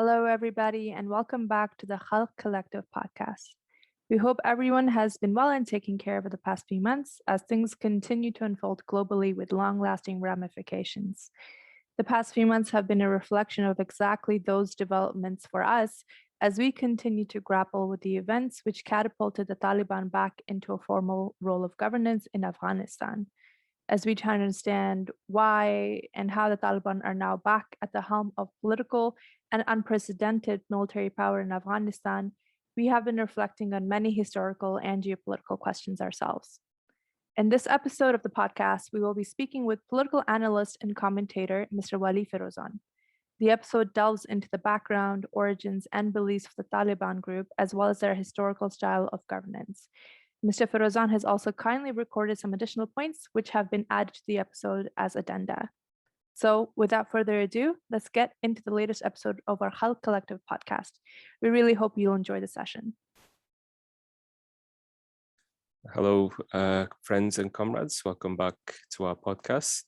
Hello, everybody, and welcome back to the Khalq Collective podcast. We hope everyone has been well and taken care of the past few months as things continue to unfold globally with long-lasting ramifications. The past few months have been a reflection of exactly those developments for us as we continue to grapple with the events which catapulted the Taliban back into a formal role of governance in Afghanistan. As we try to understand why and how the Taliban are now back at the helm of political and unprecedented military power in Afghanistan, we have been reflecting on many historical and geopolitical questions ourselves. In this episode of the podcast, we will be speaking with political analyst and commentator, Mr. Wali Frozan. The episode delves into the background, origins, and beliefs of the Taliban group, as well as their historical style of governance. Mr. Frozan has also kindly recorded some additional points which have been added to the episode as addenda. So without further ado, let's get into the latest episode of our Khalq Collective podcast. We really hope you'll enjoy the session. Hello, friends and comrades. Welcome back to our podcast.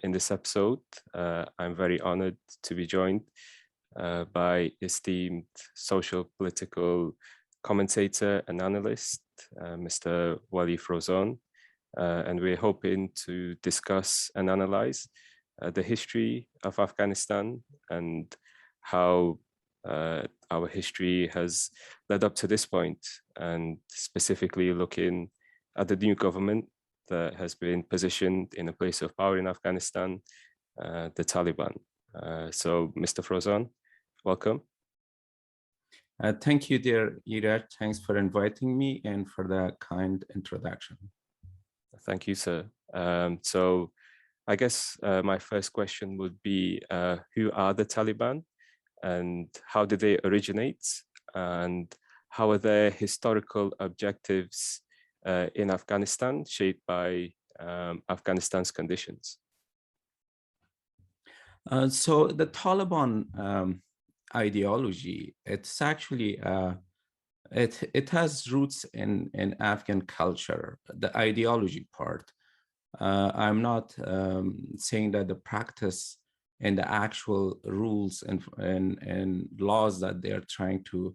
In this episode, I'm very honored to be joined by esteemed social political commentator and analyst, Mr. Wali Frozan, and we're hoping to discuss and analyze the history of Afghanistan and how our history has led up to this point, and specifically looking at the new government that has been positioned in a place of power in Afghanistan, the Taliban. So, Mr. Frozan, welcome. Thank you, dear Iraj. Thanks for inviting me and for the kind introduction. Thank you, sir. So I guess my first question would be, who are the Taliban and how did they originate, and how are their historical objectives in Afghanistan shaped by Afghanistan's conditions? So the Taliban ideology, it's actually it has roots in Afghan culture, the ideology part. I'm not saying that the practice and the actual rules and laws that they're trying to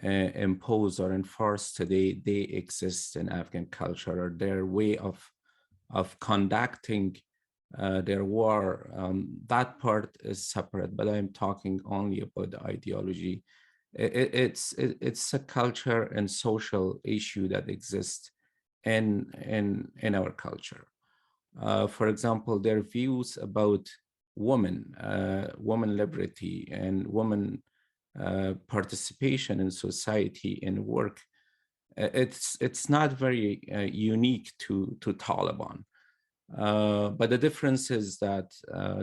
impose or enforce today, they exist in Afghan culture, or their way of conducting their war. That part is separate, but I'm talking only about the ideology. It's a culture and social issue that exists in our culture. For example, their views about women, woman liberty, and woman participation in society and work. It's not very unique to Taliban. But the difference is that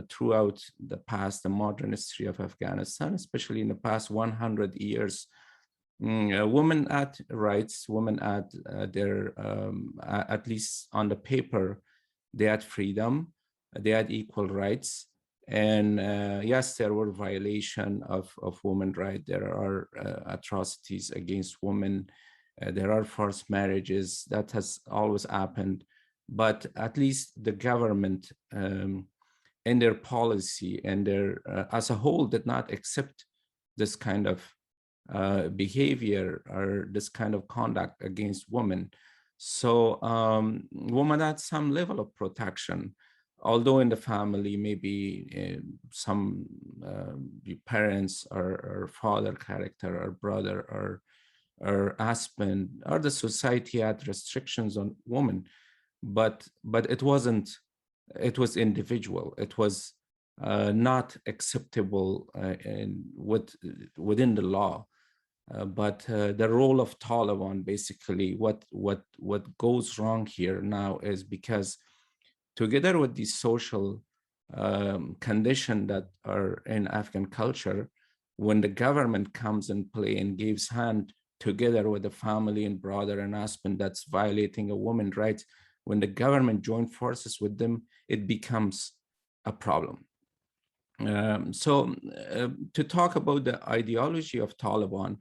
throughout the past, the modern history of Afghanistan, especially in the past 100 years, women had rights, women had their, at least on the paper, they had freedom, they had equal rights. And yes, there were violations of women's rights. There are atrocities against women. There are forced marriages. That has always happened. But at least the government in their policy and their as a whole did not accept this kind of behavior or this kind of conduct against women. So women had some level of protection, although in the family, maybe some parents or father character or brother or husband or the society had restrictions on women. But it wasn't, it was individual. It was not acceptable within the law. But the role of Taliban, basically, what goes wrong here now is because together with these social conditions that are in Afghan culture, when the government comes in play and gives hand together with the family and brother and husband that's violating a woman's rights, when the government joins forces with them, it becomes a problem. To talk about the ideology of Taliban,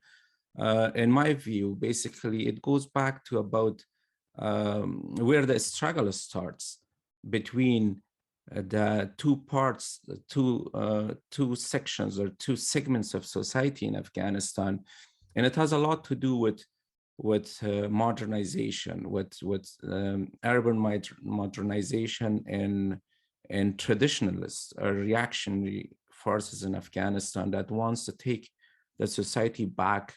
in my view, basically, it goes back to about where the struggle starts between the two parts, two sections or two segments of society in Afghanistan, and it has a lot to do with modernization, with urban modernization and traditionalists or reactionary forces in Afghanistan that wants to take the society back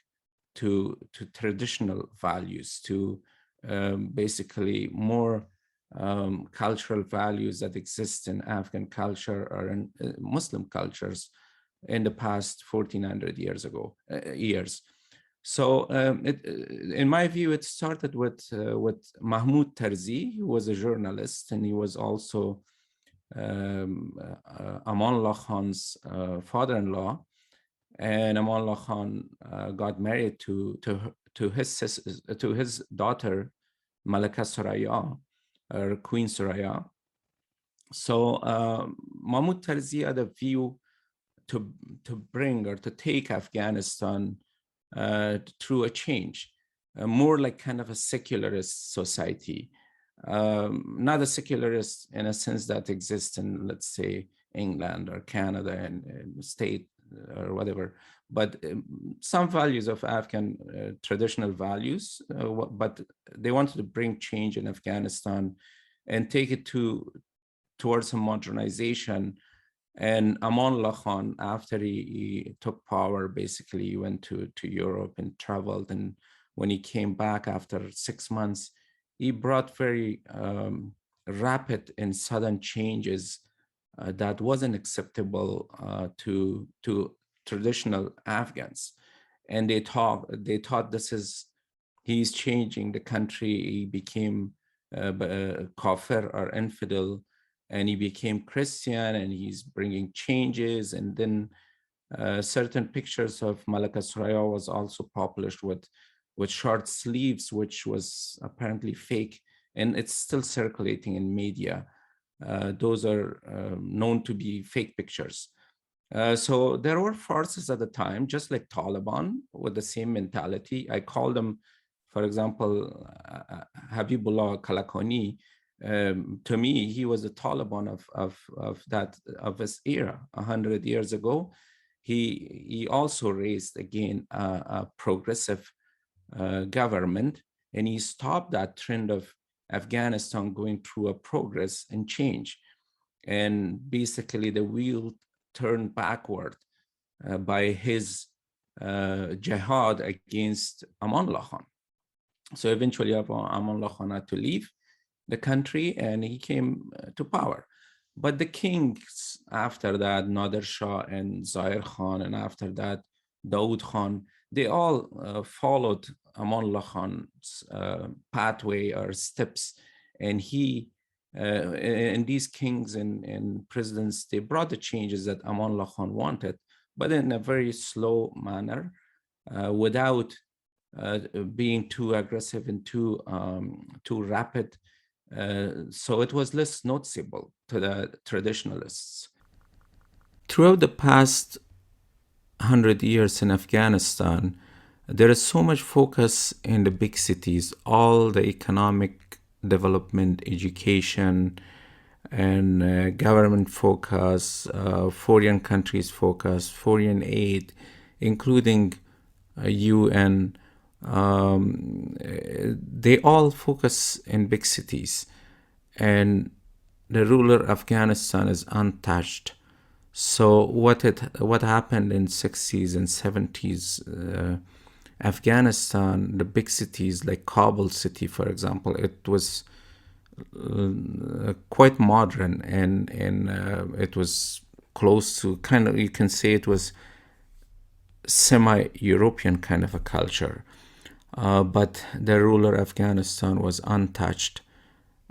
to traditional values, to basically more cultural values that exist in Afghan culture or in Muslim cultures in the past 1400 years. So in my view, it started with Mahmoud Tarzi, who was a journalist, and he was also Amanullah Khan's father-in-law. And Amanullah Khan got married to his daughter, Malaka Soraya, or Queen Soraya. So Mahmoud Tarzi had a view to bring or to take Afghanistan through a change, more like kind of a secularist society, not a secularist in a sense that exists in, let's say, England or Canada and state or whatever, but some values of Afghan traditional values, but they wanted to bring change in Afghanistan and take it towards a modernization. And Amanullah Khan, after he took power, basically he went to Europe and traveled. And when he came back after 6 months, he brought very rapid and sudden changes that wasn't acceptable to traditional Afghans. And they thought he's changing the country. He became kafir or infidel, and he became Christian, and he's bringing changes. And then certain pictures of Malaka Soraya was also published with short sleeves, which was apparently fake, and it's still circulating in media. Those are known to be fake pictures. So there were forces at the time, just like Taliban, with the same mentality. I call them, for example, Habibullah Kalakoni. To me, he was the Taliban of his era 100 years ago. He also raised again a progressive government, and he stopped that trend of Afghanistan going through a progress and change. And basically the wheel turned backward by his jihad against Amanullah Khan. So eventually Amanullah Khan had to leave the country, and he came to power. But the kings after that, Nader Shah and Zahir Khan, and after that, Dawood Khan, they all followed Amanullah Khan's pathway or steps. And these kings and presidents, they brought the changes that Amanullah Khan wanted, but in a very slow manner, without being too aggressive and too rapid. So it was less noticeable to the traditionalists. Throughout the past 100 years in Afghanistan, there is so much focus in the big cities, all the economic development, education, and government focus, foreign countries focus, foreign aid, including UN. They all focus in big cities, and the rural Afghanistan is untouched. So what happened in 60s and 70s, Afghanistan, the big cities like Kabul city, for example, it was quite modern, and it was close to kind of, you can say it was semi-European kind of a culture. But the ruler Afghanistan was untouched,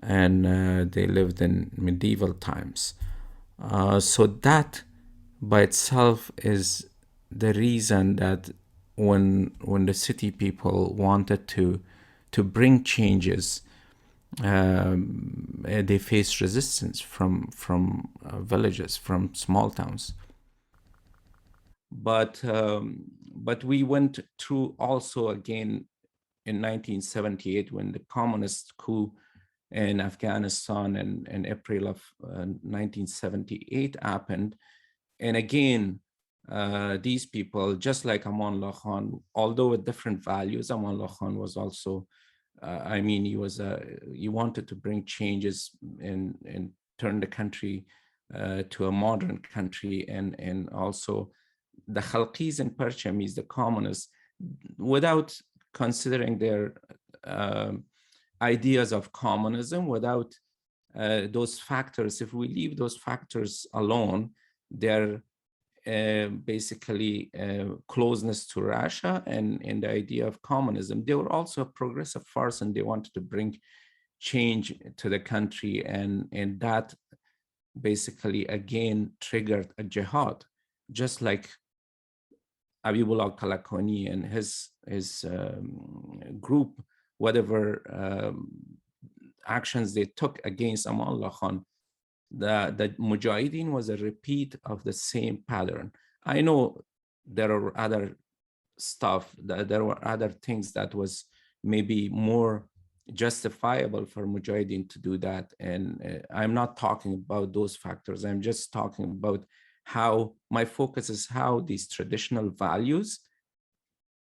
and they lived in medieval times. So that by itself is the reason that when the city people wanted to bring changes, they faced resistance from villages, from small towns. But we went through also again in 1978 when the communist coup in Afghanistan in April of 1978 happened. And again, these people, just like Amanullah Khan, although with different values, Amanullah Khan was also, I mean, he wanted to bring changes and turn the country to a modern country, and also the Khalqis and Parchamis, the communists, without considering their ideas of communism, without those factors. If we leave those factors alone, their basically closeness to Russia and the idea of communism, they were also a progressive force, and they wanted to bring change to the country, and that basically again triggered a jihad, just like Abibullah Kalakoni and his group, whatever actions they took against Amanullah Khan, the Mujahideen was a repeat of the same pattern. I know there are other stuff, there were other things that was maybe more justifiable for Mujahideen to do that. And I'm not talking about those factors. I'm just talking about how my focus is how these traditional values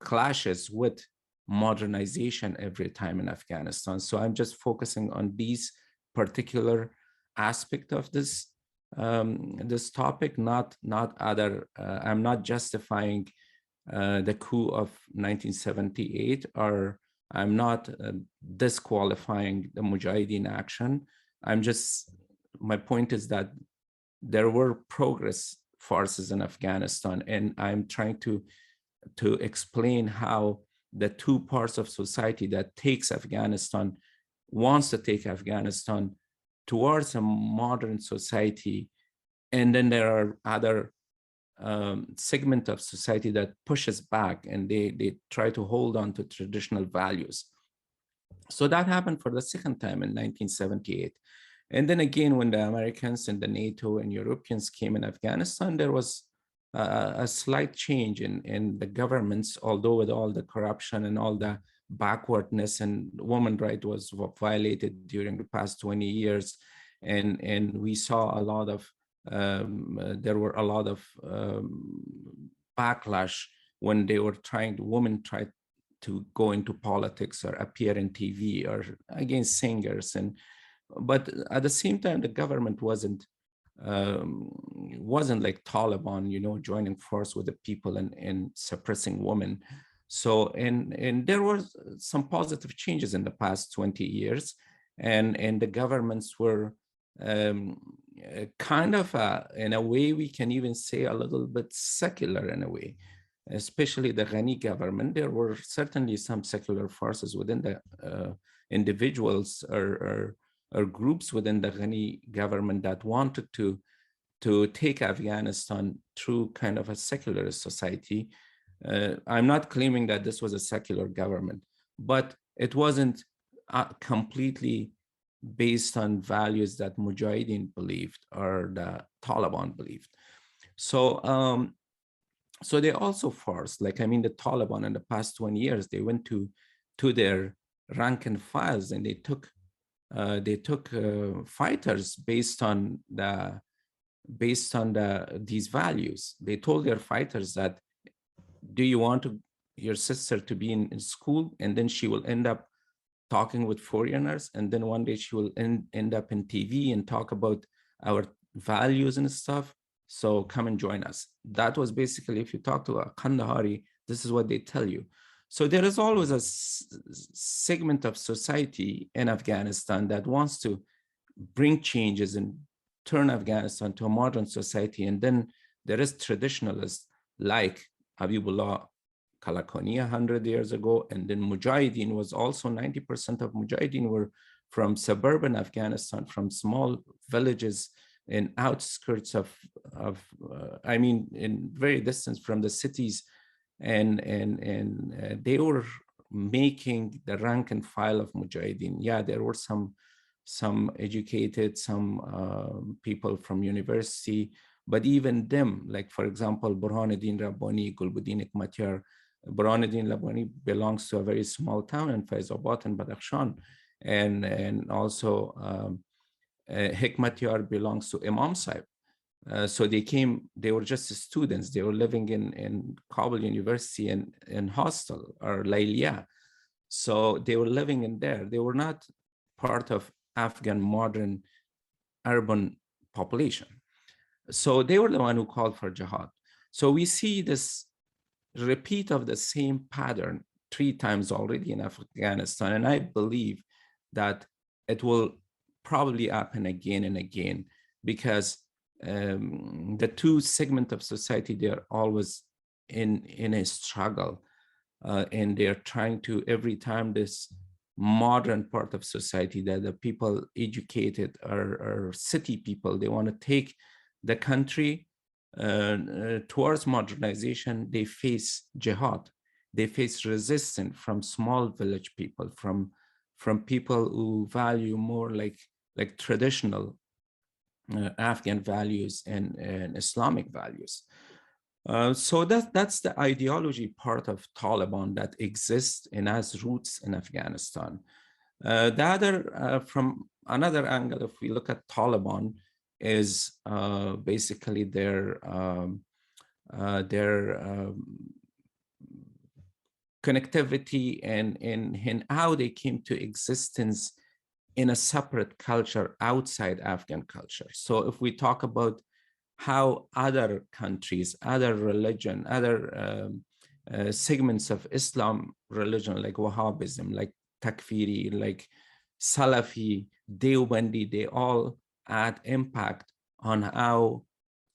clashes with modernization every time in Afghanistan. So I'm just focusing on these particular aspect of this this topic, not other. I'm not justifying the coup of 1978, or I'm not disqualifying the Mujahideen action. I'm just, my point is that there were progress forces in Afghanistan, and I'm trying to explain how the two parts of society that takes Afghanistan, wants to take Afghanistan towards a modern society, and then there are other segment of society that pushes back, and they try to hold on to traditional values. So that happened for the second time in 1978. And then again, when the Americans and the NATO and Europeans came in Afghanistan, there was a slight change in the governments, although with all the corruption and all the backwardness, and women's rights was violated during the past 20 years. And we saw a lot of, there were a lot of backlash when they were women tried to go into politics or appear in TV or against singers. But at the same time, the government wasn't like Taliban, joining force with the people and suppressing women. So, and there were some positive changes in the past 20 years, and the governments were kind of, in a way, we can even say a little bit secular in a way, especially the Ghani government. There were certainly some secular forces within the individuals or groups within the Ghani government that wanted to take Afghanistan through kind of a secular society. I'm not claiming that this was a secular government, but it wasn't completely based on values that Mujahideen believed or the Taliban believed. So, so they also forced, the Taliban in the past 20 years, they went to their rank and files, and they took fighters based on these values. They told their fighters that, do you want your sister to be in school, and then she will end up talking with foreigners, and then one day she will end up in TV and talk about our values and stuff. So come and join us. That was basically, if you talk to a Kandahari, this is what they tell you. So there is always a segment of society in Afghanistan that wants to bring changes and turn Afghanistan to a modern society. And then there is traditionalists like Habibullah Kalakoni 100 years ago. And then Mujahideen was also 90% of Mujahideen were from suburban Afghanistan, from small villages in outskirts of in very distance from the cities. And they were making the rank and file of Mujahideen. Yeah, there were some educated, some people from university, but even them, like for example, Burhanuddin Rabbani, Gulbuddin Hikmatyar. Burhanuddin Rabbani belongs to a very small town in Faizabad and Badakhshan, and also Hikmatyar belongs to Imam Sahib. So they were just students. They were living in Kabul University in hostel or Laylia. So they were living in there. They were not part of Afghan modern urban population. So they were the one who called for jihad. So we see this repeat of the same pattern 3 times already in Afghanistan. And I believe that it will probably happen again and again, because the 2 segments of society, they're always in a struggle. And they're trying to, every time this modern part of society, that the people educated or city people, they want to take the country towards modernization, they face jihad. They face resistance from small village people, from people who value more like traditional Afghan values and Islamic values. So that's the ideology part of Taliban that exists and has roots in Afghanistan. The other, from another angle, if we look at Taliban, is basically their connectivity and how they came to existence in a separate culture outside Afghan culture. So if we talk about how other countries, other religion, other segments of Islam religion, like Wahhabism, like Takfiri, like Salafi, Deobandi, they all had impact on how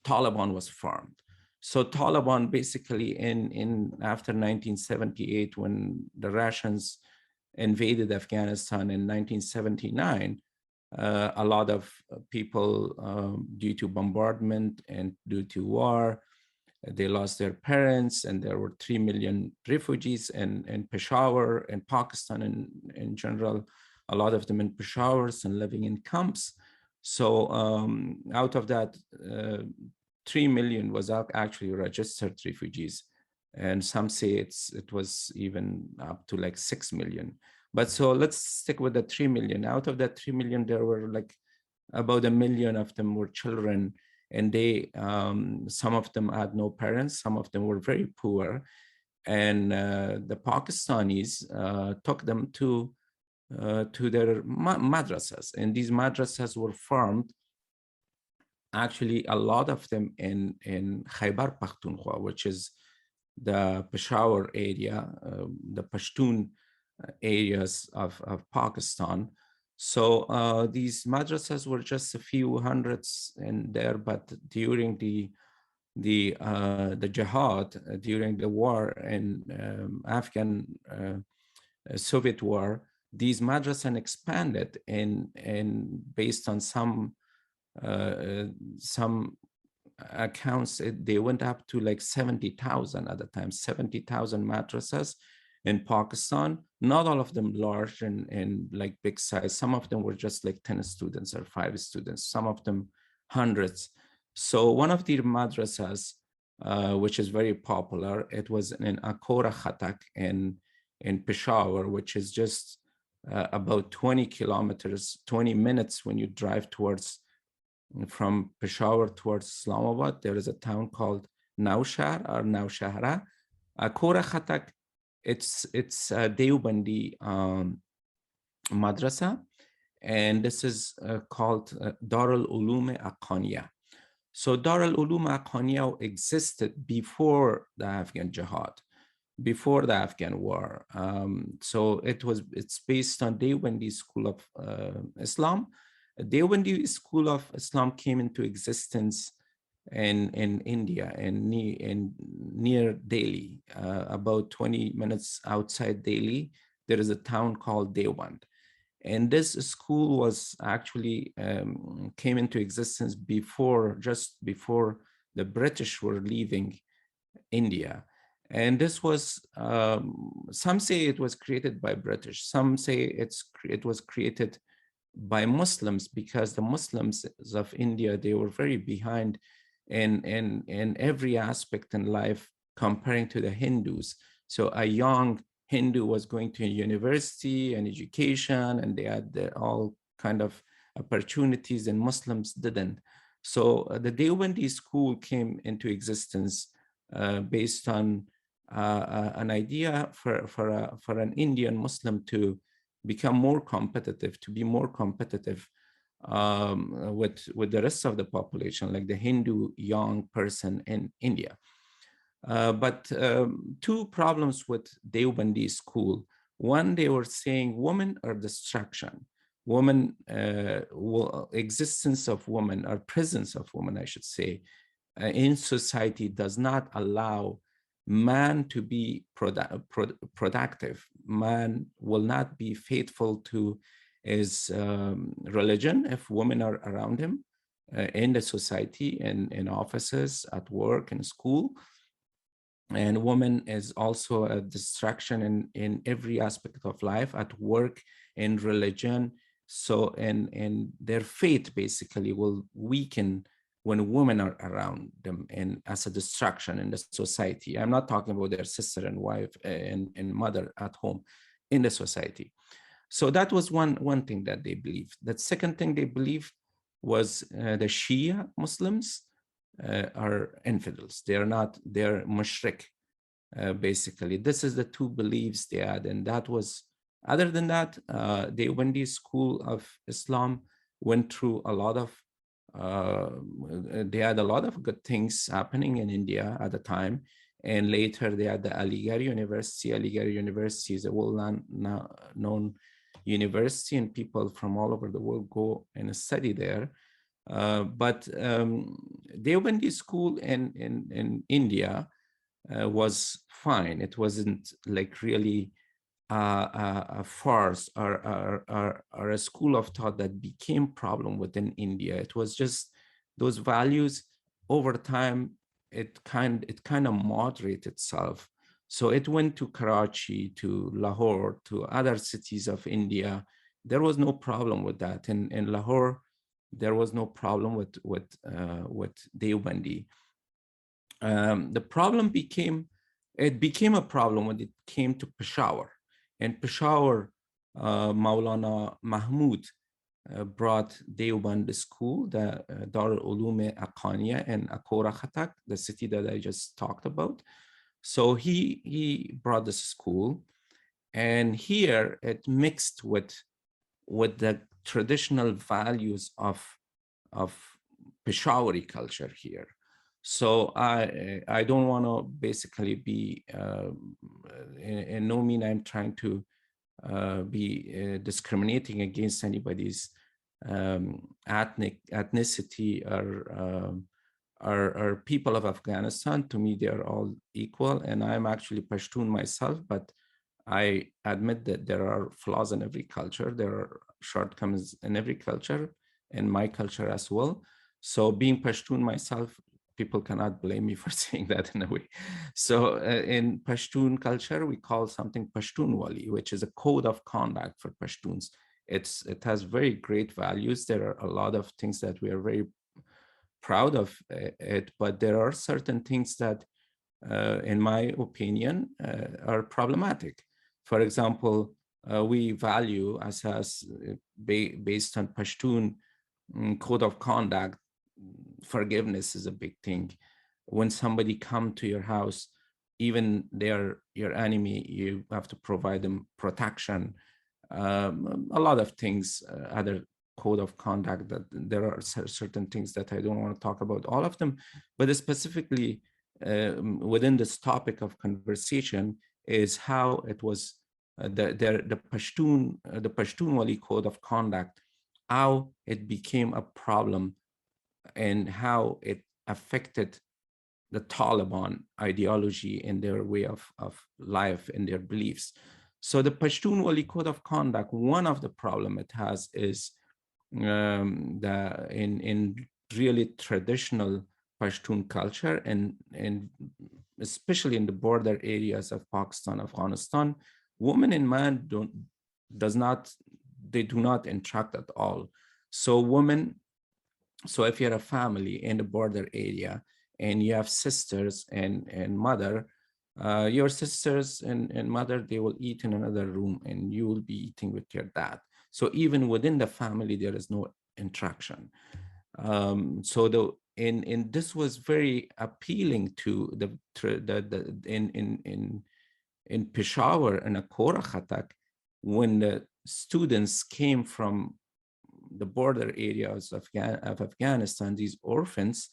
Taliban was formed. So Taliban basically after 1978, when the Russians invaded Afghanistan in 1979, a lot of people, due to bombardment and due to war, they lost their parents, and there were 3 million refugees in Peshawar and Pakistan in general, a lot of them in Peshawar and living in camps. So out of that, 3 million was actually registered refugees. And some say it was even up to like 6 million. But so let's stick with the 3 million. Out of that 3 million, there were like about 1 million of them were children. And they, some of them had no parents, some of them were very poor. And the Pakistanis took them to their madrasas. And these madrasas were formed, actually a lot of them in Khyber Pakhtunkhwa, which is the Peshawar area, the Pashtun areas of Pakistan. So these madrasas were just a few hundreds in there, but during the jihad, during the war in Afghan Soviet war, these madrasas expanded and based on some accounts, they went up to like 70,000 at the time, 70,000 madrasas in Pakistan. Not all of them large and like big size. Some of them were just like 10 students or 5 students, some of them hundreds. So one of the madrasas, which is very popular, it was in Akora Khatak in Peshawar, which is just about 20 kilometers, 20 minutes when you drive from Peshawar towards Islamabad. There is a town called Naushahar or Naushahra. Akora Khatak, it's a Deobandi madrasa, and this is called Darul Uloom Aqaniya. So Darul Uloom Aqaniya existed before the Afghan Jihad, before the Afghan war. So it's based on Deobandi School of Islam. Deobandi School of Islam came into existence in India and near Delhi, about 20 minutes outside Delhi. There is a town called Deoband. And this school was actually came into existence just before the British were leaving India. And this was, some say it was created by British, some say it was created by Muslims, because the Muslims of India, they were very behind in every aspect in life comparing to the Hindus. So a young Hindu was going to university and education, and they had all kind of opportunities, and Muslims didn't. So the Deobandi school came into existence based on an idea for an Indian Muslim to become more competitive, to be more competitive with the rest of the population, like the Hindu young person in India. But two problems with Deobandi school. One, they were saying women are distraction. Women, existence of women, or presence of women, I should say, in society does not allow man to be productive. Man will not be faithful to his religion if women are around him in the society, in offices, at work, in school. And woman is also a distraction in every aspect of life, at work, in religion. So, and their faith basically will weaken when women are around them and as a distraction in the society. I'm not talking about their sister and wife and mother at home, in the society. So that was one thing that they believed. The second thing they believed was the Shia Muslims are infidels. They're mushrik, basically. This is the two beliefs they had. And that was, other than that, the Deobandi school of Islam went through a lot of, they had a lot of good things happening in India at the time. And later they had the Aligarh University. Aligarh University is a well-known university, and people from all over the world go and study there. But Deobandi school in India was fine. It wasn't like really a farce or a school of thought that became problem within India. It was just those values over time. It kind of moderated itself. So it went to Karachi, to Lahore, to other cities of India. There was no problem with that. In Lahore, there was no problem with Deobandi. The problem became a problem when it came to Peshawar. And Peshawar, Maulana Mahmud brought Deoband school, the Darul Uloom Aqaniya in Akora Khatak, the city that I just talked about. So he brought this school, and here it mixed with the traditional values of Peshawari culture here. So I don't want to basically be, in no mean I'm trying to be discriminating against anybody's ethnicity or people of Afghanistan. To me, they are all equal, and I'm actually Pashtun myself, but I admit that there are flaws in every culture. There are shortcomings in every culture, in my culture as well. So being Pashtun myself, people cannot blame me for saying that in a way. So in Pashtun culture, we call something Pashtun Wali, which is a code of conduct for Pashtuns. It has very great values. There are a lot of things that we are very proud of it, but there are certain things that, in my opinion, are problematic. For example, we value as based on Pashtun code of conduct. Forgiveness is a big thing. When somebody come to your house, even they're your enemy, you have to provide them protection. A lot of things, other code of conduct, that there are certain things that I don't want to talk about all of them, but specifically within this topic of conversation is how it was the Pashtun Wali code of conduct, how it became a problem and how it affected the Taliban ideology in their way of life and their beliefs. So the Pashtun Wali code of conduct, one of the problem it has is in really traditional Pashtun culture, and especially in the border areas of Pakistan, Afghanistan, women and men do not interact at all. So if you're a family in the border area and you have sisters and mother, Your sisters and mother, they will eat in another room and you will be eating with your dad. So even within the family, there is no interaction. So this was very appealing to in Peshawar and Akora Khatak, when the students came from the border areas of Afghanistan, these orphans,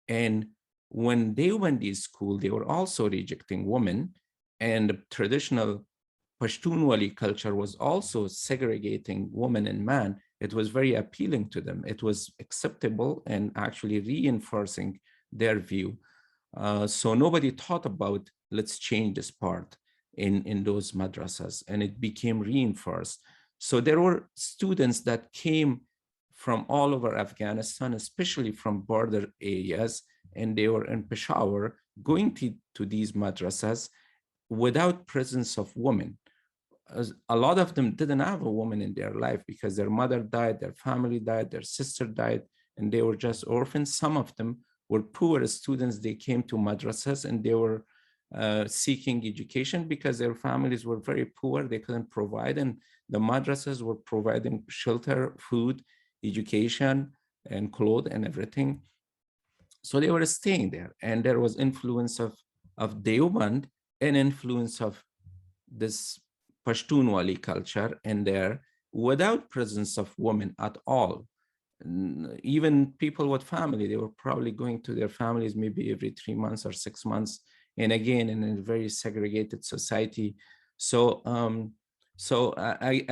and when they went to school, they were also rejecting women, and the traditional Pashtunwali culture was also segregating women and man. It was very appealing to them. It was acceptable and actually reinforcing their view. So nobody thought about, let's change this part in those madrasas, and it became reinforced. So there were students that came from all over Afghanistan, especially from border areas, and they were in Peshawar going to these madrasas without presence of women. A lot of them didn't have a woman in their life because their mother died, their family died, their sister died, and they were just orphans. Some of them were poor students. They came to madrasas and they were seeking education because their families were very poor. They couldn't provide, and the madrasas were providing shelter, food, education, and clothes and everything. So they were staying there, and there was influence of Deoband and influence of this Pashtunwali culture in there without presence of women at all. Even people with family, they were probably going to their families maybe every 3 months or 6 months, and again in a very segregated society. So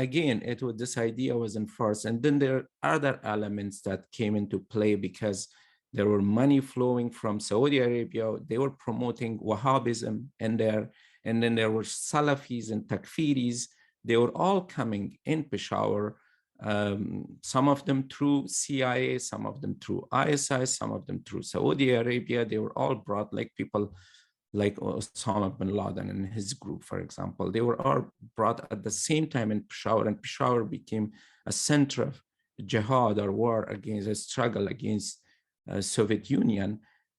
again, this idea was enforced, and then there are other elements that came into play because there were money flowing from Saudi Arabia. They were promoting Wahhabism in there. And then there were Salafis and Takfiris. They were all coming in Peshawar, some of them through CIA, some of them through ISI, some of them through Saudi Arabia. They were all brought, like people like Osama bin Laden and his group, for example. They were all brought at the same time in Peshawar, and Peshawar became a center of jihad or war against, a struggle against Soviet Union.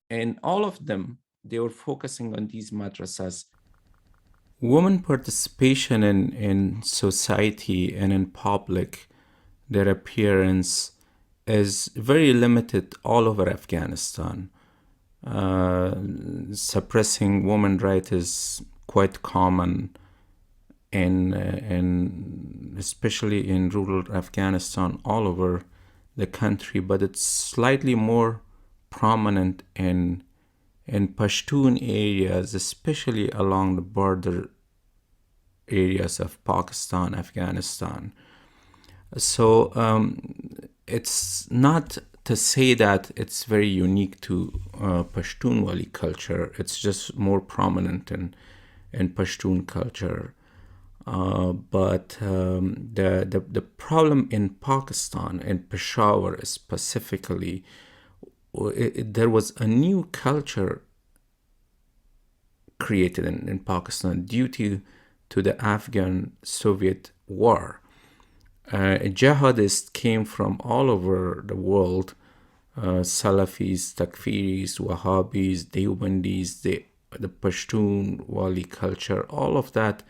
And all of them, they were focusing on these madrasas. Women participation in society and in public, their appearance is very limited all over Afghanistan. Suppressing women's rights is quite common in especially in rural Afghanistan all over the country, but it's slightly more prominent in Pashtun areas, especially along the border areas of Pakistan, Afghanistan. So it's not to say that it's very unique to Pashtunwali culture. It's just more prominent in Pashtun culture. But the problem in Pakistan, in Peshawar specifically, there was a new culture created in Pakistan due to the Afghan-Soviet war. Jihadists came from all over the world, Salafis, Takfiris, Wahhabis, Deobandis, the Pashtun, Wali culture, all of that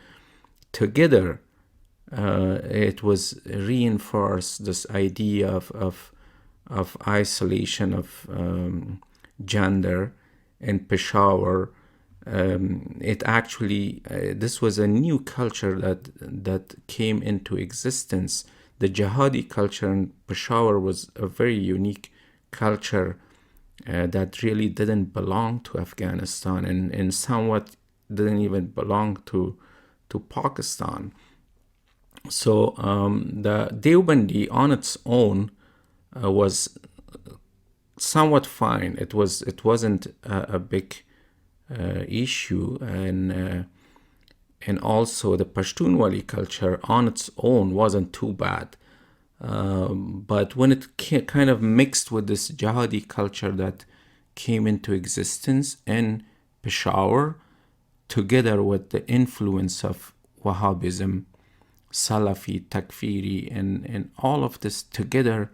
together, it was reinforced this idea of isolation of gender in Peshawar. It actually, this was a new culture that came into existence. The jihadi culture in Peshawar was a very unique culture that really didn't belong to Afghanistan and somewhat didn't even belong to Pakistan. So the Deobandi on its own was somewhat fine. It wasn't a big issue, and also the Pashtunwali culture on its own wasn't too bad. But when it kind of mixed with this jihadi culture that came into existence in Peshawar, together with the influence of Wahhabism, Salafi, Takfiri, and all of this together,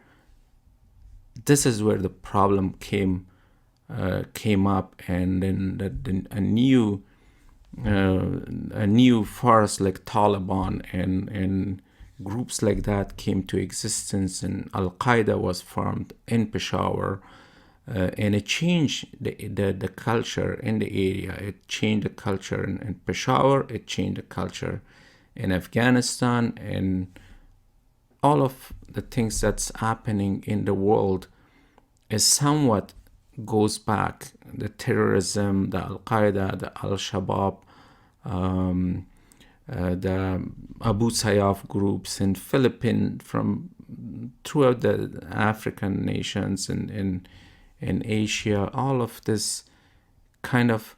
this is where the problem came up, and then a new a new force like Taliban and groups like that came to existence, and Al-Qaeda was formed in Peshawar, and it changed the culture in the area. It changed the culture in Peshawar, it changed the culture in Afghanistan, and all of the things that's happening in the world is somewhat goes back. The terrorism, the Al-Qaeda, the Al-Shabaab, the Abu Sayyaf groups in Philippines, from throughout the African nations and in Asia, all of this kind of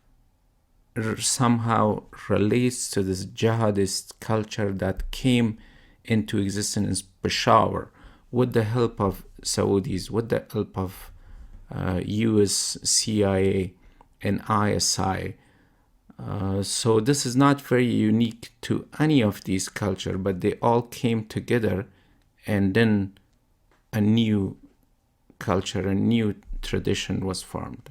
somehow relates to this jihadist culture that came into existence in Peshawar with the help of Saudis, with the help of US, CIA, and ISI. So this is not very unique to any of these cultures, but they all came together, and then a new culture, a new tradition was formed.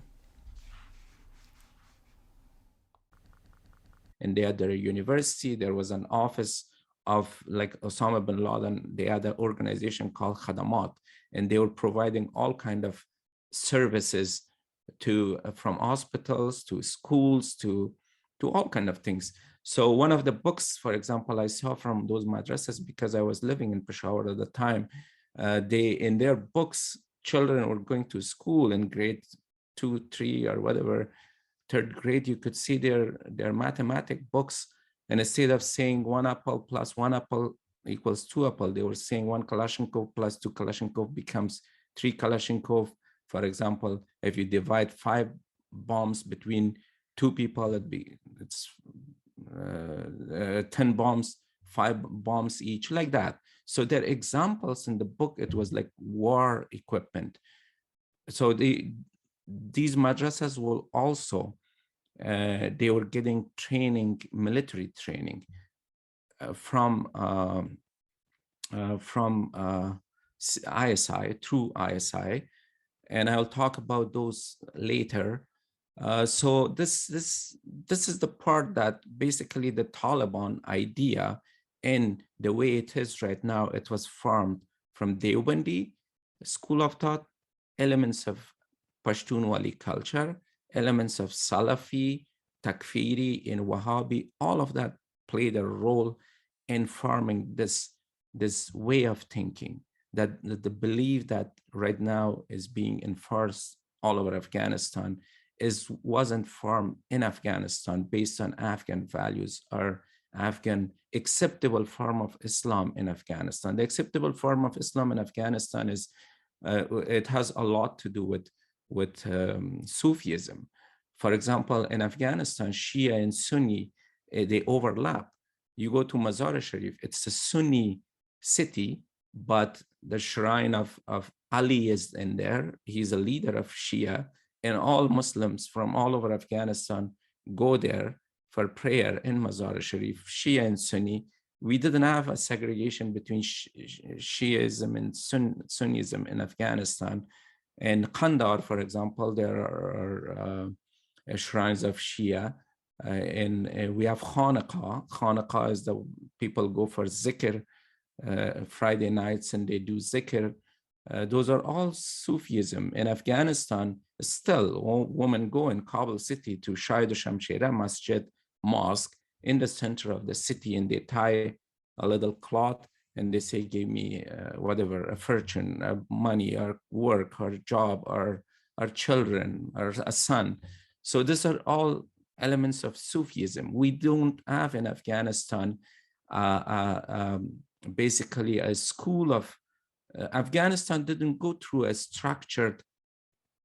And they had their university, there was an office of like Osama bin Laden, they had an organization called Khadamat, and they were providing all kind of services to from hospitals to schools to all kind of things. So one of the books, for example, I saw from those madrasas, because I was living in Peshawar at the time, they in their books, children were going to school in grade 2, 3, or whatever, third grade, you could see their mathematic books, and instead of saying 1 apple plus 1 apple equals 2 apple, they were saying 1 Kalashnikov plus 2 Kalashnikov becomes 3 Kalashnikov. For example, if you divide 5 bombs between 2 people, it's 10 bombs, 5 bombs each, like that. So there are examples in the book. It was like war equipment. So these madrasas will also, they were getting training, military training from ISI, through ISI, and I'll talk about those later. So this is the part that basically the Taliban idea and the way it is right now, it was formed from Deobandi school of thought, elements of Pashtunwali culture, elements of Salafi, Takfiri, and Wahhabi, all of that played a role in forming this way of thinking, that the belief that right now is being enforced all over Afghanistan wasn't formed in Afghanistan based on Afghan values or Afghan acceptable form of Islam in Afghanistan. The acceptable form of Islam in Afghanistan is, it has a lot to do with Sufism. For example, in Afghanistan, Shia and Sunni, they overlap. You go to Mazar Sharif, it's a Sunni city, but the shrine of Ali is in there. He's a leader of Shia, and all Muslims from all over Afghanistan go there for prayer in Mazar Sharif, Shia and Sunni. We didn't have a segregation between Shiism and Sunnism in Afghanistan. In Kandahar, for example, there are shrines of Shia, and we have Khanaqah. Khanaqah is the people go for zikr Friday nights, and they do zikr. Those are all Sufism. In Afghanistan, still, women go in Kabul city to Shahid Shamshira Masjid Mosque in the center of the city, and they tie a little cloth and they say, give me whatever, a fortune, money, or work, or job, or children, or a son. So these are all elements of Sufism. We don't have in Afghanistan basically a school of Afghanistan didn't go through a structured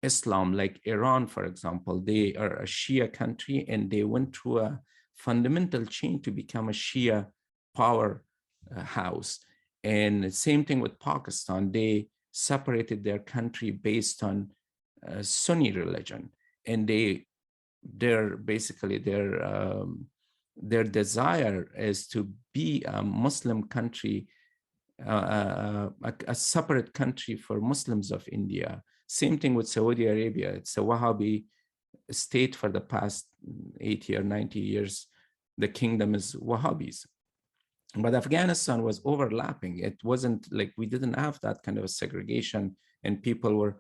Islam like Iran, for example. They are a Shia country, and they went through a fundamental change to become a Shia power house. And the same thing with Pakistan. They separated their country based on Sunni religion, and their desire is to be a Muslim country, a separate country for Muslims of India. Same thing with Saudi Arabia. It's a Wahhabi state for the past 80 or 90 years. the kingdom is Wahhabis. But Afghanistan was overlapping. It wasn't like we didn't have that kind of a segregation, and people were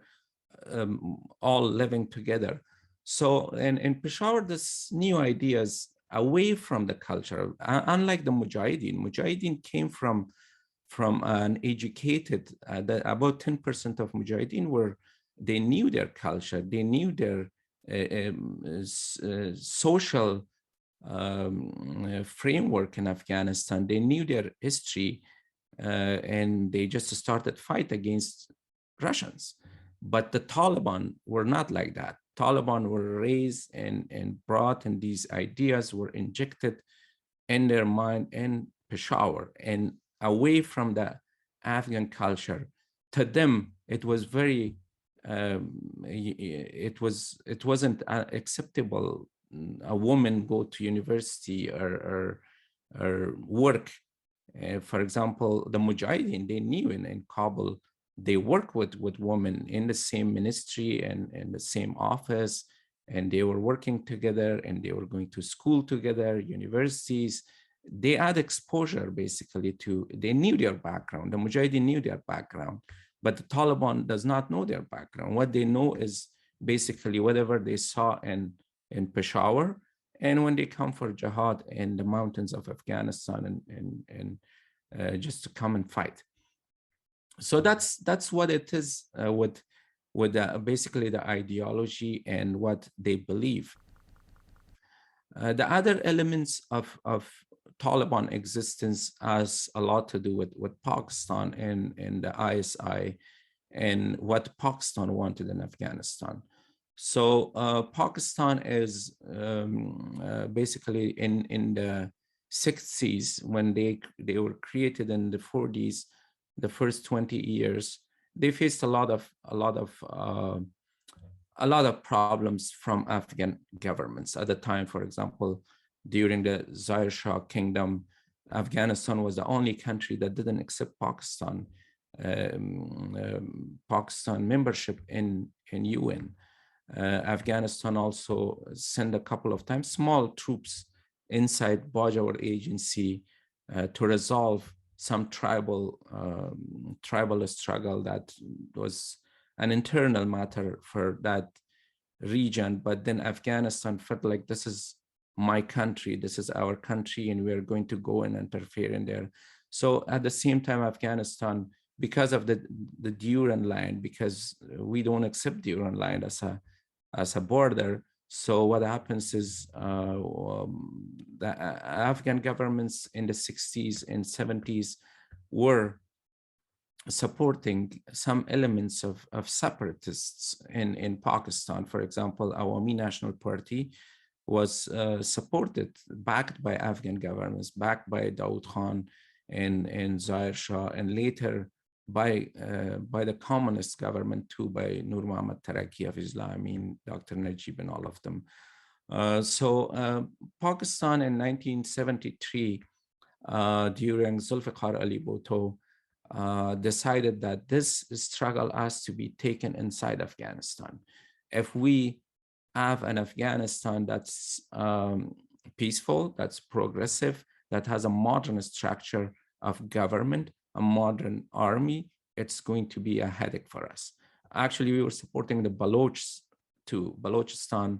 all living together. So in Peshawar, this new ideas away from the culture, unlike the Mujahideen came from an educated, about 10% of Mujahideen they knew their culture, they knew their social framework in Afghanistan, they knew their history, and they just started fight against Russians. But the Taliban were not like that. Taliban were raised and brought, and these ideas were injected in their mind in Peshawar and away from the Afghan culture. To them, it was very, it wasn't acceptable. A woman go to university or work. For example, the Mujahideen, they knew in Kabul, they work with women in the same ministry and in the same office, and they were working together, and they were going to school together, universities. They had exposure basically they knew their background. The Mujahideen knew their background, but the Taliban does not know their background. What they know is basically whatever they saw in Peshawar, and when they come for jihad in the mountains of Afghanistan and just to come and fight. So that's what it is with basically the ideology and what they believe. The other elements of Taliban existence has a lot to do with Pakistan and the ISI and what Pakistan wanted in Afghanistan. So Pakistan is basically in the 60s, when they were created in the 40s, the first 20 years, they faced a lot of problems from Afghan governments at the time. For example, during the Zahir Shah kingdom, Afghanistan was the only country that didn't accept Pakistan membership in UN. Afghanistan also sent a couple of times small troops inside Bajawar agency to resolve some tribal struggle that was an internal matter for that region. But then Afghanistan felt like, this is my country, this is our country, and we're going to go and interfere in there. So at the same time, Afghanistan, because of the Durand line, because we don't accept Durand line as a border. So what happens is the Afghan governments in the 60s and 70s were supporting some elements of separatists in Pakistan. For example, Awami National Party was supported, backed by Afghan governments, backed by Dawood Khan and Zahir Shah, and later by the communist government too, by Nur Muhammad Taraki of Islam, Dr. Najib, and all of them. So Pakistan in 1973, during Zulfikar Ali Bhutto, decided that this struggle has to be taken inside Afghanistan. If we have an Afghanistan that's peaceful, that's progressive, that has a modern structure of government, a modern army, it's going to be a headache for us. Actually, we were supporting the Balochs too. Balochistan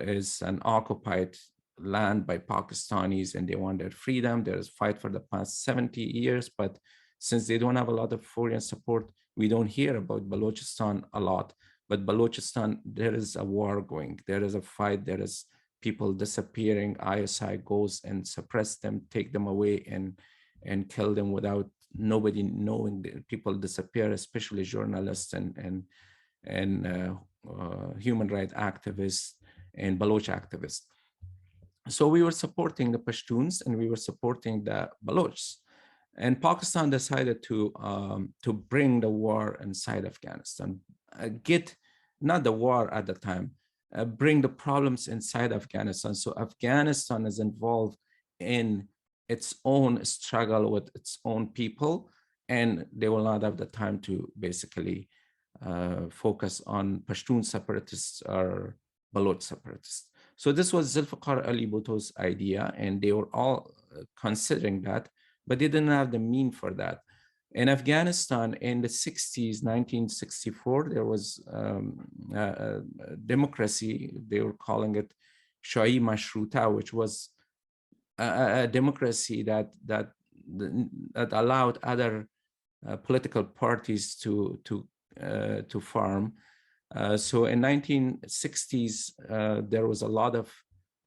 is an occupied land by Pakistanis, and they want their freedom. There's a fight for the past 70 years, but since they don't have a lot of foreign support, we don't hear about Balochistan a lot. But Balochistan, there is a war going, there is a fight, there is people disappearing. ISI goes and suppress them, take them away and kill them without nobody knowing. People disappear, especially journalists and human rights activists and Baloch activists. So we were supporting the Pashtuns and we were supporting the Balochs. And Pakistan decided to bring the war inside Afghanistan, not the war at the time, bring the problems inside Afghanistan. So Afghanistan is involved in its own struggle with its own people, and they will not have the time to basically focus on Pashtun separatists or Baloch separatists. So this was Zulfikar Ali Bhutto's idea, and they were all considering that, but they didn't have the mean for that. In Afghanistan in the 60s, 1964, there was a democracy. They were calling it Shahi Mashruta, which was a democracy that allowed other political parties to form. So in 1960s, there was a lot of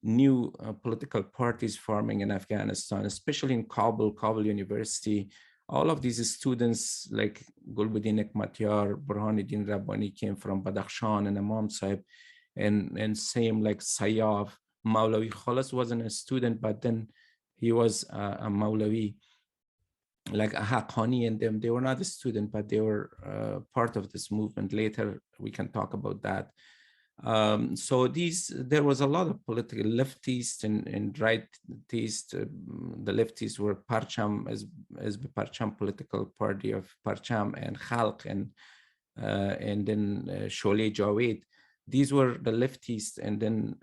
new political parties forming in Afghanistan, especially in Kabul University. All of these students like Gulbuddin Hekmatyar, Burhanuddin Rabbani came from Badakhshan and Imam Sahib, and same like Sayyaf. Maulavi Khalas wasn't a student, but then he was a Maulavi. Like Haqqani and them, they were not a student, but they were part of this movement. Later, we can talk about that. So there was a lot of political leftists and rightists. The leftists were Parcham, as the Parcham political party of Parcham, and Khalq, and then Sholeh Javed. These were the leftists, and then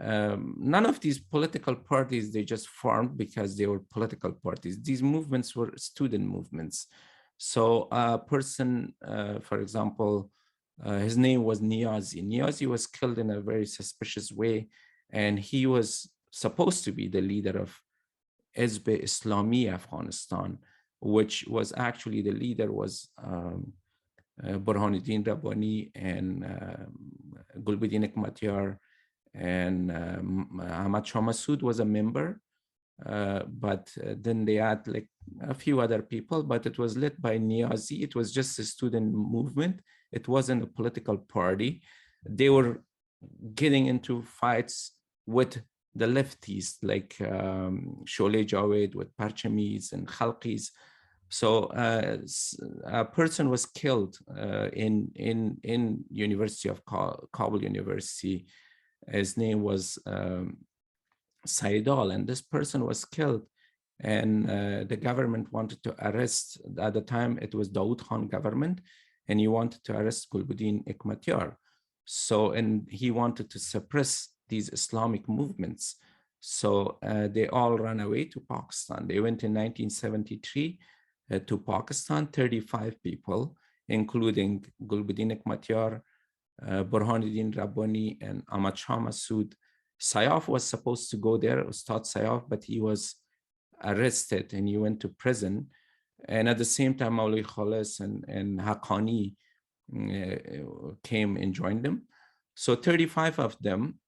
none of these political parties, they just formed because they were political parties. These movements were student movements. So a person, for example, his name was Niazi. Niazi was killed in a very suspicious way, and he was supposed to be the leader of Hizb Islami Afghanistan, which was actually the leader was Burhanuddin Rabbani and Gulbuddin Hekmatyar, and Ahmad Shah Massoud was a member, but then they had like a few other people, but it was led by Niazi. It was just a student movement. It wasn't a political party. They were getting into fights with the lefties, like Sholeh Javed with Parchamis and Khalqis. So a person was killed in University of Kabul University. His name was Saidal, and this person was killed. And the government wanted to arrest, at the time it was Dawood Khan government, and he wanted to arrest Gulbuddin Hekmatyar. So, and he wanted to suppress these Islamic movements. So they all ran away to Pakistan. They went in 1973 to Pakistan, 35 people, including Gulbuddin Hekmatyar, Burhanuddin Rabbani, and Ahmad Shah Massoud. Sayyaf was supposed to go there, Ustad Sayyaf, but he was arrested and he went to prison. And at the same time, Maulavi Khalas and Haqqani came and joined them. So 35 of them.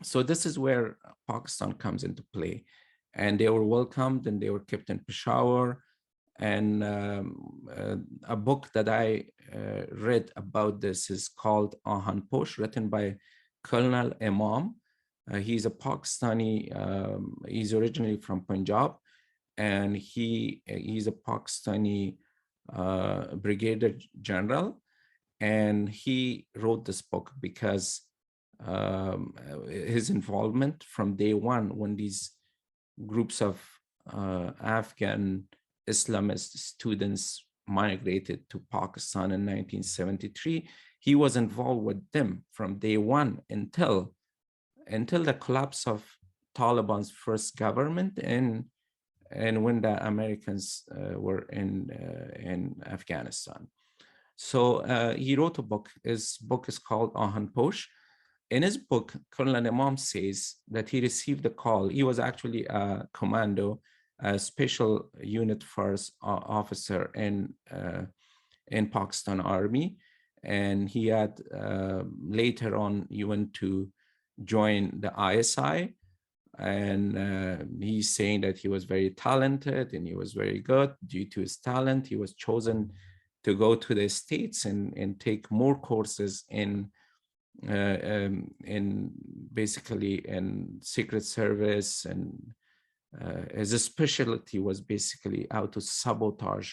So this is where Pakistan comes into play. And they were welcomed and they were kept in Peshawar. And a book that I read about this is called Aahan Posh, written by Colonel Imam. He's a Pakistani, he's originally from Punjab, and he's a Pakistani brigadier general. And he wrote this book because his involvement from day one, when these groups of Afghan Islamist students migrated to Pakistan in 1973, he was involved with them from day one until the collapse of Taliban's first government and when the Americans were in Afghanistan. So he wrote a book. His book is called Aahan Posh. In his book, Colonel Imam says that he received a call. He was actually a commando, a special unit force officer in Pakistan Army. And he had, later on, he went to join the ISI. And he's saying that he was very talented and he was very good. Due to his talent, he was chosen to go to the States and take more courses in basically in Secret Service, and his specialty was basically how to sabotage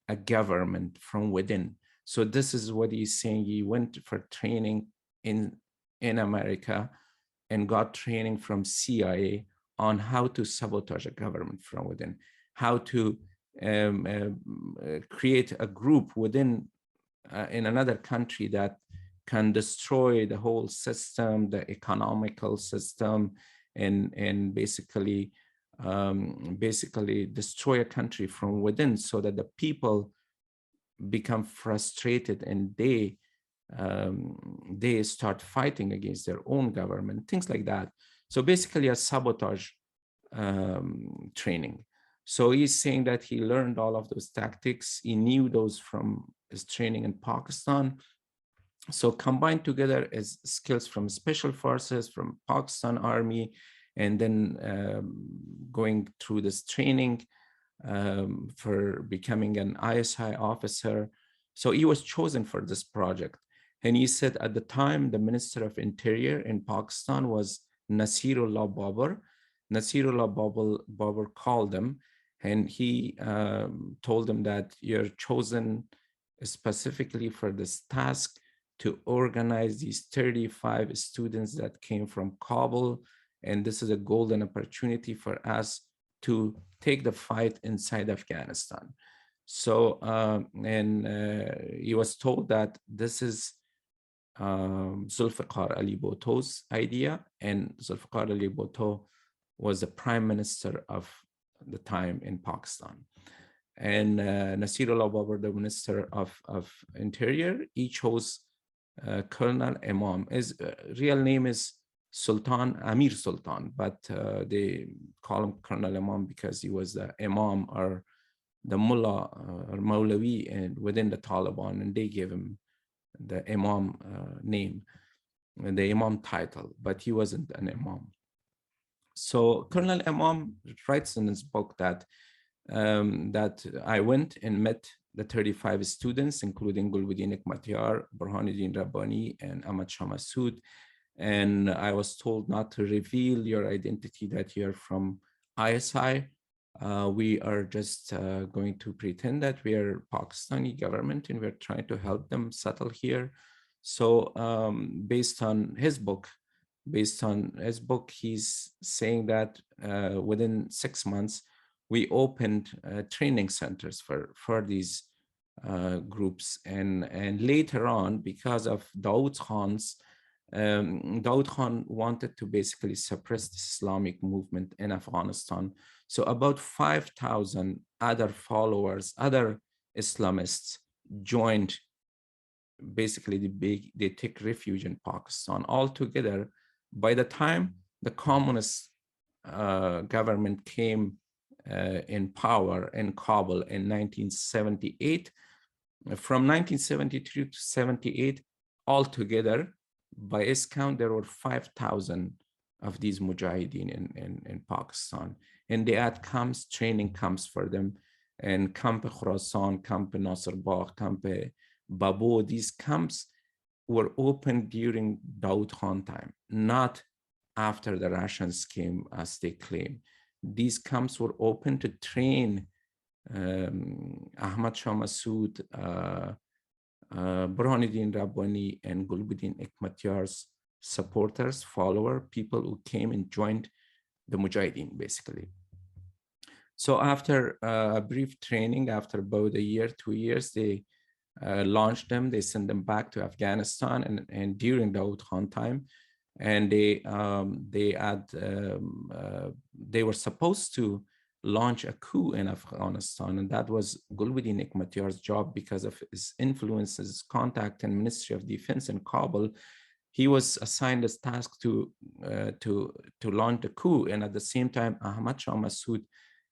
a government from within. So this is what he's saying. He went for training in America and got training from CIA on how to sabotage a government from within, how to create a group within in another country that can destroy the whole system, the economical system, and basically destroy a country from within, so that the people become frustrated and they start fighting against their own government, things like that. So basically a sabotage training. So he's saying that he learned all of those tactics. He knew those from his training in Pakistan. So combined together as skills from special forces, from Pakistan Army, and then going through this training for becoming an ISI officer. So he was chosen for this project. And he said at the time, the Minister of Interior in Pakistan was Nasirullah Babar. Nasirullah Babar called him, and he told him that you're chosen specifically for this task to organize these 35 students that came from Kabul. And this is a golden opportunity for us to take the fight inside Afghanistan. So, he was told that this is Zulfikar Ali Bhutto's idea, and Zulfikar Ali Bhutto was the prime minister of the time in Pakistan. And Nasirullah Babar, the minister of Interior, he chose Colonel Imam. His real name is Sultan Amir Sultan, but they call him Colonel Imam because he was the Imam or the Mullah or Maulavi and within the Taliban, and they gave him the Imam name, the Imam title, but he wasn't an Imam. So Colonel Imam writes in his book that that I went and met the 35 students, including Gulbuddin Hekmatyar, Burhanuddin Rabbani, and Ahmad Shah Massoud. And I was told not to reveal your identity, that you're from ISI. We are just going to pretend that we are Pakistani government and we're trying to help them settle here. So based on his book, he's saying that within 6 months, we opened training centers for these groups. And later on, because of Dawood Khan's, Dawood Khan wanted to basically suppress the Islamic movement in Afghanistan. So about 5,000 other followers, other Islamists joined. Basically, they take refuge in Pakistan. Altogether, by the time the communist government came in power in Kabul in 1978, from 1973 to 78, altogether, by his count, there were 5,000 of these mujahideen in Pakistan. And they had camps, training camps for them, and Camp Khurasan, Camp Nasir Bagh, Camp Babo. These camps were opened during Dawood Khan time, not after the Russians came, as they claim. These camps were open to train Ahmad Shah Massoud, Burhanuddin Rabbani, and Gulbuddin Hekmatyar's supporters, followers, people who came and joined the Mujahideen, basically. So after a brief training, after about a year, 2 years, they launched them. They sent them back to Afghanistan, and during Dawood Khan time, and they were supposed to launch a coup in Afghanistan, and that was Gulbuddin Hekmatyar's job because of his influence, his contact in Ministry of Defense in Kabul. He was assigned this task to launch the coup, and at the same time, Ahmad Shah Massoud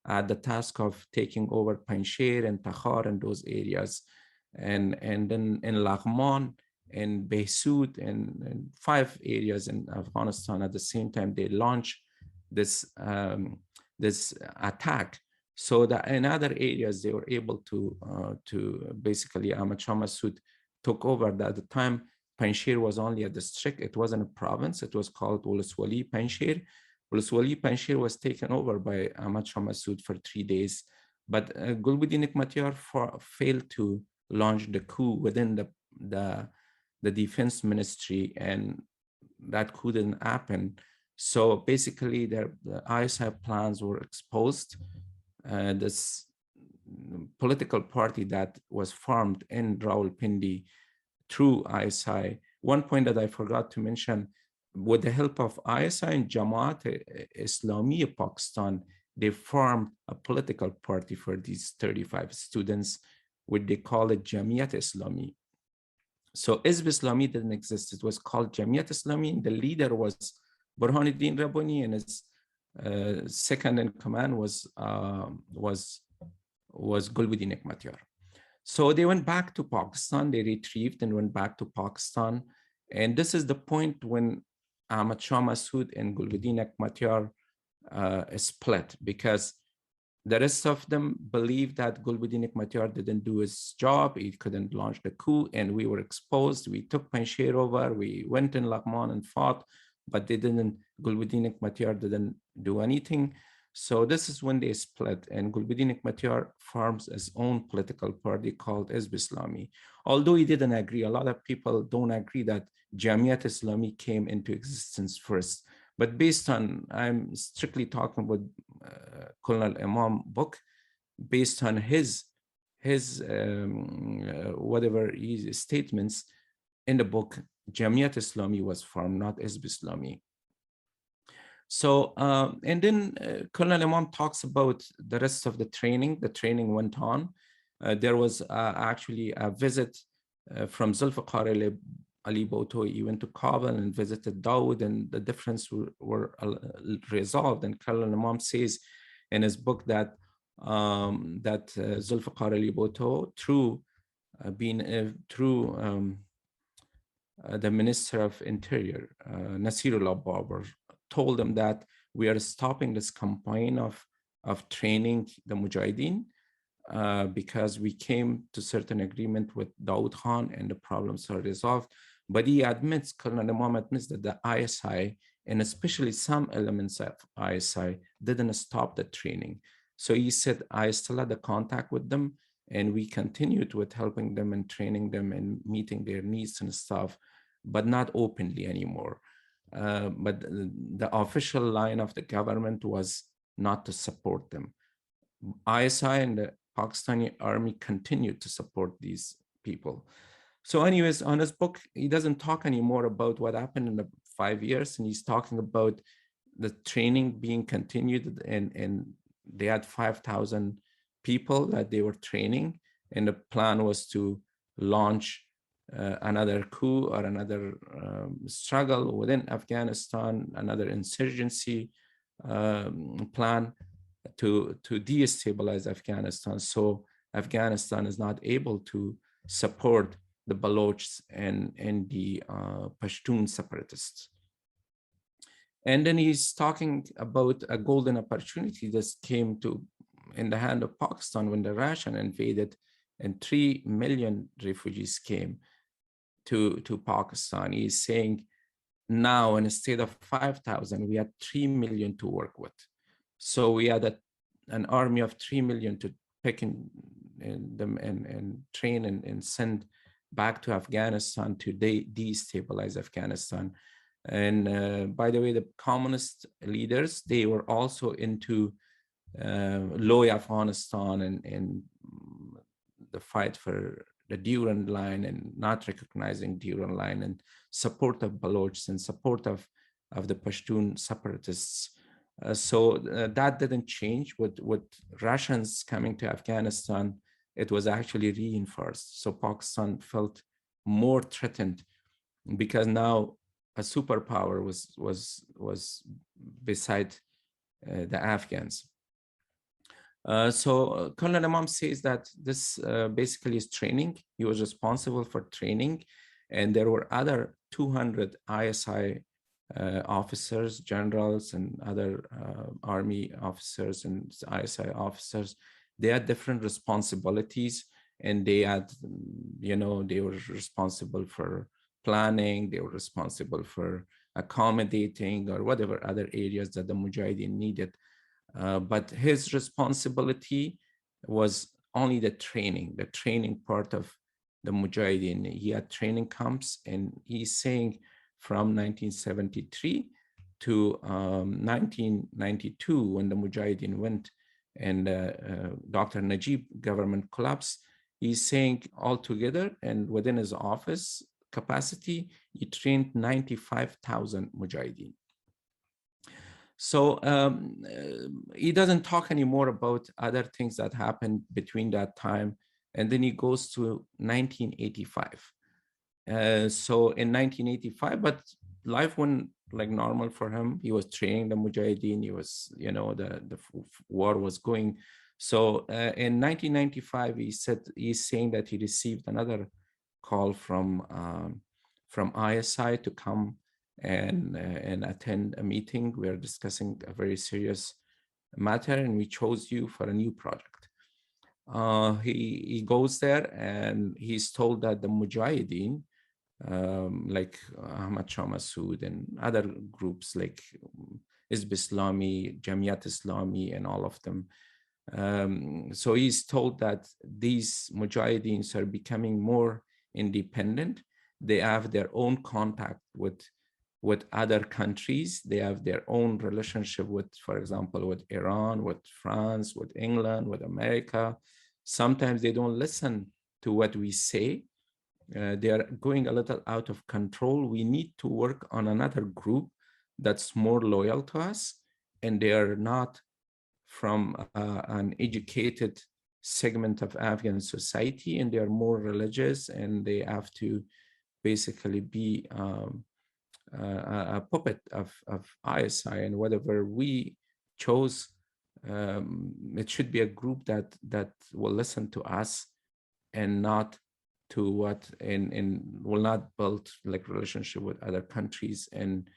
had the task of taking over Panjshir and Takhar and those areas, and then in Laghman and Behsoud and 5 areas in Afghanistan. At the same time, they launched this attack, so that in other areas they were able to basically, Ahmad Shah Massoud took over. At the time, Panjshir was only a district; it wasn't a province. It was called Wali Panjshir. Wali Panjshir was taken over by Ahmad Shah Massoud for 3 days, but Gulbuddin Hekmatyar failed to launch the coup within the defense ministry, and that coup didn't happen. So basically, the ISI plans were exposed. This political party that was formed in Rawalpindi through ISI one point that I forgot to mention, with the help of ISI and Jamaat Islami Pakistan, they formed a political party for these 35 students, which they call it Jamiat Islami. So Hizb Islami didn't exist. It was called Jamiat Islami, and the leader was Burhanuddin Rabbani, and his second in command was Gulbuddin Hekmatyar. So they went back to Pakistan, they retrieved and went back to Pakistan. And this is the point when Ahmad Shah Massoud and Gulbuddin Hekmatyar split, because the rest of them believed that Gulbuddin Hekmatyar didn't do his job, he couldn't launch the coup, and we were exposed. We took Panjshir over, we went in Laghman and fought, but they didn't, Gulbuddin Hekmatyar didn't do anything. So this is when they split, and Gulbuddin Hekmatyar forms his own political party called Hizb Islami. Although he didn't agree, a lot of people don't agree that Jamiat Islami came into existence first. But based on, I'm strictly talking about Colonel Imam book, based on his whatever his statements in the book, Jamiat Islami was formed, not Hizb Islami. So, and then Colonel Imam talks about the rest of the training. The training went on. There was actually a visit from Zulfiqar Ali Bhutto. He went to Kabul and visited Dawood, and the difference were resolved. And Colonel Imam says in his book that Zulfiqar Ali Bhutto, through the Minister of Interior, Nasirullah Babar, told them that we are stopping this campaign of training the Mujahideen because we came to certain agreement with Dawood Khan and the problems are resolved. But he admits, Colonel Imam admits, that the ISI, and especially some elements of ISI, didn't stop the training. So he said, I still had the contact with them, and we continued with helping them and training them and meeting their needs and stuff, but not openly anymore. But the official line of the government was not to support them. ISI and the Pakistani army continued to support these people. So anyways, on his book, he doesn't talk anymore about what happened in the 5 years, and he's talking about the training being continued, and they had 5,000 people that they were training, and the plan was to launch another coup or another struggle within Afghanistan, another insurgency plan to destabilize Afghanistan. So Afghanistan is not able to support the Balochs and the Pashtun separatists. And then he's talking about a golden opportunity that came in the hand of Pakistan when the Russian invaded and 3 million refugees came to Pakistan. He's saying now, instead of 5,000, we had 3 million to work with. So we had an army of 3 million to pick them and train and send back to Afghanistan to destabilize Afghanistan. And by the way, the communist leaders, they were also into low Afghanistan and the fight for the Durand line and not recognizing Durand line and support of Balochs and support of the Pashtun separatists. So that didn't change. With Russians coming to Afghanistan, it was actually reinforced. So Pakistan felt more threatened because now a superpower was beside the Afghans. So Colonel Imam says that this basically is training. He was responsible for training, and there were other 200 ISI officers, generals, and other army officers and ISI officers. They had different responsibilities, and they had, they were responsible for planning, they were responsible for accommodating or whatever other areas that the Mujahideen needed. But his responsibility was only the training part of the Mujahideen. He had training camps, and he's saying from 1973 to 1992, when the Mujahideen went and Dr. Najib government collapsed, he's saying altogether and within his office, capacity, he trained 95,000 mujahideen. So he doesn't talk anymore about other things that happened between that time. And then he goes to 1985. So in 1985, but life went like normal for him. He was training the mujahideen. He was, you know, the war was going. So in 1995, he's saying that he received another call from ISI to come and attend a meeting. We are discussing a very serious matter, and we chose you for a new project. He goes there, and he's told that the mujahideen, like Ahmad Shah Massoud and other groups like Hizb Islami, Jamiat Islami, and all of them. So he's told that these mujahideens are becoming more independent. They have their own contact with other countries. They have their own relationship with, for example, with Iran, with France, with England, with America. Sometimes they don't listen to what we say. They are going a little out of control. We need to work on another group that's more loyal to us, and they are not from an educated segment of Afghan society, and they are more religious, and they have to basically be a puppet of ISI. And whatever we chose, it should be a group that will listen to us and not to what, and will not build like relationship with other countries and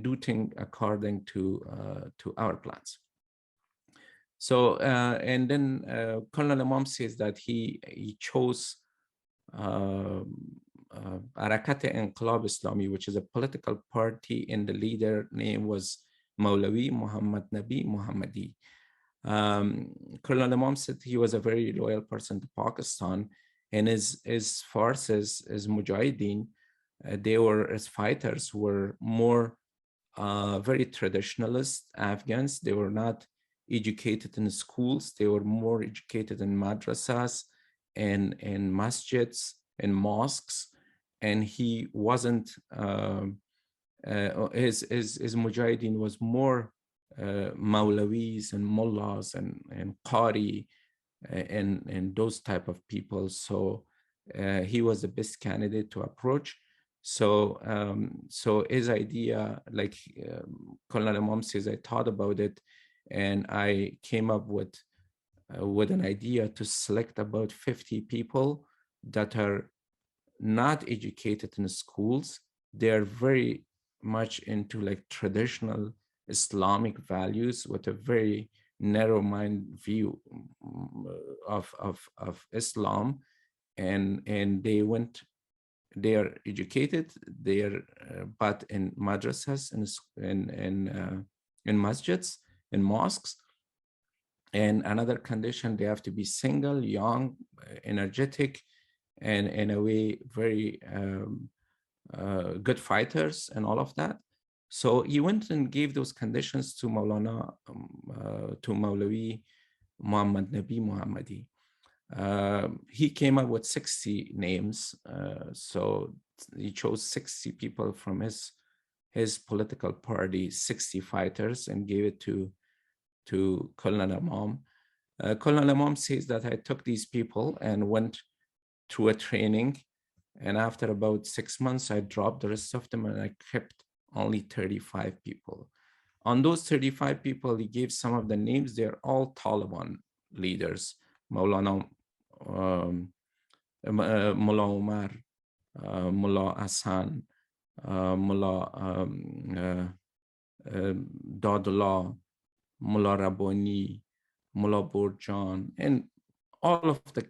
do things according to our plans. So and then Colonel Imam says that he chose Harakat Inqilab Islami, which is a political party, and the leader name was Maulawi Muhammad Nabi Muhammadi. Colonel Imam said he was a very loyal person to Pakistan, and his forces, his mujahideen, they were, as fighters, were more very traditionalist Afghans. They were not educated in schools. They were more educated in madrasas and masjids and mosques. And he wasn't, his mujahideen was more Maulawis and mullahs and qari and those type of people. So he was the best candidate to approach. So so his idea, like Colonel Imam says, I thought about it, and I came up with an idea to select about 50 people that are not educated in schools. They are very much into like traditional Islamic values with a very narrow-minded view of Islam, and they are educated, they are but in madrasas and in masjids, in mosques. And another condition, they have to be single, young, energetic, and in a way very good fighters and all of that. So he went and gave those conditions to Maulawi Muhammad Nabi Muhammadi. He came up with 60 names. So he chose 60 people from his political party, 60 fighters, and gave it to Colonel Imam. Colonel Imam says that I took these people and went through a training, and after about 6 months, I dropped the rest of them and I kept only 35 people. On those 35 people, he gave some of the names. They're all Taliban leaders: Maulana Mullah Umar, Mullah Hassan, Mullah Dadullah, Mullah Rabbani, Mullah Borjan, and all of the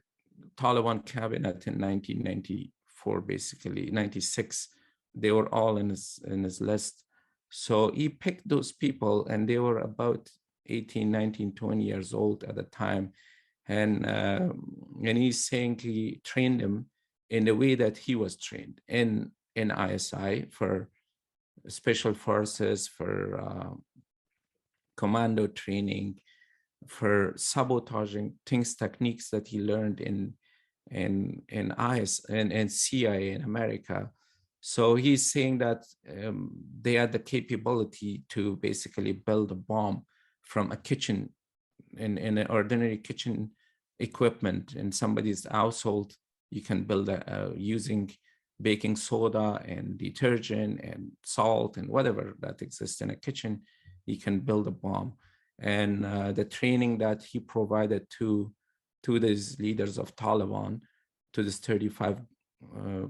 Taliban cabinet in 1994, basically 96, they were all in his list. So he picked those people, and they were about 18, 19, 20 years old at the time. And he's saying he trained them in the way that he was trained in ISI for special forces, for commando training, for sabotaging, techniques that he learned in in IS and CIA in America. So he's saying that they had the capability to basically build a bomb from a kitchen, in an ordinary kitchen equipment in somebody's household. You can build using baking soda and detergent and salt and whatever that exists in a kitchen. You can build a bomb. And the training that he provided to these leaders of Taliban, to this 35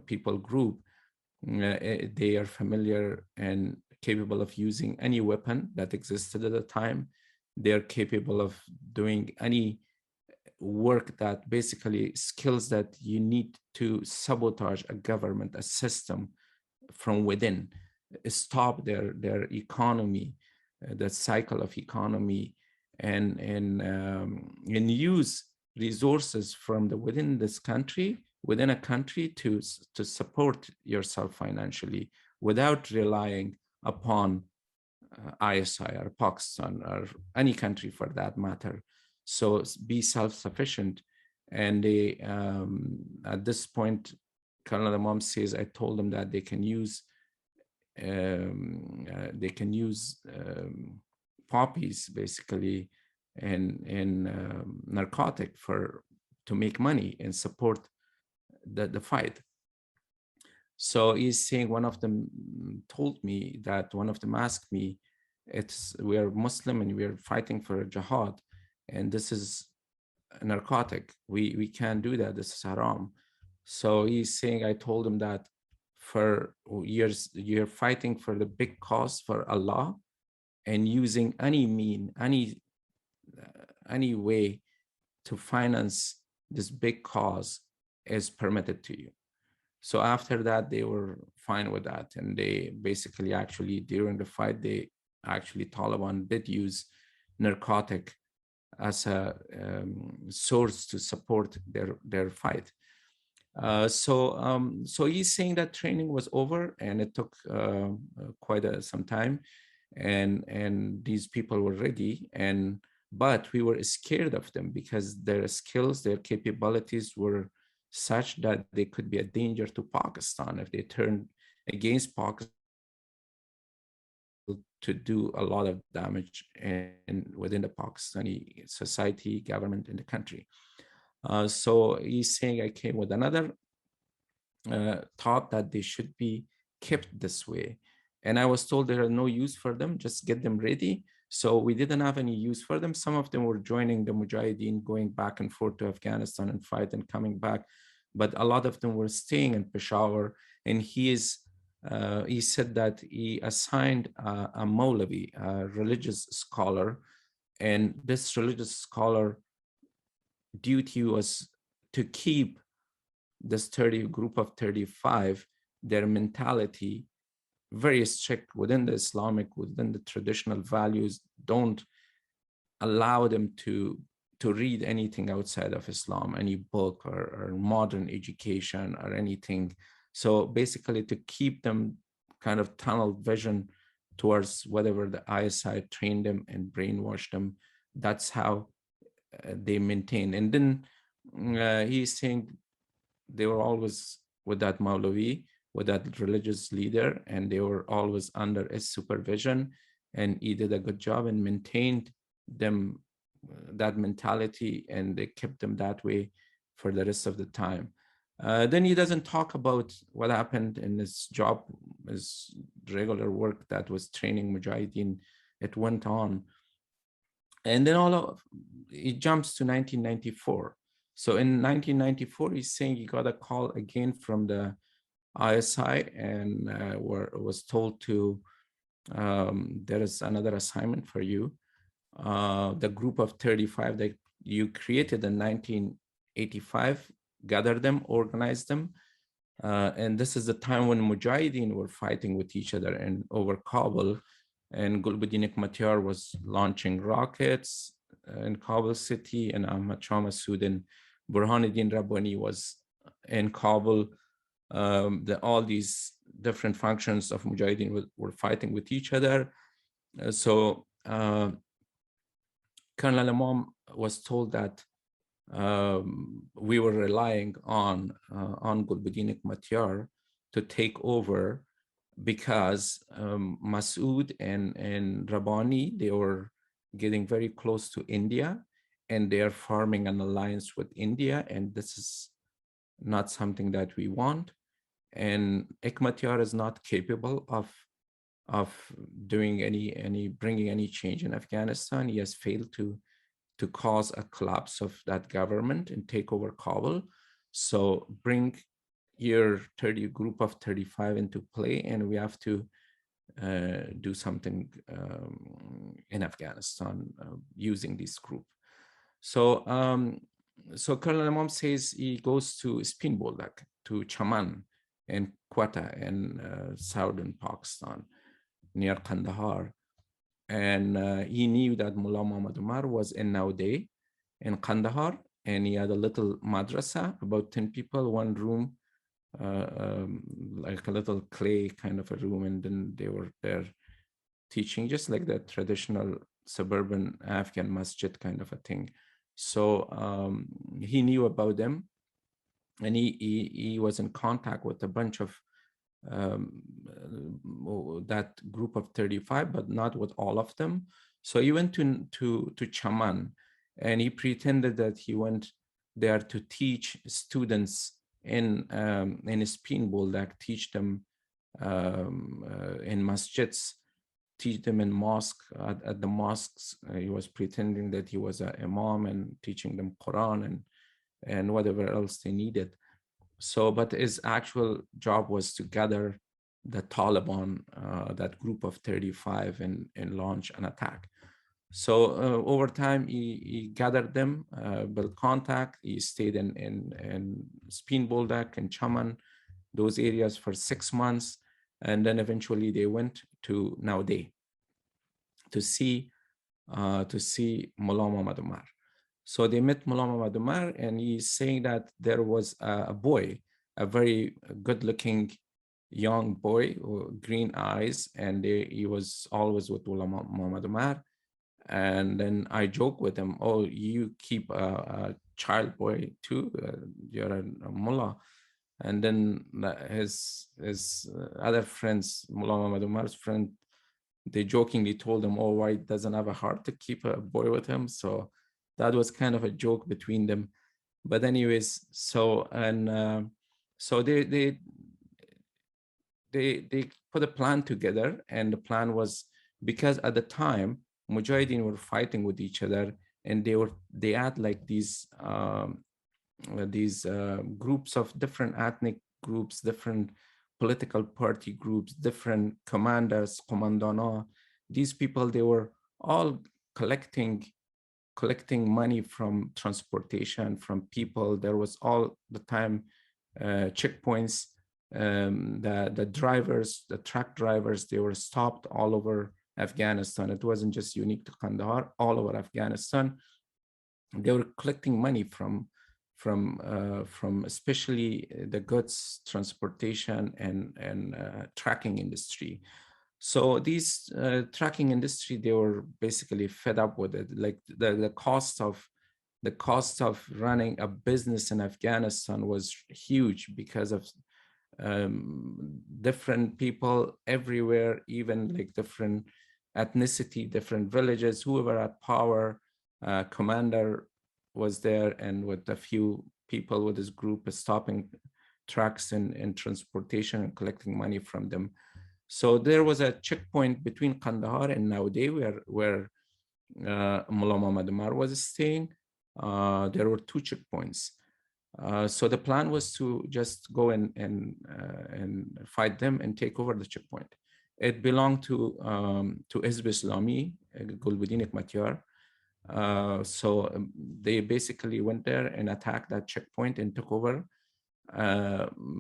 people group, they are familiar and capable of using any weapon that existed at the time. They are capable of doing any work that basically skills that you need to sabotage a government, a system from within, stop their economy, the cycle of economy, and use resources from within this country, within a country, to support yourself financially without relying upon ISI or Pakistan or any country for that matter. So be self-sufficient. And they, at this point, Colonel Imam says, I told them that they can use poppies basically and narcotic to make money and support the fight. So he's saying, one of them told me that, one of them asked me, we are Muslim and we are fighting for jihad, and this is a narcotic. We can't do that. This is haram. So he's saying, I told him that for years you're fighting for the big cause for Allah, and using any way to finance this big cause is permitted to you. So after that, they were fine with that. And they basically actually, during the fight, Taliban did use narcotic as a source to support their fight. So he's saying that training was over, and it took quite some time, and these people were ready, but we were scared of them because their skills, their capabilities were such that they could be a danger to Pakistan if they turned against Pakistan, to do a lot of damage within the Pakistani society, government, in the country. So he's saying, I came with another thought that they should be kept this way. And I was told there are no use for them, just get them ready. So we didn't have any use for them. Some of them were joining the Mujahideen, going back and forth to Afghanistan and fight and coming back. But a lot of them were staying in Peshawar. And he said that he assigned a Maulavi, a religious scholar. And this religious scholar duty was to keep this group of 35, their mentality very strict within the Islamic, within the traditional values. Don't allow them to read anything outside of Islam, any book or modern education or anything. So basically to keep them kind of tunnel vision towards whatever the ISI trained them and brainwashed them. That's how they maintain. And then he's saying they were always with that Maulavi, with that religious leader, and they were always under his supervision, and he did a good job and maintained them that mentality, and they kept them that way for the rest of the time. Then he doesn't talk about what happened in his job, his regular work that was training Mujahideen. It went on. And then it jumps to 1994. So in 1994, he's saying he got a call again from the ISI and was told to, there is another assignment for you. The group of 35 that you created in 1985, gather them, organize them. And this is the time when Mujahideen were fighting with each other and over Kabul, and Gulbuddin Hekmatyar was launching rockets in Kabul city, and Ahmad Shah Massoud and Burhanuddin Rabbani was in Kabul. All these different functions of Mujahideen were fighting with each other. So Colonel Imam was told that we were relying on Gulbuddin Hekmatyar to take over, because Masood and Rabbani, they were getting very close to India, and they are forming an alliance with India, and this is not something that we want. And Hekmatyar is not capable of doing bringing any change in Afghanistan. He has failed to cause a collapse of that government and take over Kabul. So bring your group of 35 into play, and we have to do something in Afghanistan using this group. So so Colonel Imam says he goes to Spin Boldak, to Chaman and Quetta in southern Pakistan, near Kandahar. And he knew that Mullah Muhammad Umar was in Naudeh in Kandahar, and he had a little madrasa, about 10 people, one room, like a little clay kind of a room, and then they were there teaching, just like the traditional suburban Afghan masjid kind of a thing. So he knew about them, and he was in contact with a bunch of that group of 35, but not with all of them. So he went to Chaman, and he pretended that he went there to teach students in Spin Boldak, teach them in masjids, teach them in mosque. At the mosques, he was pretending that he was an imam and teaching them Quran and whatever else they needed. So, but his actual job was to gather the Taliban, that group of 35, and launch an attack. So over time, he gathered them, built contact. He stayed in Spin Boldak and Chaman, those areas, for 6 months. And then eventually they went to Naudeh to see Mullah Muhammad Umar. So they met Mullah Muhammad Umar, and he's saying that there was a boy, a very good-looking young boy with green eyes, and he was always with Mullah Muhammad Umar. And then I joke with him, "Oh, you keep a child boy too? You're a mullah." And then his other friends, Mullah Muhammad Umar's friend, they jokingly told him, "Oh, why doesn't have a heart to keep a boy with him?" So that was kind of a joke between them. But anyways, so they put a plan together, and the plan was, because at the time Mujahideen were fighting with each other, and they had like these groups of different ethnic groups, different political party groups, different commanders, commandana. These people, they were all collecting money from transportation, from people. There was all the time checkpoints. The drivers, the truck drivers, they were stopped all over Afghanistan. It wasn't just unique to Kandahar, all over Afghanistan. They were collecting money from especially the goods transportation and trucking industry. So these trucking industry, they were basically fed up with it. Like the cost of running a business in Afghanistan was huge, because of different people everywhere, even like different ethnicity, different villages, whoever had power, commander was there, and with a few people with his group stopping trucks and transportation and collecting money from them. So there was a checkpoint between Kandahar and Naudeh where Mullah Muhammad Umar was staying. There were 2 checkpoints. So the plan was to just go and fight them and take over the checkpoint. It belonged to Hizb Islami, Gulbuddin Hekmatyar. So they basically went there and attacked that checkpoint and took over.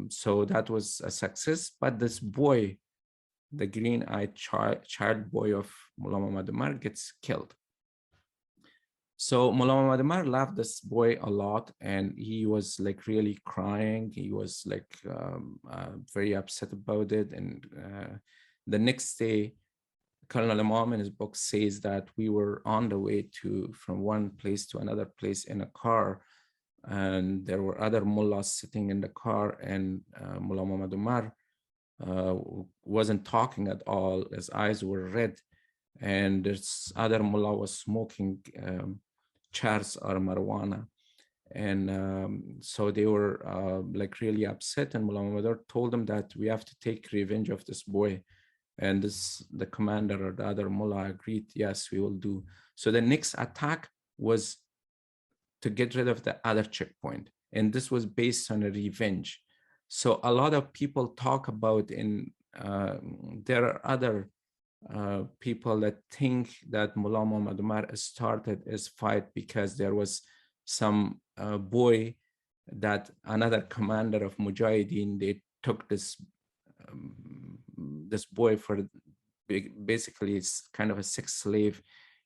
So that was a success. But this boy, the green-eyed child boy of Mullah Muhammad Umar, gets killed. So Mullah Muhammad Umar loved this boy a lot, and he was like really crying. He was like very upset about it. And the next day, Colonel Imam in his book says that we were on the way from one place to another place in a car. and there were other mullahs sitting in the car, and Mullah Muhammad Umar wasn't talking at all. His eyes were red, and this other mullah was smoking chars or marijuana. And so they were like really upset, and Mullah Muhammad told them that we have to take revenge of this boy. And the commander or the other mullah agreed, yes, we will do. So the next attack was to get rid of the other checkpoint. And this was based on a revenge. So a lot of people talk about there are other people that think that Mullah Muhammad Umar started his fight because there was some boy that another commander of Mujahideen, they took this boy for basically it's kind of a sex slave,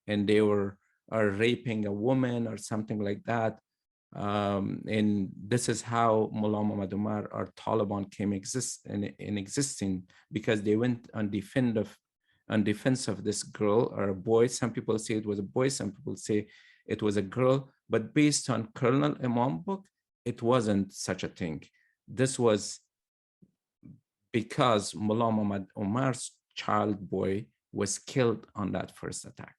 and they were raping a woman or something like that. And this is how Mullah Muhammad Umar or Taliban came in existing, because they went on defense of this girl or a boy. Some people say it was a boy, some people say it was a girl, but based on Colonel Imam book, it wasn't such a thing. This was because Mullah Muhammad Umar's child boy was killed on that first attack.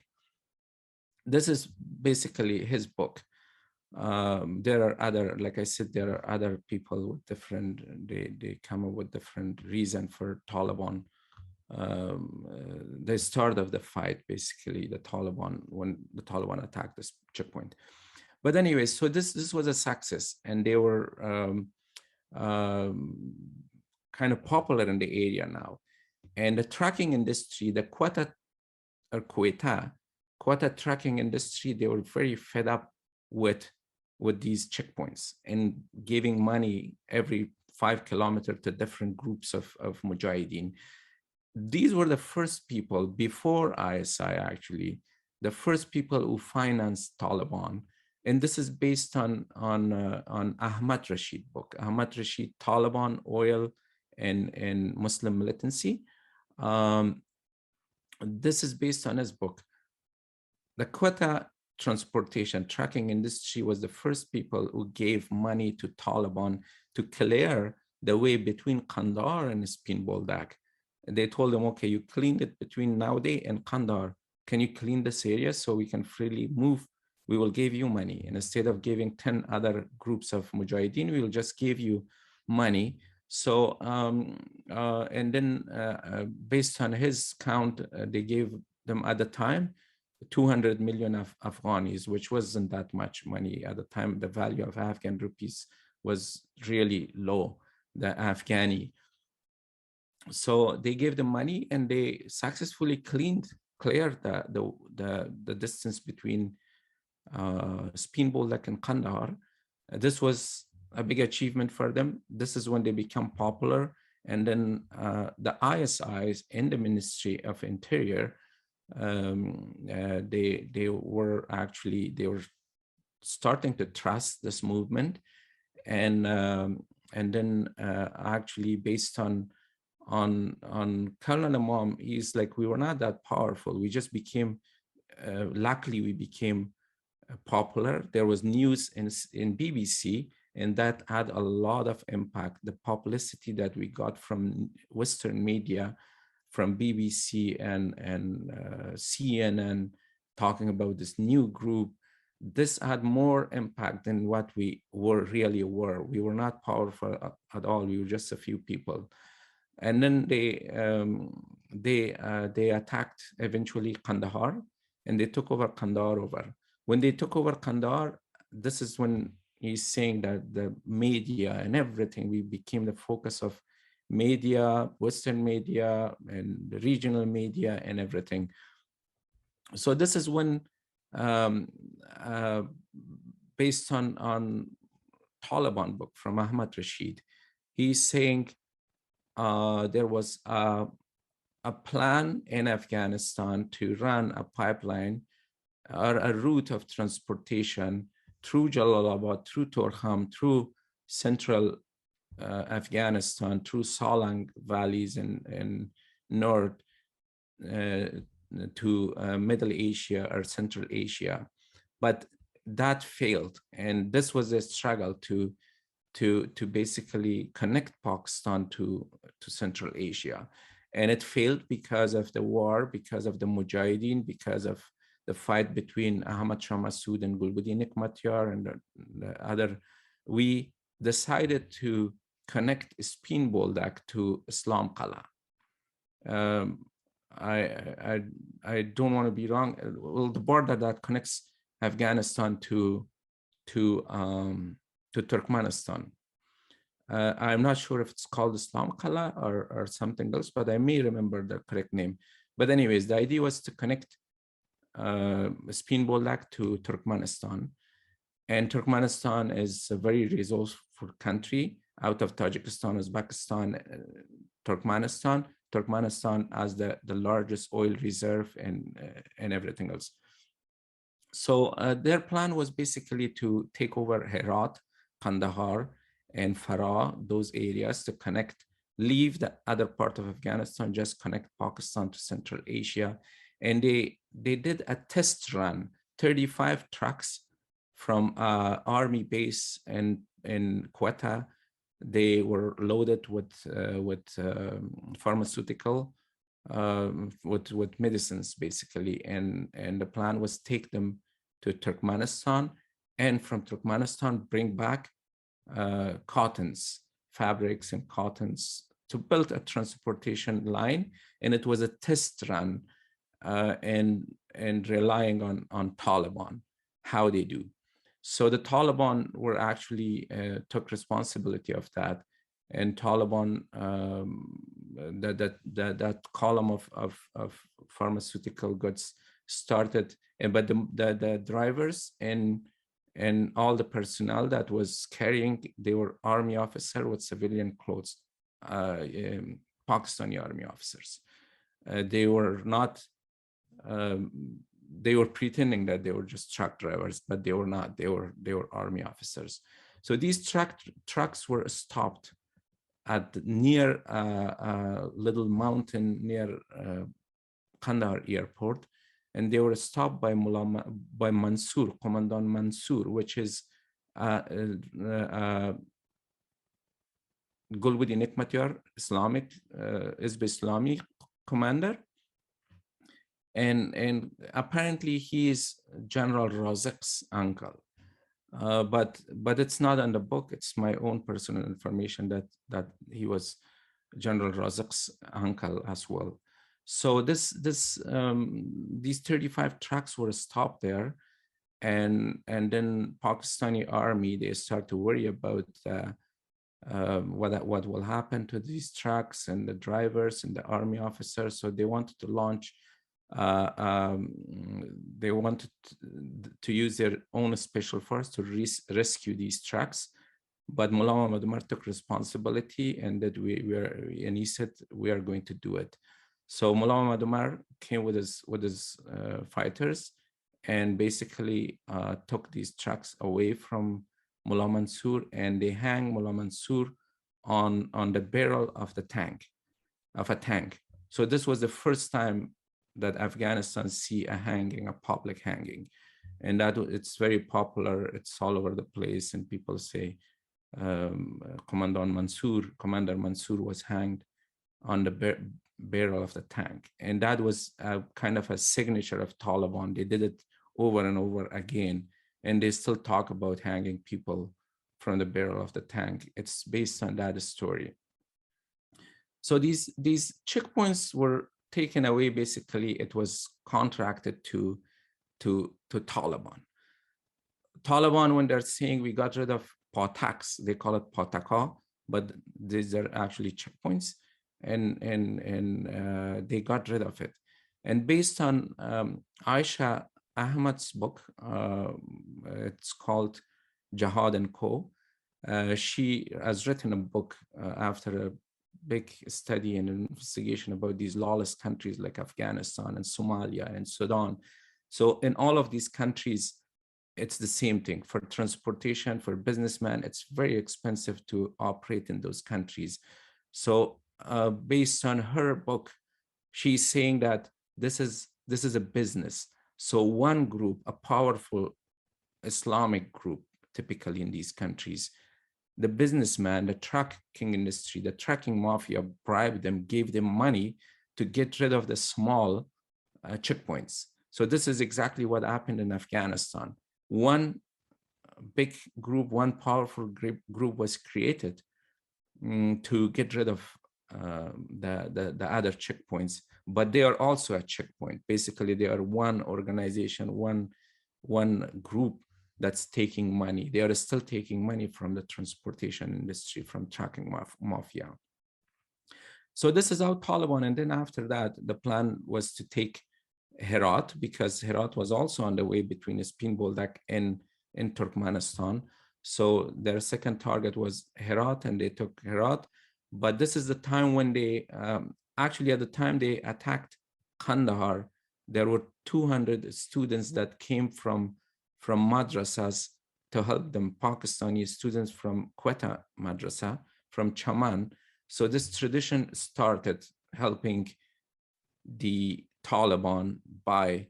This is basically his book. There are other, like I said, there are other people with different, they come up with different reason for Taliban. The start of the fight, basically the Taliban, when the Taliban attacked this checkpoint. But anyway, so this was a success, and they were kind of popular in the area now. And the trucking industry, the Quetta trucking industry, they were very fed up with these checkpoints and giving money every 5 kilometers to different groups of Mujahideen. These were the first people before ISI, actually, the first people who financed Taliban. And this is based on Ahmad Rashid book, Ahmad Rashid, Taliban, Oil, and Muslim Militancy. This is based on his book. The Quetta transportation trucking industry was the first people who gave money to Taliban to clear the way between Kandahar and Spin Boldak. They told them, okay, you cleaned it between Naudé and Kandahar. Can you clean this area so we can freely move? We will give you money. And instead of giving 10 other groups of Mujahideen, we will just give you money. So, and then based on his count, they gave them at the time 200 million of Afghanis, which wasn't that much money at the time. The value of Afghan rupees was really low, the Afghani. So they gave them money, and they successfully cleared the distance between Spin Boldak and Kandahar. This was a big achievement for them. This is when they become popular. And then the ISIs in the Ministry of Interior, they were starting to trust this movement, and then actually based on Colonel Imam, he's like, we were not that powerful. We just became, luckily we became popular. There was news in BBC, and that had a lot of impact. The publicity that we got from Western media, from BBC and CNN, talking about this new group, this had more impact than what we really were. We were not powerful at all. We were just a few people. And then they attacked eventually Kandahar, and they took over Kandahar over. When they took over Kandahar, this is when he's saying that the media and everything, we became the focus of media, Western media, and the regional media, and everything. So this is when, based on Taliban book from Ahmad Rashid, he's saying there was a plan in Afghanistan to run a pipeline or a route of transportation through Jalalabad, through Torkham, through central Afghanistan, through Salang valleys in north to Middle Asia or Central Asia. But that failed. And this was a struggle to basically connect Pakistan to Central Asia. And it failed because of the war, because of the Mujahideen, because of the fight between Ahmad Shah Massoud and Gulbuddin Hekmatyar and the other. We decided to connect Spin Boldak to Islam Qala. I don't want to be wrong. Well, the border that connects Afghanistan to Turkmenistan. I'm not sure if it's called Islam Qala or something else, but I may remember the correct name. But anyways, the idea was to connect Spin Boldak to Turkmenistan. And Turkmenistan is a very resourceful country out of Tajikistan, Uzbekistan, Turkmenistan. Turkmenistan as the largest oil reserve and everything else. So their plan was basically to take over Herat, Kandahar, and Farah, those areas to connect, leave the other part of Afghanistan, just connect Pakistan to Central Asia. And they did a test run, 35 trucks from army base in Quetta. They were loaded with pharmaceutical, with medicines basically, and the plan was take them to Turkmenistan, and from Turkmenistan bring back cottons, fabrics and cottons, to build a transportation line. And it was a test run, and relying on Taliban, how they do. So the Taliban were actually took responsibility of that, and Taliban, that column of pharmaceutical goods started, but the drivers and all the personnel that was carrying, they were army officer with civilian clothes, Pakistani army officers. They were not. They were pretending that they were just truck drivers, but they were not. They were army officers. So these trucks were stopped at near a little mountain near Kandahar airport, and they were stopped by Mansour, Commandant Mansour, which is Gulbuddin Hekmatyar, Islamic commander. And apparently he is General Razak's uncle, but it's not in the book. It's my own personal information that he was General Razak's uncle as well. So these 35 trucks were stopped there, and then Pakistani army, they start to worry about what will happen to these trucks and the drivers and the army officers. So they wanted to launch. They wanted to use their own special force to rescue these trucks, but Mullah Muhammad Umar took responsibility, and that he said we are going to do it. So Mullah Muhammad Umar came with his fighters, and basically took these trucks away from Mullah Mansour, and they hang Mullah Mansour on the barrel of a tank. So this was the first time that Afghanistan see a hanging, a public hanging, and that it's very popular. It's all over the place, and people say Commander Mansour was hanged on the barrel of the tank, and that was a kind of a signature of Taliban. They did it over and over again, and they still talk about hanging people from the barrel of the tank. It's based on that story. So these checkpoints were taken away. Basically, it was contracted to Taliban. Taliban, when they're saying we got rid of pataks, they call it pataka, but these are actually checkpoints, and they got rid of it. And based on Aisha Ahmad's book, it's called Jihad and Co. She has written a book after a big study and investigation about these lawless countries like Afghanistan and Somalia and Sudan. So in all of these countries, it's the same thing. For transportation, for businessmen, it's very expensive to operate in those countries. So based on her book, she's saying that this is a business. So one group, a powerful Islamic group, typically in these countries. The businessman, the trucking industry, the trucking mafia bribed them, gave them money to get rid of the small checkpoints. So this is exactly what happened in Afghanistan. One big group, one powerful group was created to get rid of the other checkpoints, but they are also a checkpoint. Basically, they are one organization, one group that's taking money. They are still taking money from the transportation industry, from trucking mafia. So this is how Taliban, and then after that, the plan was to take Herat, because Herat was also on the way between Spin Boldak and in Turkmenistan. So their second target was Herat, and they took Herat. But this is the time when they, actually at the time they attacked Kandahar, there were 200 students that came from madrasas to help them, Pakistani students from Quetta Madrasa, from Chaman. So this tradition started helping the Taliban by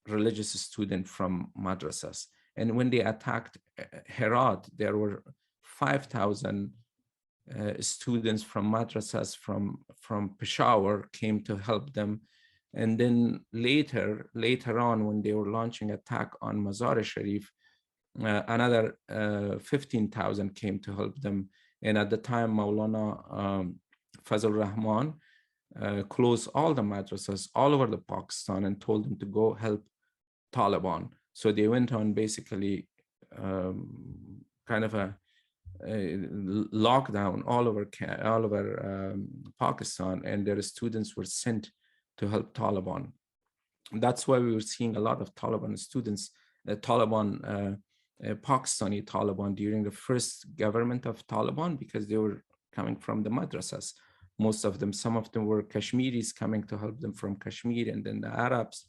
religious students from madrasas. And when they attacked Herat, there were 5,000 students from madrasas from Peshawar came to help them. And then later on, when they were launching attack on Mazar-e-Sharif, another 15,000 came to help them. And at the time, Maulana Fazl Rahman closed all the madrasas all over the Pakistan and told them to go help Taliban. So they went on basically kind of a lockdown all over Pakistan, and their students were sent to help Taliban. That's why we were seeing a lot of Taliban students, Pakistani Taliban during the first government of Taliban, because they were coming from the madrasas. Most of them, some of them were Kashmiris coming to help them from Kashmir, and then the Arabs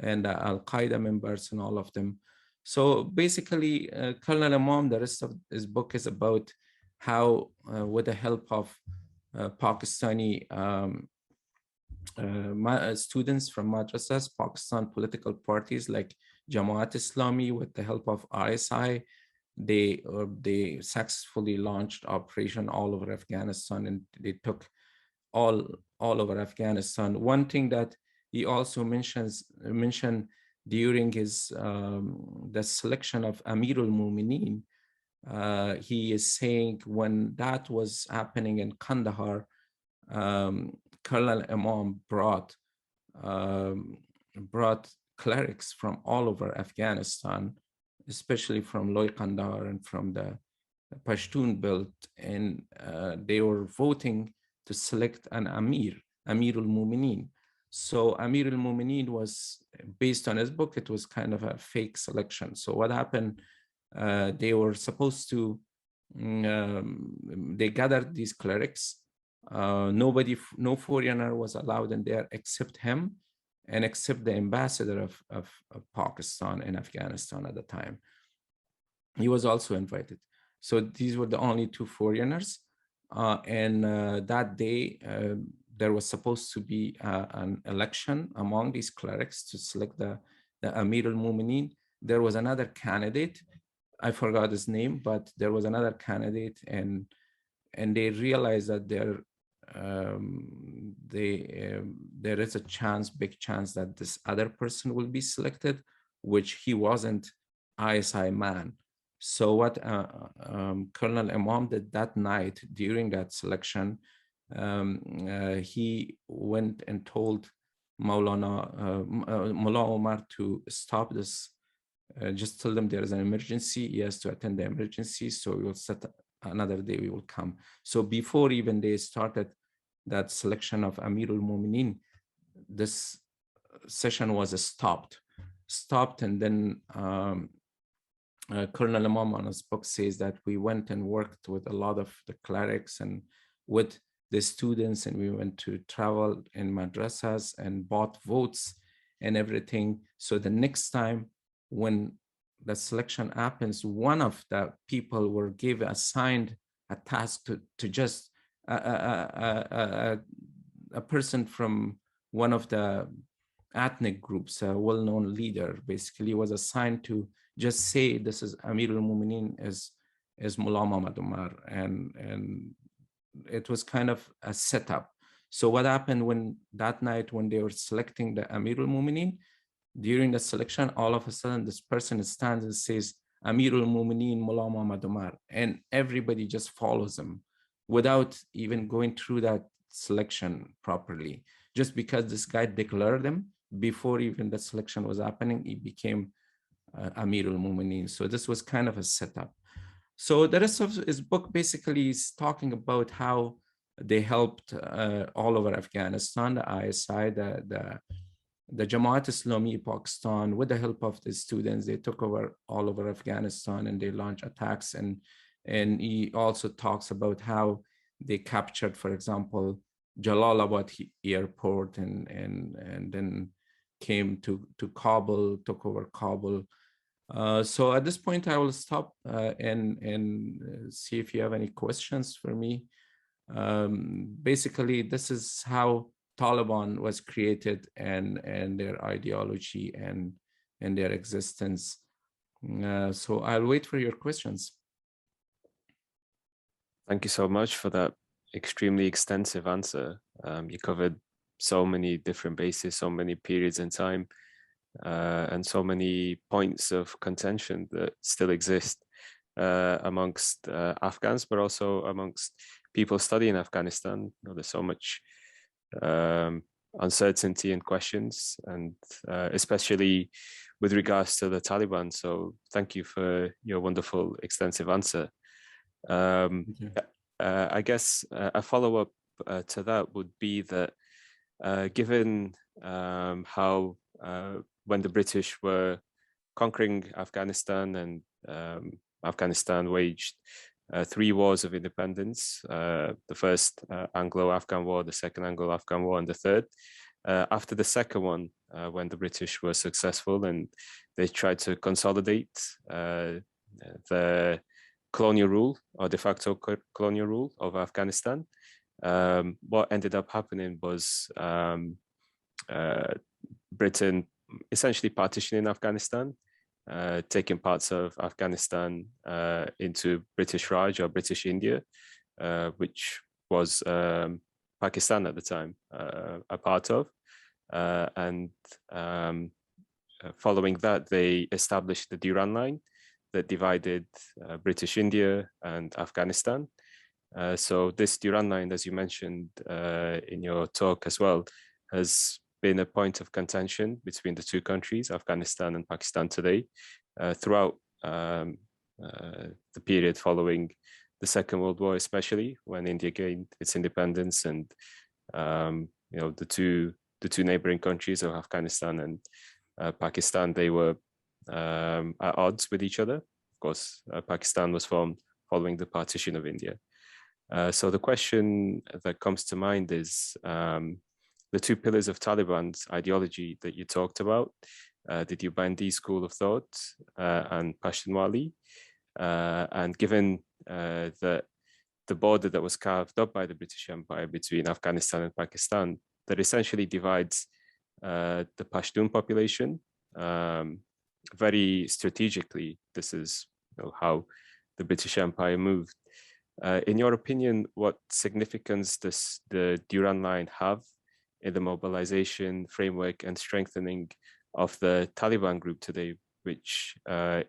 and the Al-Qaeda members and all of them. So basically, Colonel Imam, the rest of his book is about how, with the help of Pakistani students from madrasas, Pakistan political parties like Jamaat Islami, with the help of ISI, they successfully launched operation all over Afghanistan, and they took all over Afghanistan. One thing that he also mentioned during his the selection of Amirul Mu'mineen, he is saying when that was happening in Kandahar, Colonel Imam brought clerics from all over Afghanistan, especially from Loy Kandahar and from the Pashtun belt, and they were voting to select an Amirul Mu'mineen. So Amirul Mu'mineen was, based on his book, it was kind of a fake selection. So what happened, they were supposed to, they gathered these clerics. No foreigner was allowed in there except him and except the ambassador of Pakistan in Afghanistan at the time. He was also invited. So these were the only two foreigners. And that day, there was supposed to be an election among these clerics to select the Amirul Mu'mineen. There was another candidate, I forgot his name, but there was another candidate, and they realized that there is a chance, big chance, that this other person will be selected, which he wasn't ISI man. So what Colonel Imam did that night during that selection, he went and told Mullah Omar to stop this. Just tell them there is an emergency. He has to attend the emergency. So we will set another day, we will come. So before even they started that selection of Amirul Mu'mineen, this session was stopped. And then Colonel Imam on his book says that we went and worked with a lot of the clerics and with the students, and we went to travel in madrasas and bought votes and everything. So the next time when the selection happens, one of the people were assigned a task to just a person from one of the ethnic groups, a well-known leader, basically was assigned to just say this is Amir al-Mu'minin is Mullah Muhammad Umar, and it was kind of a setup. So what happened when that night when they were selecting the Amir al-Mu'minin, during the selection, all of a sudden this person stands and says Amir al-Mu'minin Mullah Muhammad Umar, and everybody just follows him without even going through that selection properly. Just because this guy declared him before even the selection was happening, he became Amir al-Mu'minin. So this was kind of a setup. So the rest of his book basically is talking about how they helped all over Afghanistan, the ISI, the Jamaat Islami Pakistan, with the help of the students, they took over all over Afghanistan and they launched attacks. And he also talks about how they captured, for example, Jalalabad airport and then came to Kabul, took over Kabul. So at this point, I will stop and see if you have any questions for me. Basically, this is how Taliban was created and their ideology and their existence. So I'll wait for your questions. Thank you so much for that extremely extensive answer. You covered so many different bases, so many periods in time, and so many points of contention that still exist amongst Afghans, but also amongst people studying Afghanistan. You know, there's so much uncertainty and questions, and especially with regards to the Taliban. So thank you for your wonderful extensive answer. I guess a follow-up to that would be that given how when the British were conquering Afghanistan and Afghanistan waged 3 wars of independence, the first Anglo-Afghan war, the second Anglo-Afghan war, and the third. After the second one, when the British were successful and they tried to consolidate the colonial rule or de facto colonial rule of Afghanistan, what ended up happening was Britain essentially partitioning Afghanistan, taking parts of Afghanistan into British Raj or British India, which was Pakistan at the time a part of. And following that, they established the Durand line that divided British India and Afghanistan. So this Durand line, as you mentioned in your talk as well, has been a point of contention between the two countries, Afghanistan and Pakistan today, throughout the period following the Second World War, especially when India gained its independence, and you know, the two neighboring countries of Afghanistan and Pakistan, they were at odds with each other. Of course, Pakistan was formed following the partition of India. So the question that comes to mind is the 2 pillars of Taliban's ideology that you talked about, the Deobandi school of thought and Pashtunwali. And given that the border that was carved up by the British Empire between Afghanistan and Pakistan, that essentially divides the Pashtun population very strategically. This is, you know, how the British Empire moved. In your opinion, what significance does the Durand line have in the mobilization framework and strengthening of the Taliban group today, which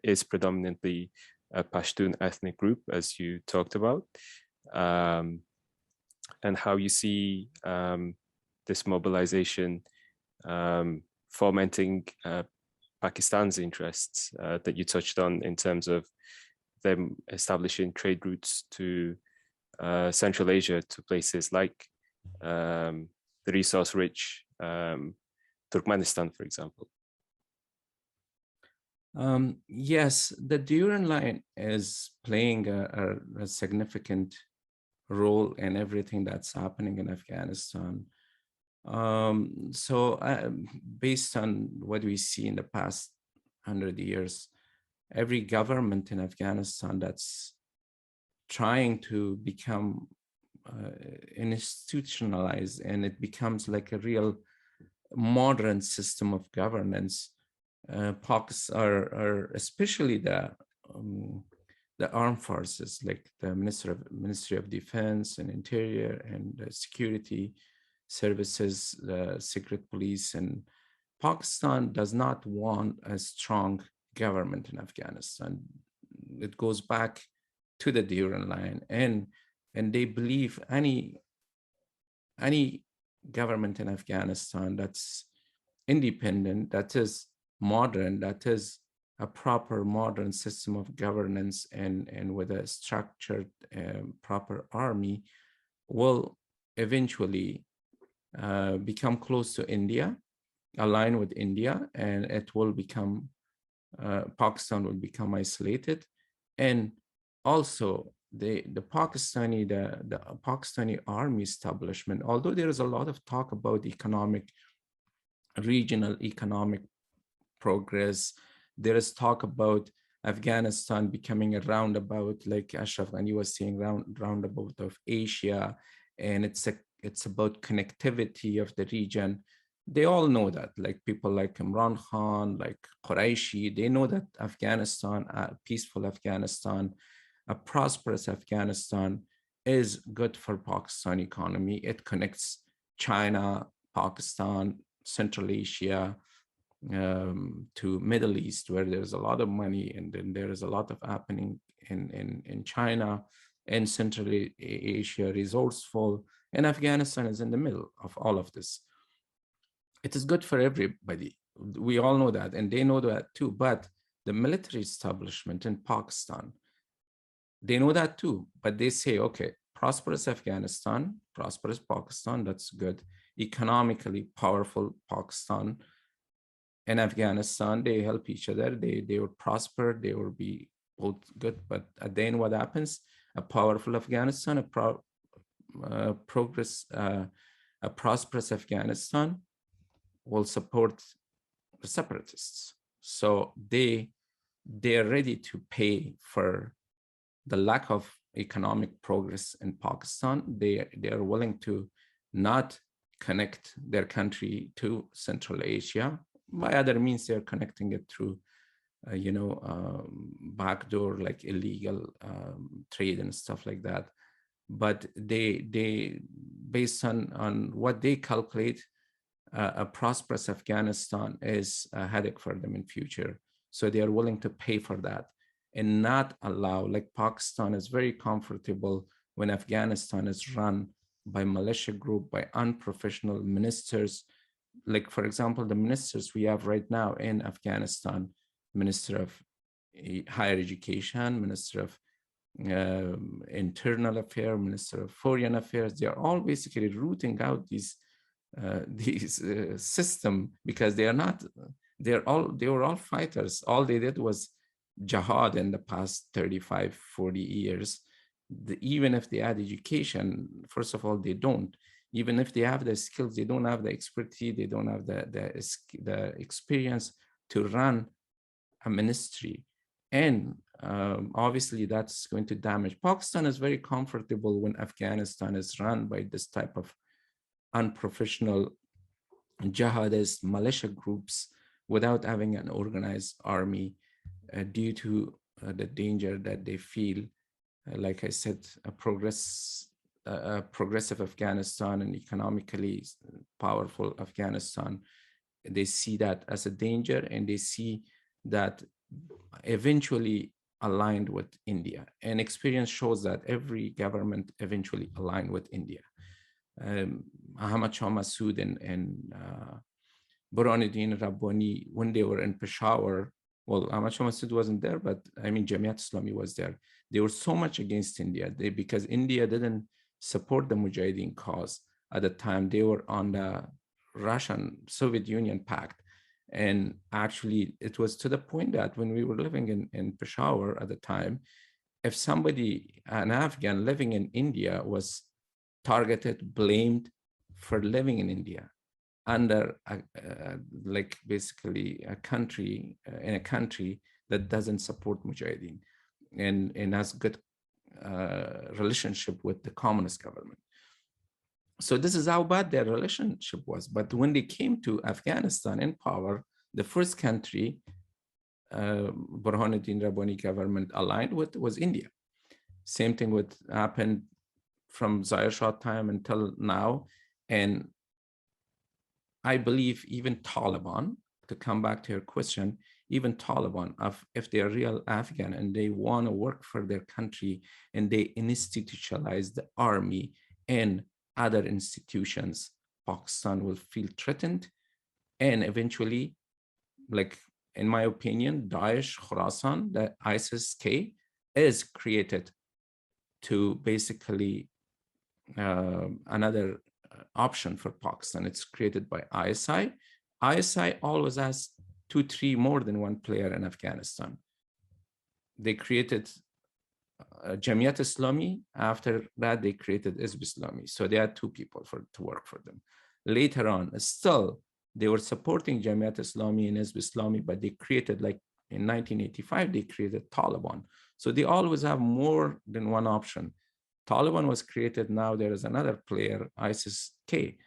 is predominantly a Pashtun ethnic group, as you talked about, and how you see this mobilization fomenting Pakistan's interests that you touched on in terms of them establishing trade routes to Central Asia, to places like the resource-rich Turkmenistan, for example. Yes, the Durand line is playing a significant role in everything that's happening in Afghanistan. Based on what we see in the past 100 years, every government in Afghanistan that's trying to become institutionalized, and it becomes like a real modern system of governance, are especially the armed forces, like the Ministry of Defense and Interior and Security Services, the Secret Police, and Pakistan does not want a strong government in Afghanistan. It goes back to the Durand line, and they believe any government in Afghanistan that's independent, that is modern, that is a proper modern system of governance, and with a structured proper army, will eventually become close to India, align with India, and it will become Pakistan will become isolated. And also the Pakistani army establishment, although there is a lot of talk about regional economic progress, there is talk about Afghanistan becoming a roundabout, like Ashraf Ghani was saying, roundabout of Asia, and it's about connectivity of the region. They all know that, like people like Imran Khan, like Quraishi, they know that Afghanistan, a peaceful Afghanistan, a prosperous Afghanistan is good for Pakistan economy. It connects China, Pakistan, Central Asia, to Middle East, where there's a lot of money, and then there is a lot of happening in China, and Central Asia, resourceful, and Afghanistan is in the middle of all of this. It is good for everybody. We all know that, and they know that too. But the military establishment in Pakistan, they know that too. But they say, okay, prosperous Afghanistan, prosperous Pakistan, that's good. Economically powerful Pakistan and Afghanistan, they help each other. They will prosper. They will be both good. But at the end, what happens? A powerful Afghanistan, a prosperous Afghanistan will support the separatists. So they are ready to pay for the lack of economic progress in Pakistan. They are willing to not connect their country to Central Asia. By other means, they are connecting it through, backdoor, like illegal trade and stuff like that. But they based on what they calculate, a prosperous Afghanistan is a headache for them in future. So they are willing to pay for that and not allow, like Pakistan is very comfortable when Afghanistan is run by militia group, by unprofessional ministers. Like, for example, the ministers we have right now in Afghanistan, Minister of Higher Education, Minister of Internal Affairs, Minister of Foreign Affairs, they are all basically rooting out these system, because they were all fighters. All they did was jihad in the past 35, 40 years. Even if they had education, first of all, they don't. Even if they have the skills, they don't have the expertise, they don't have the experience to run a ministry. And obviously that's going to damage. Pakistan is very comfortable when Afghanistan is run by this type of unprofessional jihadist militia groups without having an organized army, due to the danger that they feel. Like I said, a progressive Afghanistan and economically powerful Afghanistan, they see that as a danger, and they see that eventually aligned with India. And experience shows that every government eventually aligned with India. Ahmad Shah Massoud and Burhanuddin Rabbani, when they were in Peshawar, well, Ahmad Shah Massoud wasn't there, but I mean, Jamiat Islami was there. They were so much against India because India didn't support the Mujahideen cause at the time. They were on the Russian Soviet Union pact. And actually, it was to the point that when we were living in Peshawar at the time, if somebody, an Afghan living in India, was targeted, blamed for living in India under like basically a country, in a country that doesn't support Mujahideen and has good relationship with the communist government. So this is how bad their relationship was. But when they came to Afghanistan in power, the first country Burhanuddin Rabbani government aligned with was India. Same thing would happen from Zahir Shah time until now. And I believe even Taliban, to come back to your question, even Taliban, if they are real Afghan and they want to work for their country and they institutionalize the army and other institutions, Pakistan will feel threatened. And eventually, like in my opinion, Daesh, Khorasan, the ISIS-K is created to basically another option for Pakistan. It's created by ISI. ISI always has 2, 3 more than one player in Afghanistan. They created Jamiat Islami. After that, they created Hizb Islami. So they had 2 people to work for them. Later on, still, they were supporting Jamiat Islami and Hizb Islami, but they created, like in 1985, they created Taliban. So they always have more than one option. Taliban was created. Now there is another player, ISIS-K.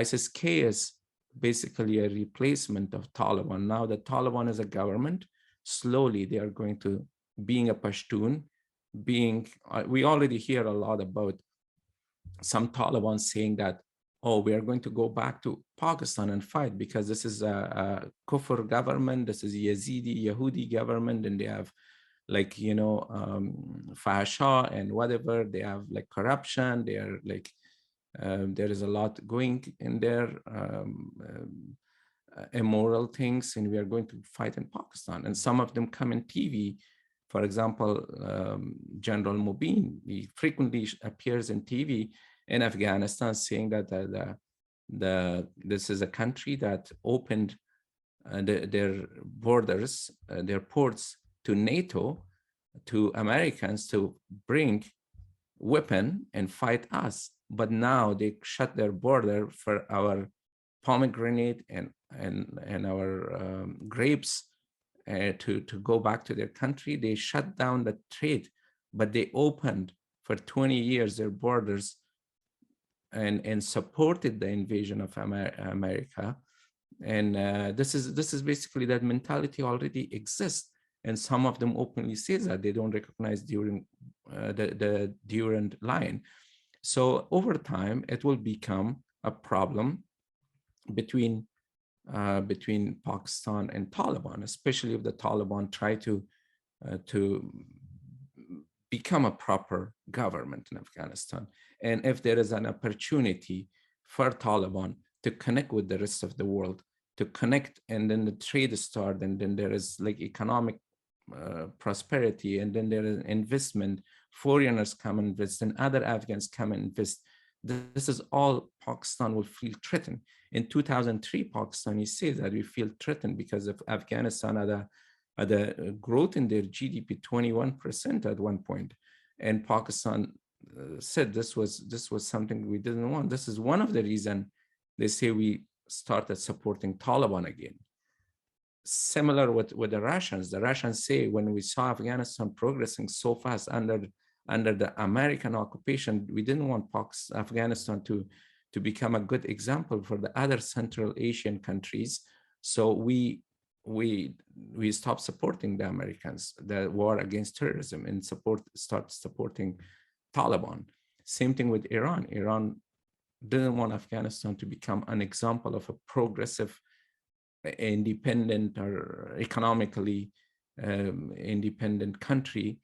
ISIS-K is basically a replacement of Taliban. Now that Taliban is a government, slowly they are going to, being a Pashtun, we already hear a lot about some Taliban saying that, oh, we are going to go back to Pakistan and fight because this is a Kufr government, this is a Yazidi, Yahudi government, and they have like, you know, Fasha and whatever, they have like corruption, they are like, there is a lot going in there, immoral things, and we are going to fight in Pakistan. And some of them come in TV. For example, General Mubin, he frequently appears in TV in Afghanistan saying that this is a country that opened their borders, their ports to NATO, to Americans to bring weapon and fight us. But now they shut their border for our pomegranate and our grapes to go back to their country. They shut down the trade, but they opened for 20 years their borders and supported the invasion of America. And this is basically that mentality already exists. And some of them openly say that they don't recognize the Durand line. So over time, it will become a problem between Pakistan and Taliban, especially if the Taliban try to become a proper government in Afghanistan. And if there is an opportunity for Taliban to connect with the rest of the world, to connect, and then the trade start, and then there is like economic prosperity, and then there is investment, foreigners come and invest, and other Afghans come and invest. This is all Pakistan will feel threatened. In 2003, Pakistani says that we feel threatened because of Afghanistan had a growth in their GDP 21% at one point, and Pakistan said this was something we didn't want. This is one of the reasons they say we started supporting Taliban again. Similar with the Russians. The Russians say when we saw Afghanistan progressing so fast under the American occupation, we didn't want Afghanistan to become a good example for the other Central Asian countries. So we stopped supporting the Americans, the war against terrorism, and start supporting Taliban. Same thing with Iran. Iran didn't want Afghanistan to become an example of a progressive, independent or economically independent country,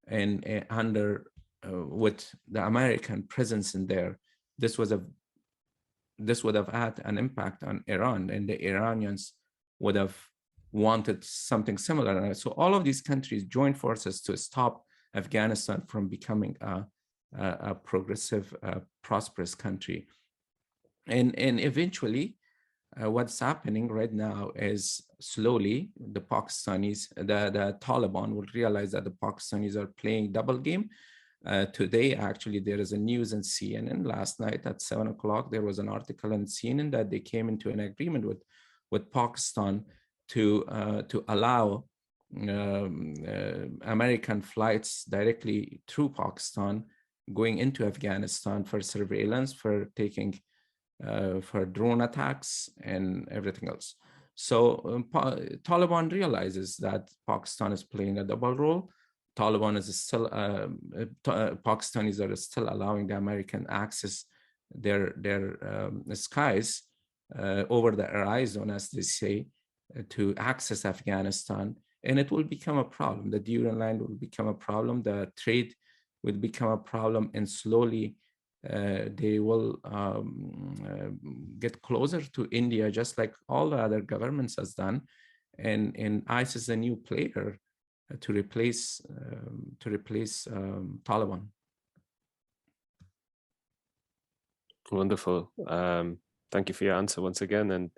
and under with the American presence in there, this would have had an impact on Iran, and the Iranians would have wanted something similar. So all of these countries joined forces to stop Afghanistan from becoming a progressive, prosperous country. And eventually, what's happening right now is slowly the Pakistanis, the Taliban will realize that the Pakistanis are playing double game. Today, actually, there is a news in CNN. Last night at 7 o'clock, there was an article in CNN that they came into an agreement with Pakistan to allow American flights directly through Pakistan going into Afghanistan for surveillance, for taking, for drone attacks and everything else. So Taliban realizes that Pakistan is playing a double role. Taliban is still, Pakistanis are still allowing the American access their skies over the horizon, as they say, to access Afghanistan. And it will become a problem. The Durand line will become a problem. The trade will become a problem, and slowly they will get closer to India, just like all the other governments has done. And ICE is a new player to replace Taliban. Wonderful. Thank you for your answer once again. And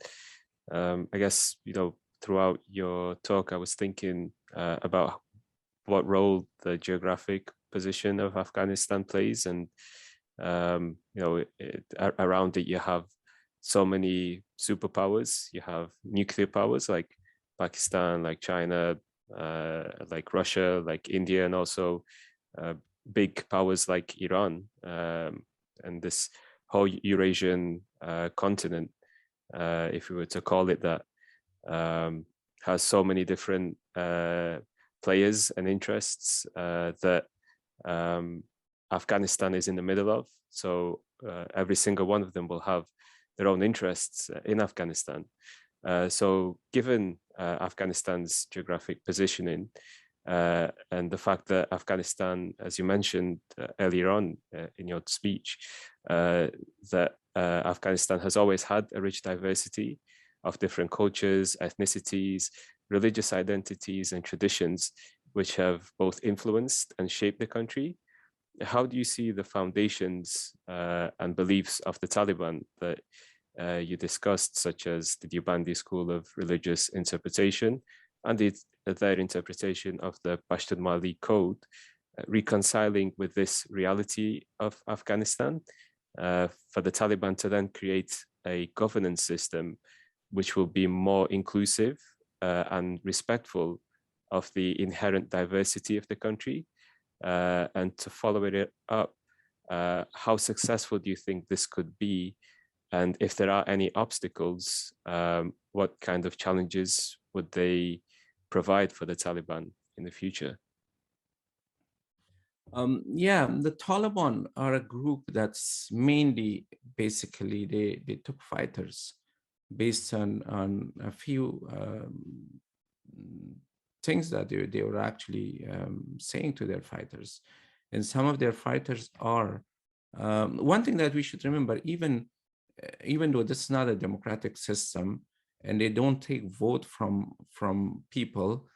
I guess, throughout your talk, I was thinking about what role the geographic position of Afghanistan plays. And, around it, you have so many superpowers. You have nuclear powers like Pakistan, like China, like Russia, like India, and also big powers like Iran. And this whole Eurasian continent, if we were to call it that, has so many different players and interests that Afghanistan is in the middle of. So every single one of them will have their own interests in Afghanistan. So given Afghanistan's geographic positioning and the fact that Afghanistan, as you mentioned earlier on in your speech, that Afghanistan has always had a rich diversity of different cultures, ethnicities, religious identities, and traditions, which have both influenced and shaped the country. How do you see the foundations and beliefs of the Taliban that you discussed, such as the Deobandi School of Religious Interpretation and their interpretation of the Pashtun Mali Code, reconciling with this reality of Afghanistan, for the Taliban to then create a governance system which will be more inclusive and respectful of the inherent diversity of the country? And to follow it up, how successful do you think this could be? And if there are any obstacles, what kind of challenges would they provide for the Taliban in the future? The Taliban are a group that's mainly, basically, they took fighters based on a few things that they were actually saying to their fighters. And some of their fighters are, one thing that we should remember, even though this is not a democratic system and they don't take vote from people,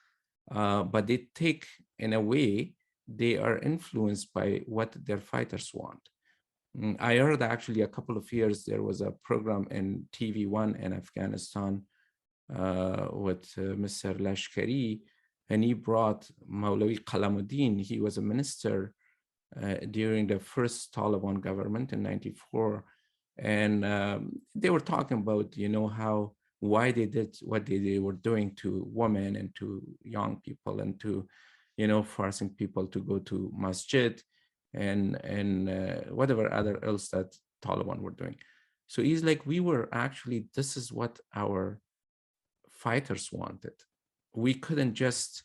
but they take, in a way, they are influenced by what their fighters want. I heard actually a couple of years, there was a program in TV1 in Afghanistan with Mr. Lashkari, and he brought Maulawi Qalamuddin. He was a minister during the first Taliban government in '94. And they were talking about, why they did what they were doing to women and to young people, and to, forcing people to go to masjid and whatever other else that Taliban were doing. So he's like, this is what our fighters wanted. We couldn't just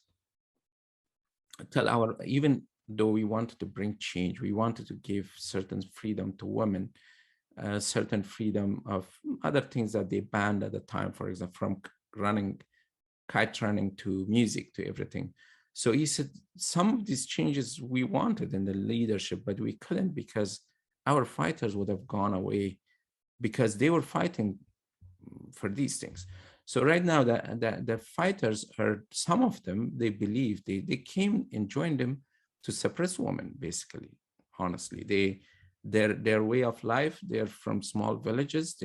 tell even though we wanted to bring change, we wanted to give certain freedom to women, certain freedom of other things that they banned at the time, for example, from kite running to music to everything. So he said, some of these changes we wanted in the leadership, but we couldn't because our fighters would have gone away because they were fighting for these things. So right now, the fighters are, some of them, they believe, they came and joined them to suppress women, basically, honestly. Their way of life, they're from small villages.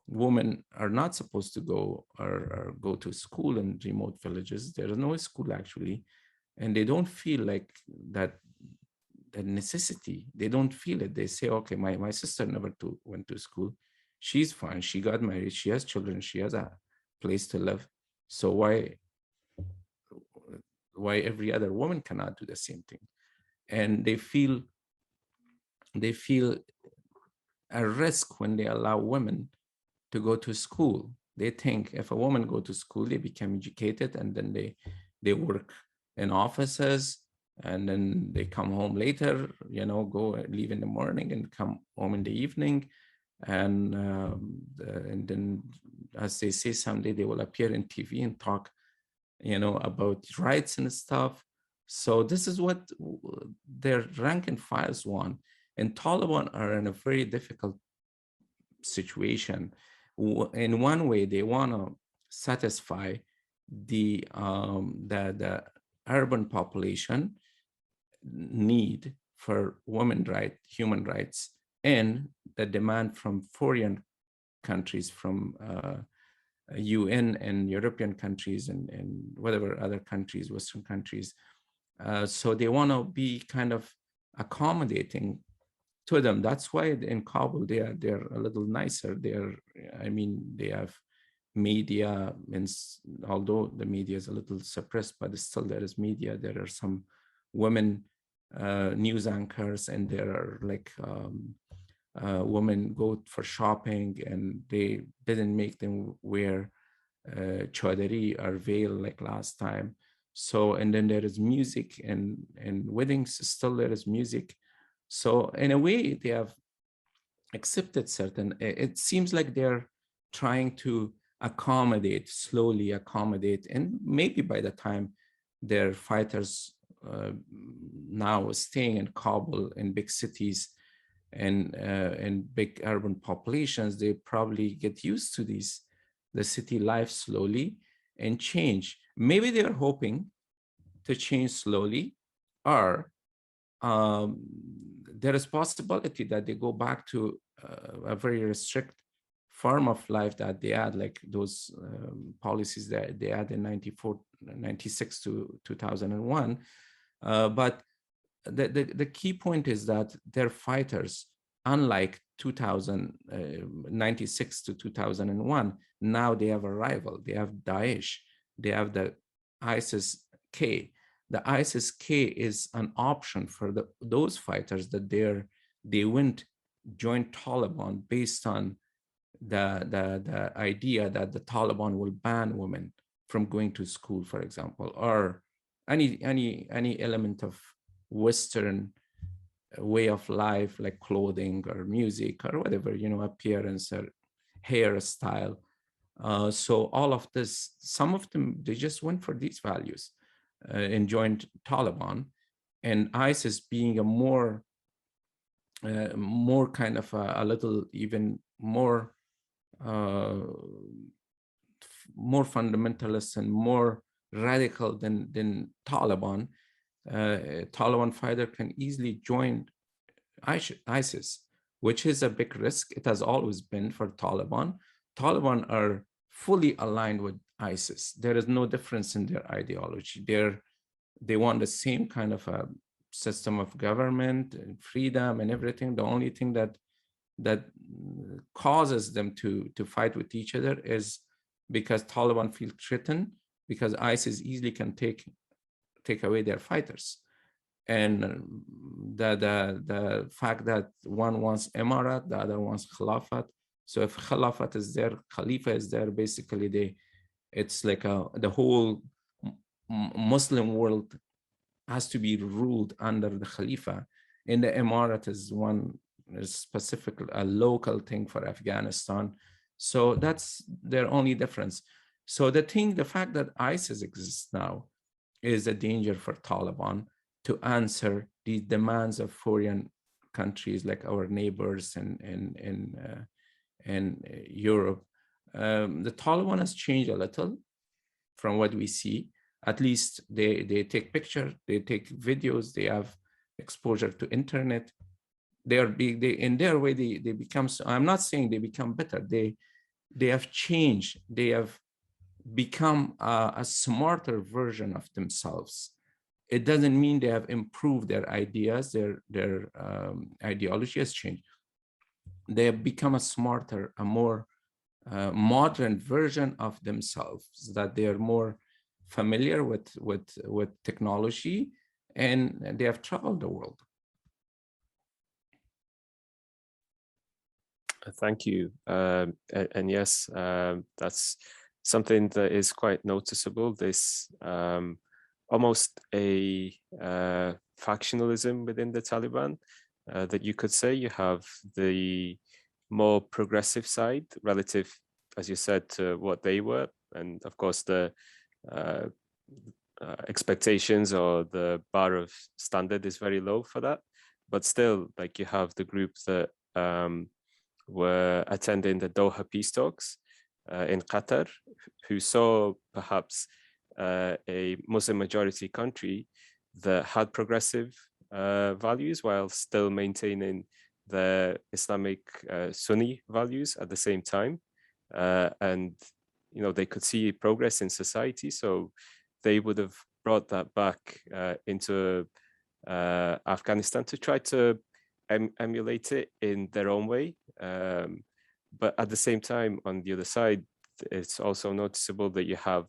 Women are not supposed to go or go to school in remote villages. There is no school, actually. And they don't feel like that necessity. They don't feel it. They say, okay, my sister never went to school. She's fine. She got married. She has children. She has a place to live. So why every other woman cannot do the same thing? And they feel they feel a risk when they allow women to go to school. They think if a woman go to school, they become educated, and then they work in offices, and then they come home later, leave in the morning and come home in the evening. And then, as they say, someday they will appear in TV and talk, about rights and stuff. So this is what their rank and files want. And Taliban are in a very difficult situation. In one way, they want to satisfy the urban population need for human rights, and the demand from foreign countries, from UN and European countries and whatever other countries, Western countries. So they want to be kind of accommodating to them. That's why in Kabul they're a little nicer. They have media, although the media is a little suppressed, but still there is media. There are some women news anchors, and there are like women go for shopping, and they didn't make them wear chaudhry or veil like last time. So, and then there is music, and weddings, still there is music. So in a way, they have accepted certain, it seems like they're trying to slowly accommodate, and maybe by the time their fighters now staying in Kabul, in big cities and big urban populations, they probably get used to the city life slowly and change. Maybe they're hoping to change slowly, or there is possibility that they go back to a very restrict form of life that they had, like those policies that they had in 96 to 2001. But the key point is that their fighters, unlike 96 to 2001, now they have a rival. They have Daesh. They have the ISIS-K. The ISIS-K is an option for those fighters that they went join Taliban based on the idea that the Taliban will ban women from going to school, for example, or any element of Western way of life, like clothing or music or whatever, appearance or hairstyle. So all of this, some of them, they just went for these values and joined Taliban. And ISIS being a more kind of a little even more fundamentalist and more radical than Taliban. Taliban fighter can easily join ISIS, which is a big risk. It has always been for Taliban. Taliban are fully aligned with ISIS. There is no difference in their ideology. They want the same kind of a system of government and freedom and everything. The only thing that causes them to fight with each other is because Taliban feel threatened, because ISIS easily can take away their fighters. And the fact that one wants Emirate, the other wants Khilafat. So if Khilafat is there, Khalifa is there, basically it's like the whole Muslim world has to be ruled under the Khalifa. And the Emirate is a local thing for Afghanistan. So that's their only difference. So the fact that ISIS exists now is a danger for Taliban to answer the demands of foreign countries like our neighbors and Europe. The Taliban has changed a little from what we see. At least they take pictures, they take videos, they have exposure to internet. In their way, they become. I'm not saying they become better. They have changed. They have become a smarter version of themselves. It doesn't mean they have improved their ideas. Their ideology has changed. They have become a smarter, a more modern version of themselves, that they are more familiar with technology, and they have traveled the world. Thank you. And yes, that's something that is quite noticeable. This almost a factionalism within the Taliban that you could say. You have the more progressive side relative, as you said, to what they were. And of course, the expectations or the bar of standard is very low for that. But still, like you have the group that were attending the Doha peace talks in Qatar, who saw perhaps a Muslim majority country that had progressive values while still maintaining the Islamic Sunni values at the same time. And, you know, they could see progress in society. So they would have brought that back into Afghanistan to try to emulate it in their own way. But at the same time, on the other side, it's also noticeable that you have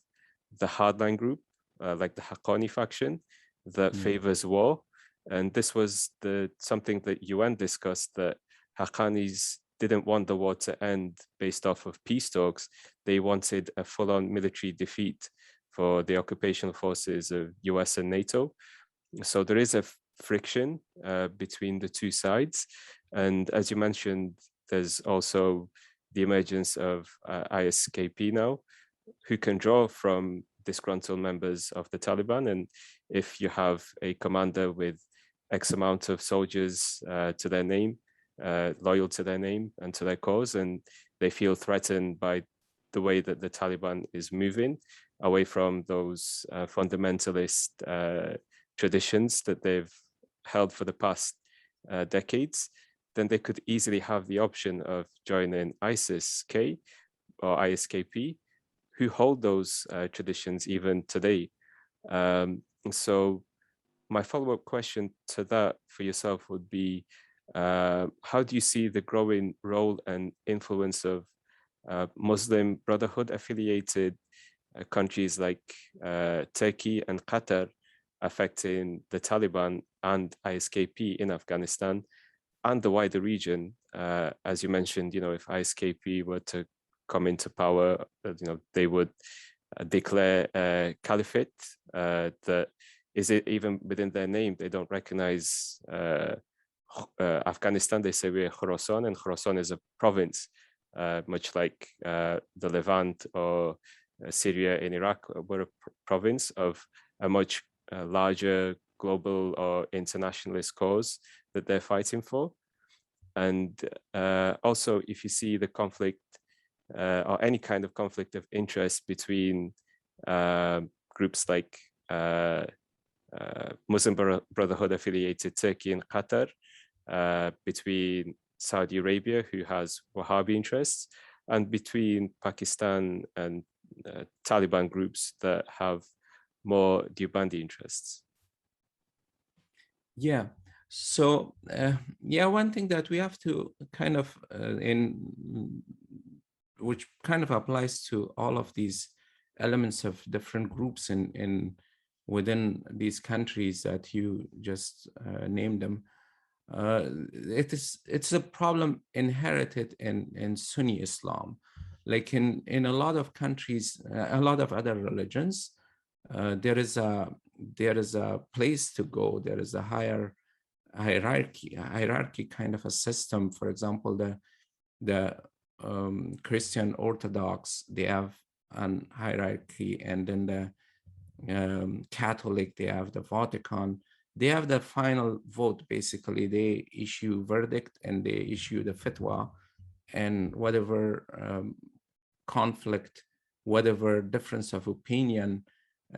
the hardline group, like the Haqqani faction, that favors war. And this was something that UN discussed, that Haqqanis didn't want the war to end based off of peace talks. They wanted a full-on military defeat for the occupational forces of US and NATO. So there is a friction between the two sides. And as you mentioned, there's also the emergence of ISKP now, who can draw from disgruntled members of the Taliban. And if you have a commander with X amount of soldiers to their name, loyal to their name and to their cause, and they feel threatened by the way that the Taliban is moving away from those fundamentalist traditions that they've held for the past decades, then they could easily have the option of joining ISIS-K or ISKP, who hold those traditions even today. So my follow-up question to that for yourself would be, how do you see the growing role and influence of Muslim Brotherhood affiliated countries like Turkey and Qatar affecting the Taliban and ISKP in Afghanistan and the wider region? As you mentioned, you know, if ISKP were to come into power, you know, they would declare a caliphate that is it even within their name. They don't recognize Afghanistan. They say we're Khorasan, and Khorasan is a province, much like the Levant or Syria and Iraq were a province of a much larger global or internationalist cause that they're fighting for. And also, if you see the conflict or any kind of conflict of interest between groups like Muslim Brotherhood affiliated Turkey and Qatar, between Saudi Arabia, who has Wahhabi interests, and between Pakistan and Taliban groups that have more Deobandi interests. Yeah. So, one thing that we have to kind of, which kind of applies to all of these elements of different groups within these countries that you just named them, it's a problem inherited in Sunni Islam. Like in a lot of countries, a lot of other religions, there is a place to go. There is a hierarchy kind of a system. For example, the Christian Orthodox, they have an hierarchy, and then the Catholic, they have the Vatican. They have the final vote. Basically, they issue verdict and they issue the fatwa, and whatever conflict, whatever difference of opinion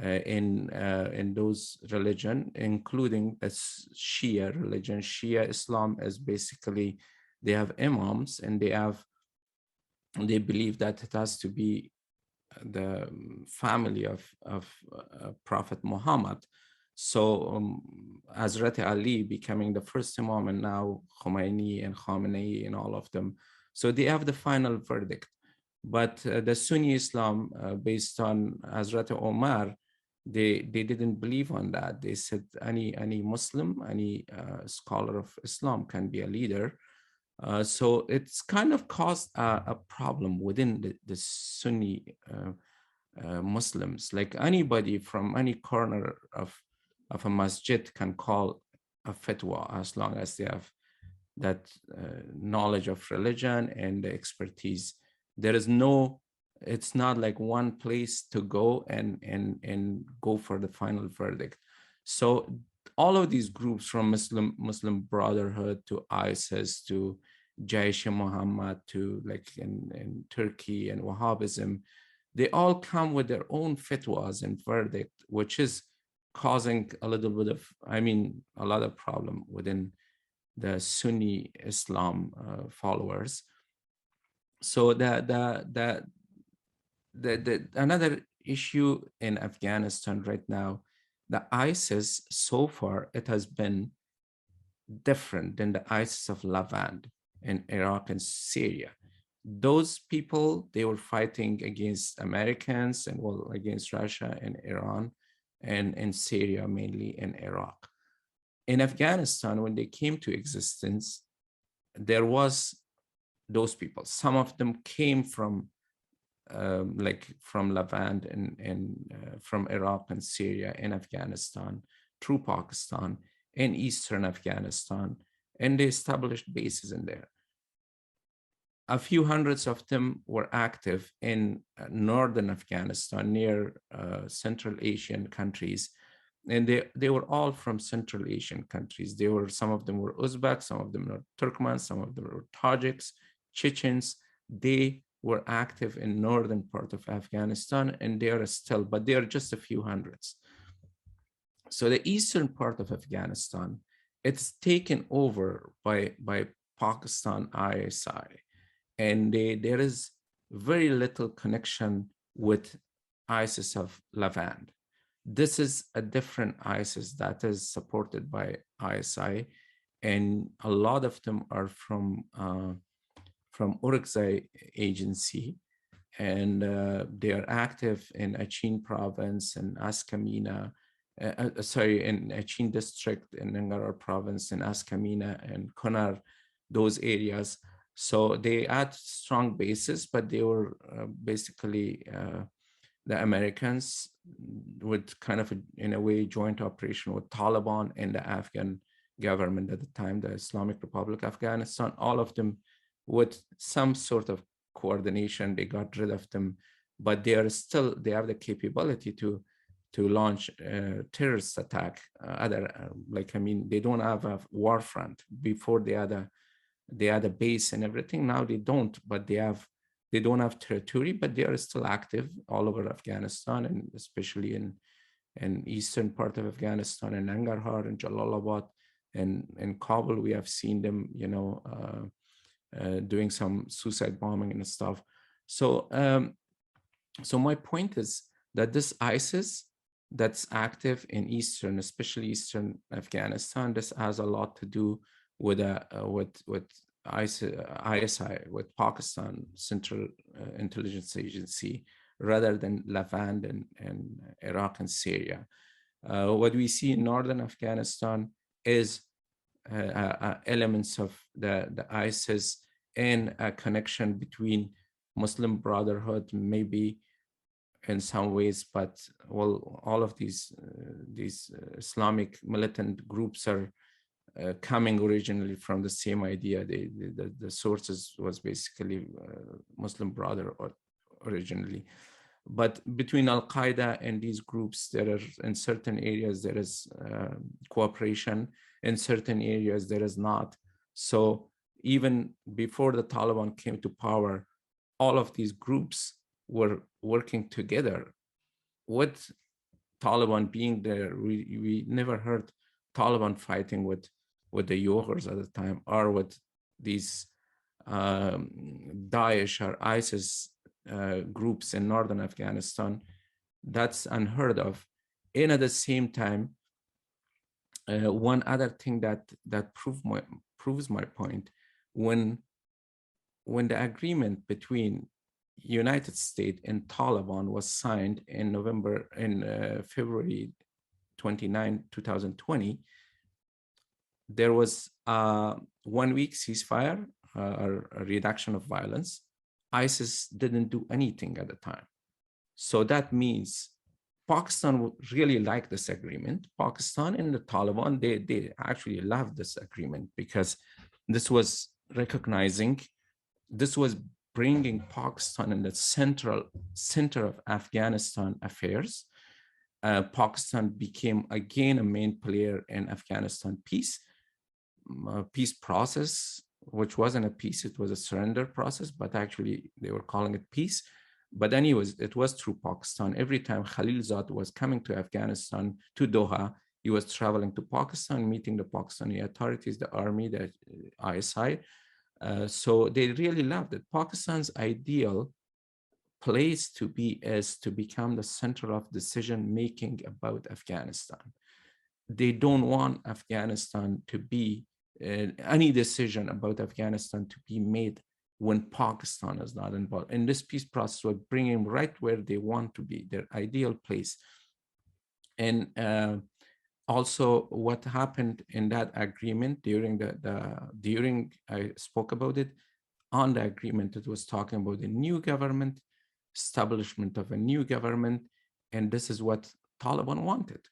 in those religion, including the Shia religion. Shia Islam is basically, they have imams, and they believe that it has to be the family of Prophet Muhammad. So Hazrat Ali becoming the first imam, and now Khomeini and Khamenei and all of them. So they have the final verdict. But the Sunni Islam, based on Hazrat Omar, they didn't believe on that. They said any Muslim, any scholar of Islam can be a leader. So it's kind of caused a problem within the Sunni Muslims. Like anybody from any corner of a masjid can call a fatwa as long as they have that knowledge of religion and the expertise. There is no, it's not like one place to go and go for the final verdict. So all of these groups, from Muslim Brotherhood to ISIS to Jaish-e-Mohammed to like in Turkey and Wahhabism, they all come with their own fatwas and verdict, which is causing a little bit of, a lot of problem within the Sunni Islam followers. So the another issue in Afghanistan right now, the ISIS so far, it has been different than the ISIS of Levant in Iraq and Syria. Those people, they were fighting against Americans and against Russia and Iran, and in Syria, mainly in Iraq. In Afghanistan, when they came to existence, there was those people. Some of them came from from Levant and from Iraq and Syria and Afghanistan through Pakistan and Eastern Afghanistan, and they established bases in there. A few hundreds of them were active in northern Afghanistan, near Central Asian countries. And they were all from Central Asian countries. Some of them were Uzbek, some of them were Turkmen, some of them were Tajiks, Chechens. They were active in northern part of Afghanistan, and they are still, but they are just a few hundreds. So the eastern part of Afghanistan, it's taken over by Pakistan ISI. And there is very little connection with ISIS of Levant. This is a different ISIS that is supported by ISI, and a lot of them are from Urukzai agency, and they are active in Achin province and Askamina, in Achin district in Nangarhar province, and Askamina and Kunar, those areas. So they had strong bases, but they were basically the Americans with kind of, in a way, joint operation with Taliban and the Afghan government at the time, the Islamic Republic of Afghanistan, all of them with some sort of coordination. They got rid of them, but they have the capability to launch terrorist attack. They don't have a war front. Before they had a base and everything. Now they don't, but they don't have territory, but they are still active all over Afghanistan, and especially in eastern part of Afghanistan, in Nangarhar and Jalalabad and in Kabul. We have seen them, doing some suicide bombing and stuff. So, so my point is that this ISIS that's active in especially eastern Afghanistan, this has a lot to do with ISI, with Pakistan Central Intelligence Agency, rather than Levant and Iraq and Syria. What we see in northern Afghanistan is elements of the ISIS and a connection between Muslim Brotherhood, maybe in some ways, but all of these Islamic militant groups are coming originally from the same idea. The sources was basically Muslim Brotherhood originally. But between Al-Qaeda and these groups, there are, in certain areas, there is cooperation. In certain areas, there is not. So even before the Taliban came to power, all of these groups were working together. With Taliban being there, we never heard Taliban fighting with the Uyghurs at the time, or with these Daesh or ISIS groups in northern Afghanistan. That's unheard of. And at the same time, one other thing that proves my point, when the agreement between United States and Taliban was signed in February 29, 2020, there was a 1 week ceasefire or a reduction of violence, ISIS didn't do anything at the time. So that means Pakistan would really like this agreement. Pakistan and the Taliban, they actually loved this agreement because this was recognizing, this was bringing Pakistan in the center of Afghanistan affairs. Pakistan became again a main player in Afghanistan peace process, which wasn't a peace, it was a surrender process, but actually they were calling it peace. But anyways, it was through Pakistan. Every time Khalilzad was coming to Afghanistan, to Doha, he was traveling to Pakistan, meeting the Pakistani authorities, the army, the ISI. So they really loved it. Pakistan's ideal place to be is to become the center of decision-making about Afghanistan. They don't want Afghanistan to be, any decision about Afghanistan to be made when Pakistan is not involved. And this peace process will bring them right where they want to be, their ideal place. And also what happened in that agreement during I spoke about it, on the agreement, it was talking about a new government, establishment of a new government, and this is what Taliban wanted,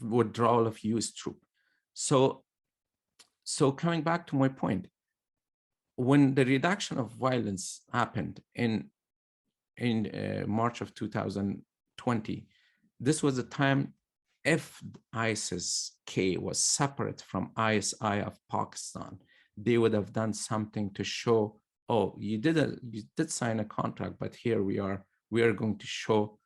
withdrawal of US troops. So coming back to my point, when the reduction of violence happened in March of 2020, this was a time, if ISIS-K was separate from ISI of Pakistan, they would have done something to show, oh, you did sign a contract, but here we are going to show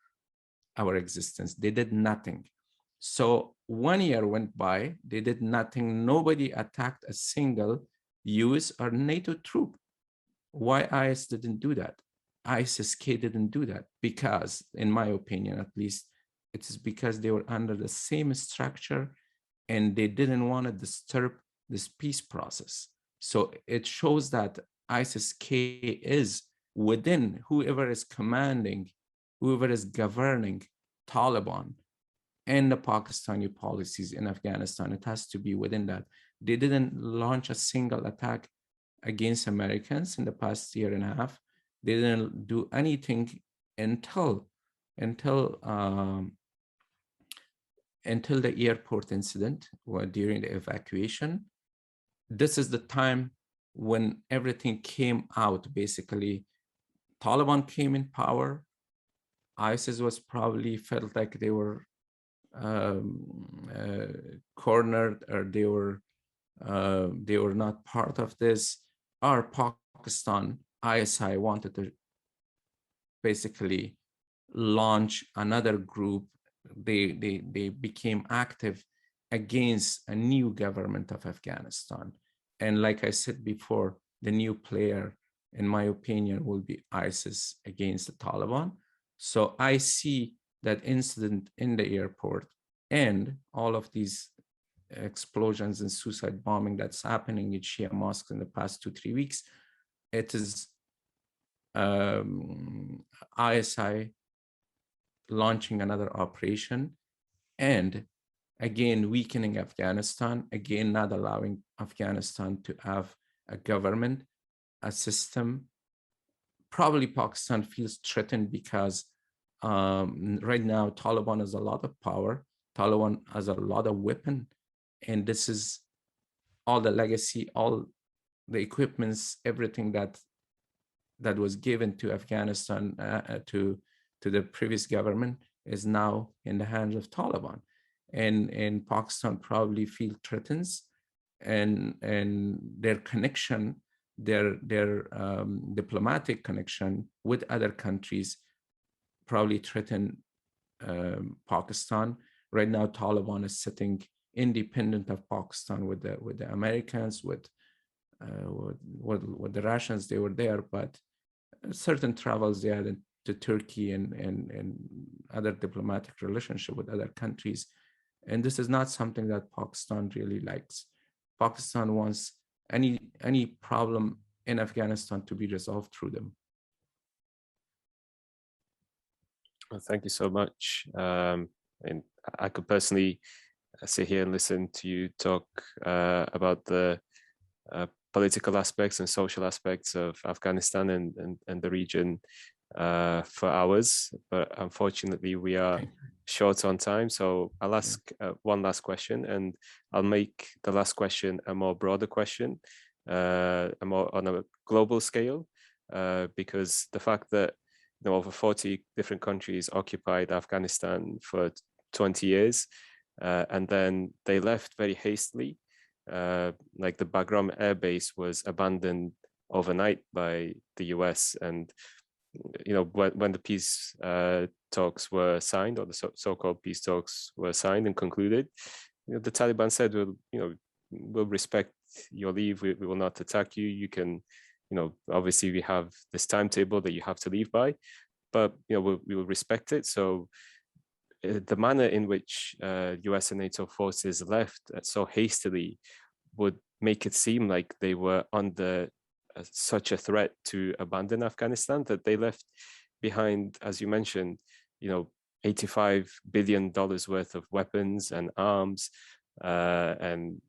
our existence. They did nothing. So 1 year went by, they did nothing. Nobody attacked a single US or NATO troop. Why IS didn't do that? ISIS-K didn't do that because, in my opinion at least, it is because they were under the same structure and they didn't want to disturb this peace process. So it shows that ISIS-K is within whoever is commanding, whoever is governing Taliban and the Pakistani policies in Afghanistan. It has to be within that. They didn't launch a single attack against Americans in the past year and a half. They didn't do anything until the airport incident, during the evacuation. This is the time when everything came out. Basically, Taliban came in power. ISIS was probably felt like they were cornered, or they were not part of this. Or Pakistan, ISI wanted to basically launch another group. They became active against a new government of Afghanistan. And like I said before, the new player, in my opinion, will be ISIS against the Taliban. So I see that incident in the airport and all of these explosions and suicide bombing that's happening in Shia mosques in the past 2-3 weeks, it is ISI launching another operation and again weakening Afghanistan, again not allowing Afghanistan to have a government, a system. Probably Pakistan feels threatened because right now Taliban has a lot of power, Taliban has a lot of weapon, and this is all the legacy, all the equipments, everything that was given to Afghanistan to the previous government is now in the hands of Taliban, and Pakistan probably feel threatens, and their connection, their diplomatic connection with other countries probably threaten Pakistan. Right now, Taliban is sitting independent of Pakistan with the Americans, with the Russians. They were there, but certain travels they had to Turkey and other diplomatic relationship with other countries. And this is not something that Pakistan really likes. Pakistan wants any problem in Afghanistan to be resolved through them. Well, thank you so much. And I could personally sit here and listen to you talk about the political aspects and social aspects of Afghanistan and the region for hours, but unfortunately we are short on time. So I'll ask one last question, and I'll make the last question a more broader question, more on a global scale, because the fact that over 40 different countries occupied Afghanistan for 20 years, and then they left very hastily. Like the Bagram Air Base was abandoned overnight by the US, and when the peace talks were signed, or the so-called peace talks were signed and concluded, the Taliban said, we'll respect your leave. We will not attack you. You can, obviously we have this timetable that you have to leave by, but we will respect it. So the manner in which US and NATO forces left so hastily would make it seem like they were under such a threat to abandon Afghanistan, that they left behind, as you mentioned, $85 billion worth of weapons and arms, and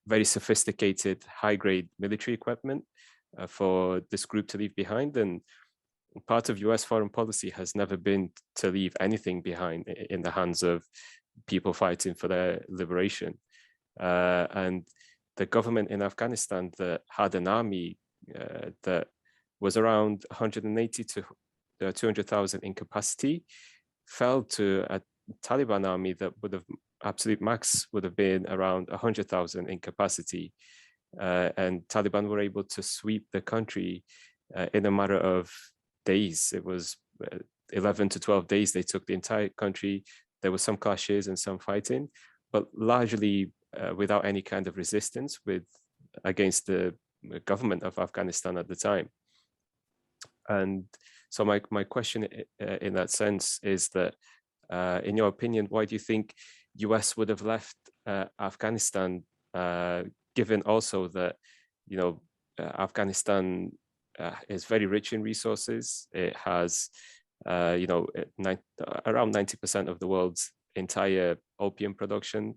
very sophisticated high-grade military equipment for this group to leave behind. And part of US foreign policy has never been to leave anything behind in the hands of people fighting for their liberation. And the government in Afghanistan that had an army that was around 180 to 200,000 in capacity fell to a Taliban army that would have, absolute max would have been around 100,000 in capacity. And Taliban were able to sweep the country in a matter of days. It was 11 to 12 days. They took the entire country. There were some clashes and some fighting, but largely without any kind of resistance against the government of Afghanistan at the time. And so my question in that sense is that, in your opinion, why do you think US would have left Afghanistan, given also that, Afghanistan is very rich in resources. It has, around 90% of the world's entire opium production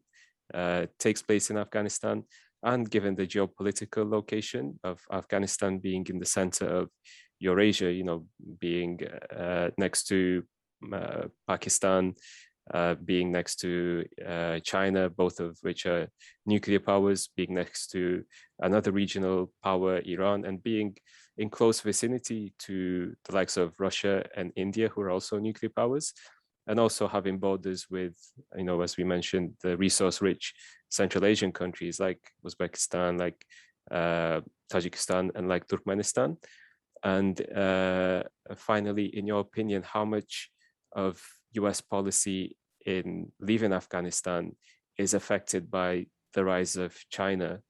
takes place in Afghanistan, and given the geopolitical location of Afghanistan being in the center of Eurasia, being next to Pakistan, being next to China, both of which are nuclear powers, being next to another regional power, Iran, and being in close vicinity to the likes of Russia and India, who are also nuclear powers, and also having borders with, as we mentioned, the resource-rich Central Asian countries like Uzbekistan, like Tajikistan, and like Turkmenistan. And finally, in your opinion, how much of US policy in leaving Afghanistan is affected by the rise of China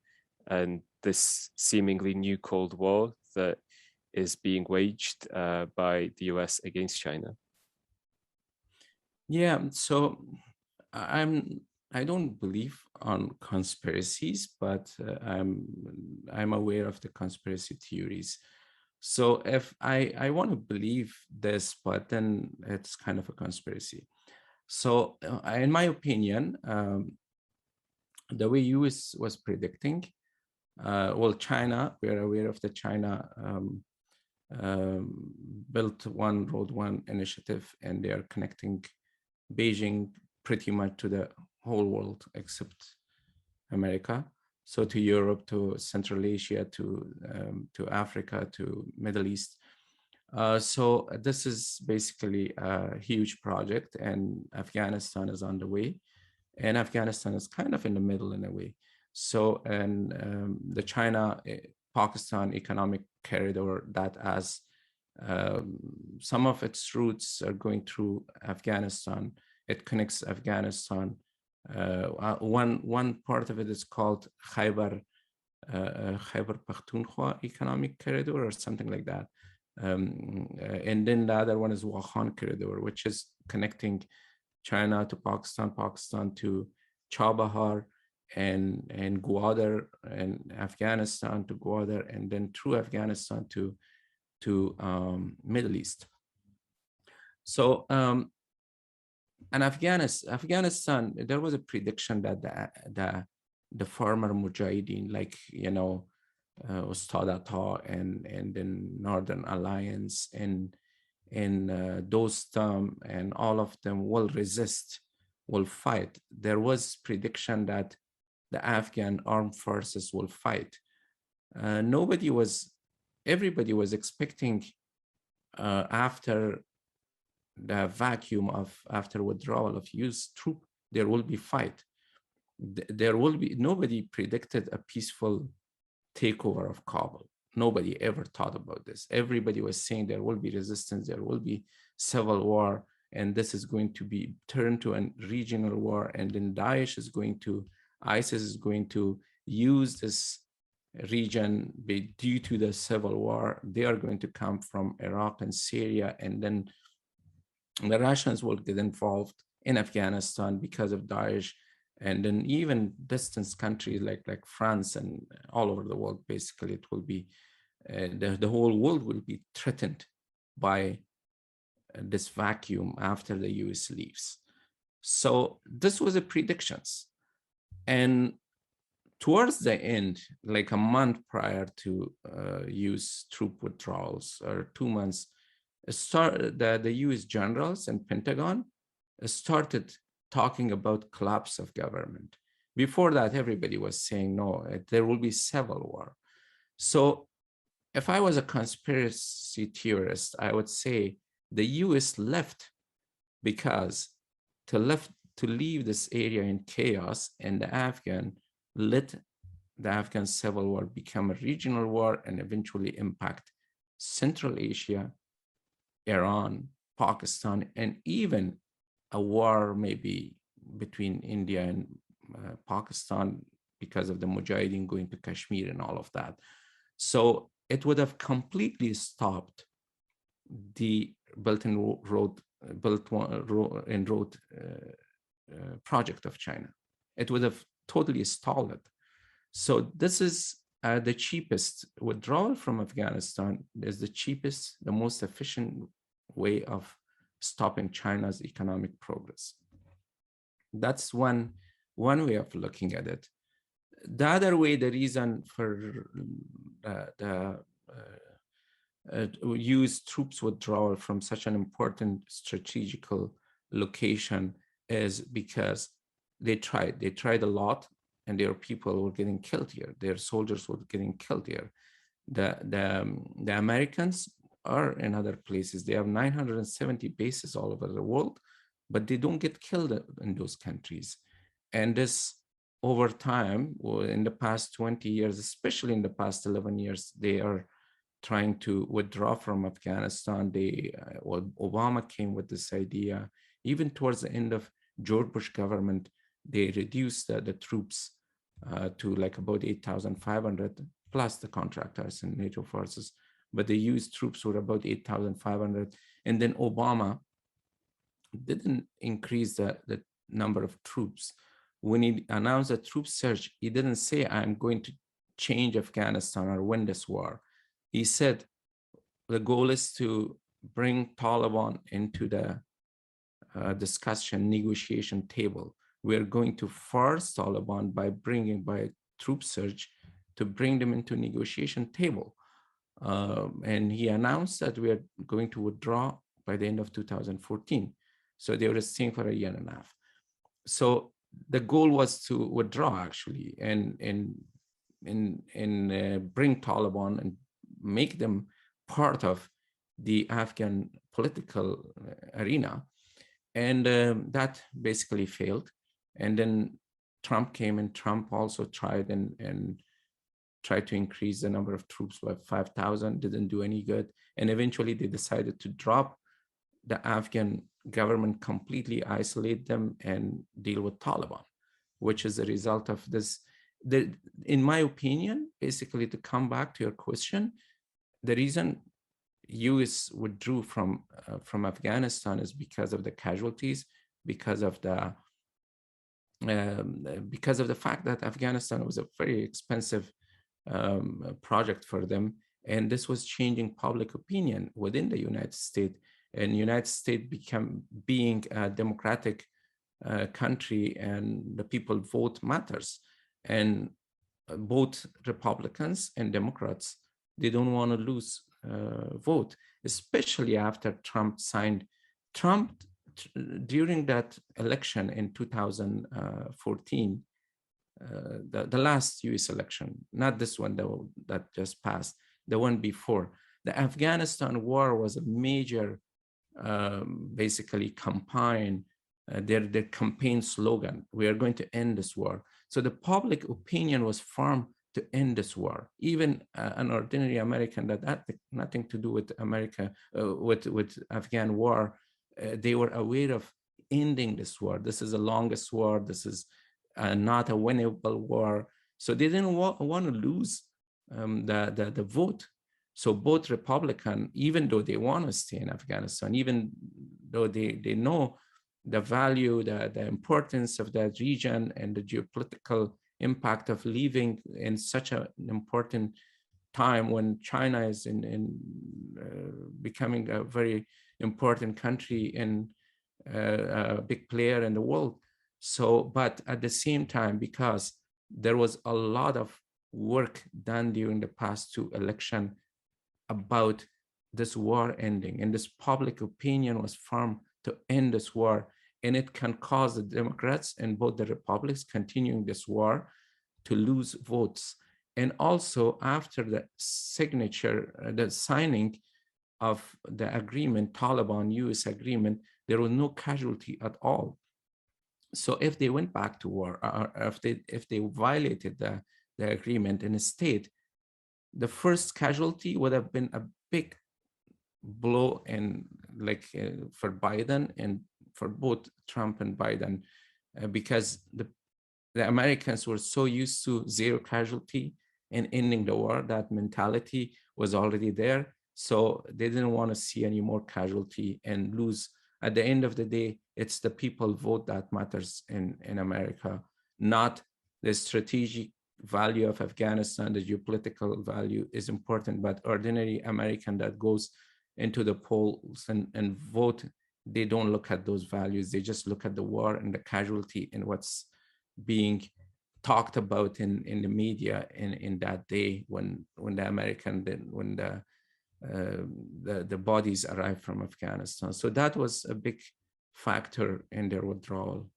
and this seemingly new Cold War that is being waged by the US against China? Yeah, so I don't believe on conspiracies, but I'm aware of the conspiracy theories. So if I want to believe this, but then it's kind of a conspiracy. So in my opinion, the way US was predicting, well, China, we are aware of the China Belt One, Road One initiative, and they are connecting Beijing pretty much to the whole world except America. So to Europe, to Central Asia, to Africa, to Middle East. So this is basically a huge project, and Afghanistan is on the way, and Afghanistan is kind of in the middle in a way. So, and the China-Pakistan economic corridor that as some of its routes are going through Afghanistan. It connects Afghanistan. One part of it is called Khyber Pakhtunkhwa economic corridor or something like that. And then the other one is Aahan corridor, which is connecting China to Pakistan, Pakistan to Chabahar and Gwadar, and Afghanistan to Gwadar, and then through Afghanistan to Middle East. So and Afghanistan, there was a prediction that the former Mujahideen, like Ustad Atta and then Northern Alliance and Dostum, and all of them will resist, will fight. There was prediction that the Afghan armed forces will fight. Everybody was expecting after the vacuum after withdrawal of US troop, there will be fight. Nobody predicted a peaceful takeover of Kabul. Nobody ever thought about this. Everybody was saying there will be resistance, there will be civil war, and this is going to be turned to a regional war, and then ISIS is going to use this region due to the civil war. They are going to come from Iraq and Syria, and then the Russians will get involved in Afghanistan because of Daesh, and then even distant countries like France and all over the world. Basically, it will be the whole world will be threatened by this vacuum after the US leaves. So this was a predictions, and towards the end, like a month prior to US troop withdrawals, or 2 months, the US generals and Pentagon started talking about collapse of government. Before that, everybody was saying, no, there will be civil war. So if I was a conspiracy theorist, I would say the US left because to leave this area in chaos, and let the Afghan civil war become a regional war and eventually impact Central Asia, Iran, Pakistan, and even a war maybe between India and Pakistan because of the Mujahideen going to Kashmir and all of that. So it would have completely stopped the Belt and Road project of China. It would have totally stalled it. So this is the cheapest withdrawal from Afghanistan. Is the cheapest, the most efficient way of stopping China's economic progress. That's one way of looking at it. The other way, the reason for use troops withdrawal from such an important strategical location is because they tried a lot, and their people were getting killed here. Their soldiers were getting killed here. The Americans are in other places. They have 970 bases all over the world, but they don't get killed in those countries. And this, over time, in the past 20 years, especially in the past 11 years, they are trying to withdraw from Afghanistan. Obama came with this idea. Even towards the end of George Bush government, they reduced the troops to like about 8,500 plus the contractors and NATO forces, but the US troops were about 8,500. And then Obama didn't increase the number of troops. When he announced a troop surge, he didn't say, I'm going to change Afghanistan or win this war. He said, the goal is to bring Taliban into the discussion negotiation table. We're going to force Taliban by troop surge to bring them into negotiation table. And he announced that we are going to withdraw by the end of 2014. So they were staying for a year and a half. So the goal was to withdraw actually and bring Taliban and make them part of the Afghan political arena. And that basically failed. And then Trump came, and Trump also tried and tried to increase the number of troops by 5,000, didn't do any good. And eventually they decided to drop the Afghan government, completely isolate them and deal with Taliban, which is a result of this. In my opinion, basically, to come back to your question, the reason US withdrew from Afghanistan is because of the casualties, because of the fact that Afghanistan was a very expensive project for them, and this was changing public opinion within the United States. And United States being a democratic country, and the people vote matters. And both Republicans and Democrats, they don't want to lose vote, especially after Trump signed. Trump, during that election in 2014, the last US election, not this one that just passed, the one before, the Afghanistan war was a major, basically campaign, their campaign slogan, we are going to end this war. So the public opinion was firm to end this war. Even an ordinary American that had nothing to do with America, with Afghan war, they were aware of ending this war. This is the longest war. This is not a winnable war. So they didn't want to lose the vote. So both Republican, even though they want to stay in Afghanistan, even though they know the value, the importance of that region and the geopolitical impact of leaving in such an important time when China is becoming a very important country and a big player in the world. So, but at the same time, because there was a lot of work done during the past two elections about this war ending, and this public opinion was firm to end this war, and it can cause the Democrats and both the Republicans continuing this war to lose votes. And also after the signature, the signing of the agreement, Taliban-US agreement, there was no casualty at all. So if they went back to war, or if they violated the agreement in a state, the first casualty would have been a big blow in for Biden and for both Trump and Biden, because the Americans were so used to zero casualty and ending the war. That mentality was already there. So they didn't want to see any more casualty and lose. At the end of the day, it's the people vote that matters in America, not the strategic value of Afghanistan. The geopolitical value is important, but ordinary American that goes into the polls and vote, they don't look at those values. They just look at the war and the casualty and what's being talked about in the media in that day when the American, when the bodies arrived from Afghanistan. So that was a big factor in their withdrawal.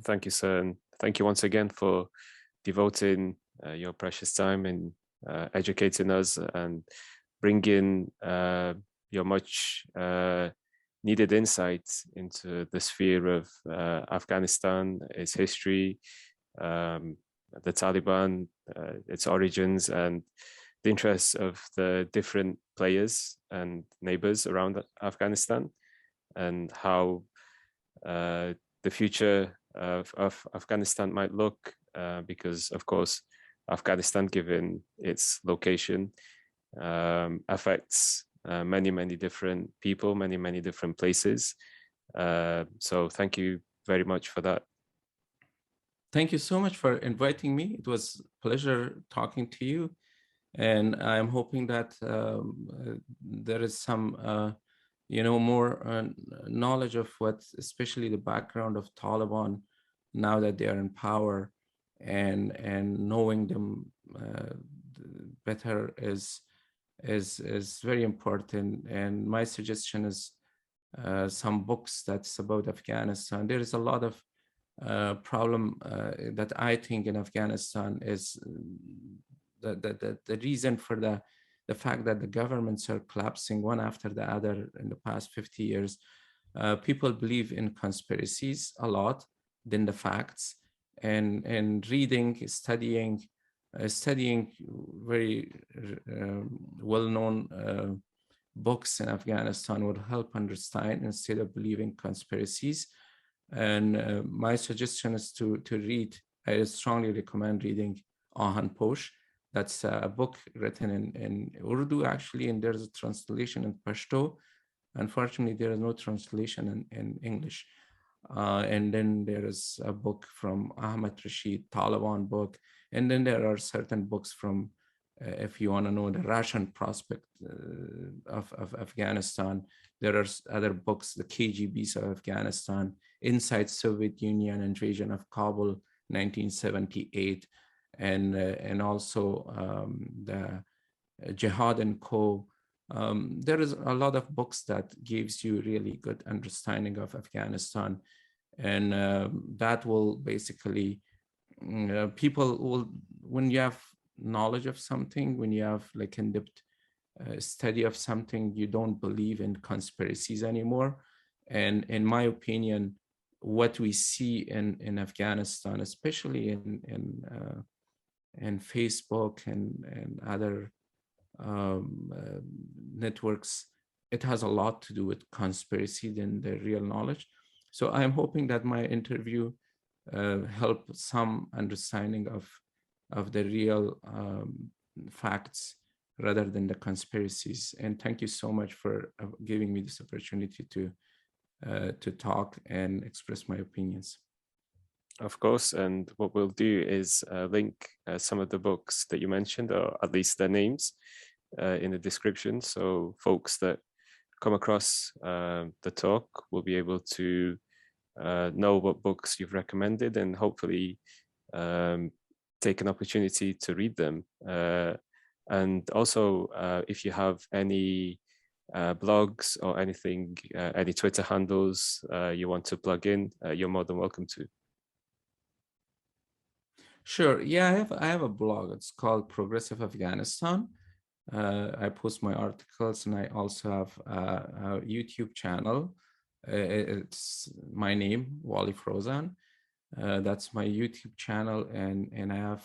Thank you, sir. And thank you once again for devoting your precious time in educating us and bringing your much needed insights into the sphere of Afghanistan, its history, the Taliban, its origins, and the interests of the different players and neighbors around Afghanistan, and how the future of Afghanistan might look, because of course Afghanistan, given its location, affects many different people, many different places. So thank you very much for that. Thank you so much for inviting me. It was a pleasure talking to you, and I'm hoping that there is some more knowledge of what, especially the background of Taliban now that they are in power, and knowing them better is very important. And my suggestion is some books that's about Afghanistan. There is a lot of problem that I think in Afghanistan is the reason for the fact that the governments are collapsing one after the other in the past 50 years. People believe in conspiracies a lot than the facts, and reading, studying very well-known books in Afghanistan would help understand instead of believing conspiracies. And my suggestion is to read. I strongly recommend reading Aahan Posh. That's a book written in Urdu, actually, and there's a translation in Pashto. Unfortunately, there is no translation in English. And then there is a book from Ahmad Rashid, Taliban book. And then there are certain books from, if you want to know the Russian prospect of Afghanistan, there are other books, the KGBs of Afghanistan, Inside Soviet Union, Invasion of Kabul. 1978, and also the Jihad and Co. There is a lot of books that gives you really good understanding of Afghanistan, and that will basically people will, when you have knowledge of something, when you have like in-depth study of something, you don't believe in conspiracies anymore. And in my opinion, what we see in Afghanistan, especially in Facebook and other networks, it has a lot to do with conspiracy than the real knowledge. So I'm hoping that my interview help some understanding of the real facts rather than the conspiracies. And thank you so much for giving me this opportunity to talk and express my opinions. Of course, and what we'll do is link some of the books that you mentioned, or at least their names, in the description. So folks that come across the talk will be able to know what books you've recommended, and hopefully take an opportunity to read them. And also, if you have any blogs or anything, any Twitter handles you want to plug in, you're more than welcome to. Sure. Yeah, I have a blog. It's called Progressive Afghanistan. I post my articles, and I also have a YouTube channel. It's my name, Wali Frozan. That's my YouTube channel, and I have,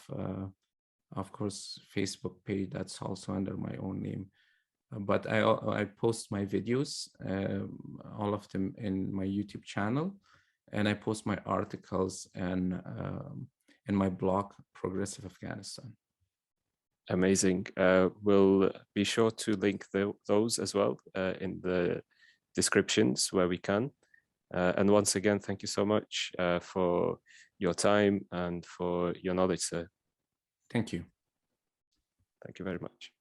of course, Facebook page that's also under my own name. But I post my videos, all of them in my YouTube channel, and I post my articles and in my blog, Progressive Afghanistan. Amazing. We'll be sure to link those as well in the descriptions where we can. And once again, thank you so much for your time and for your knowledge, sir. Thank you. Thank you very much.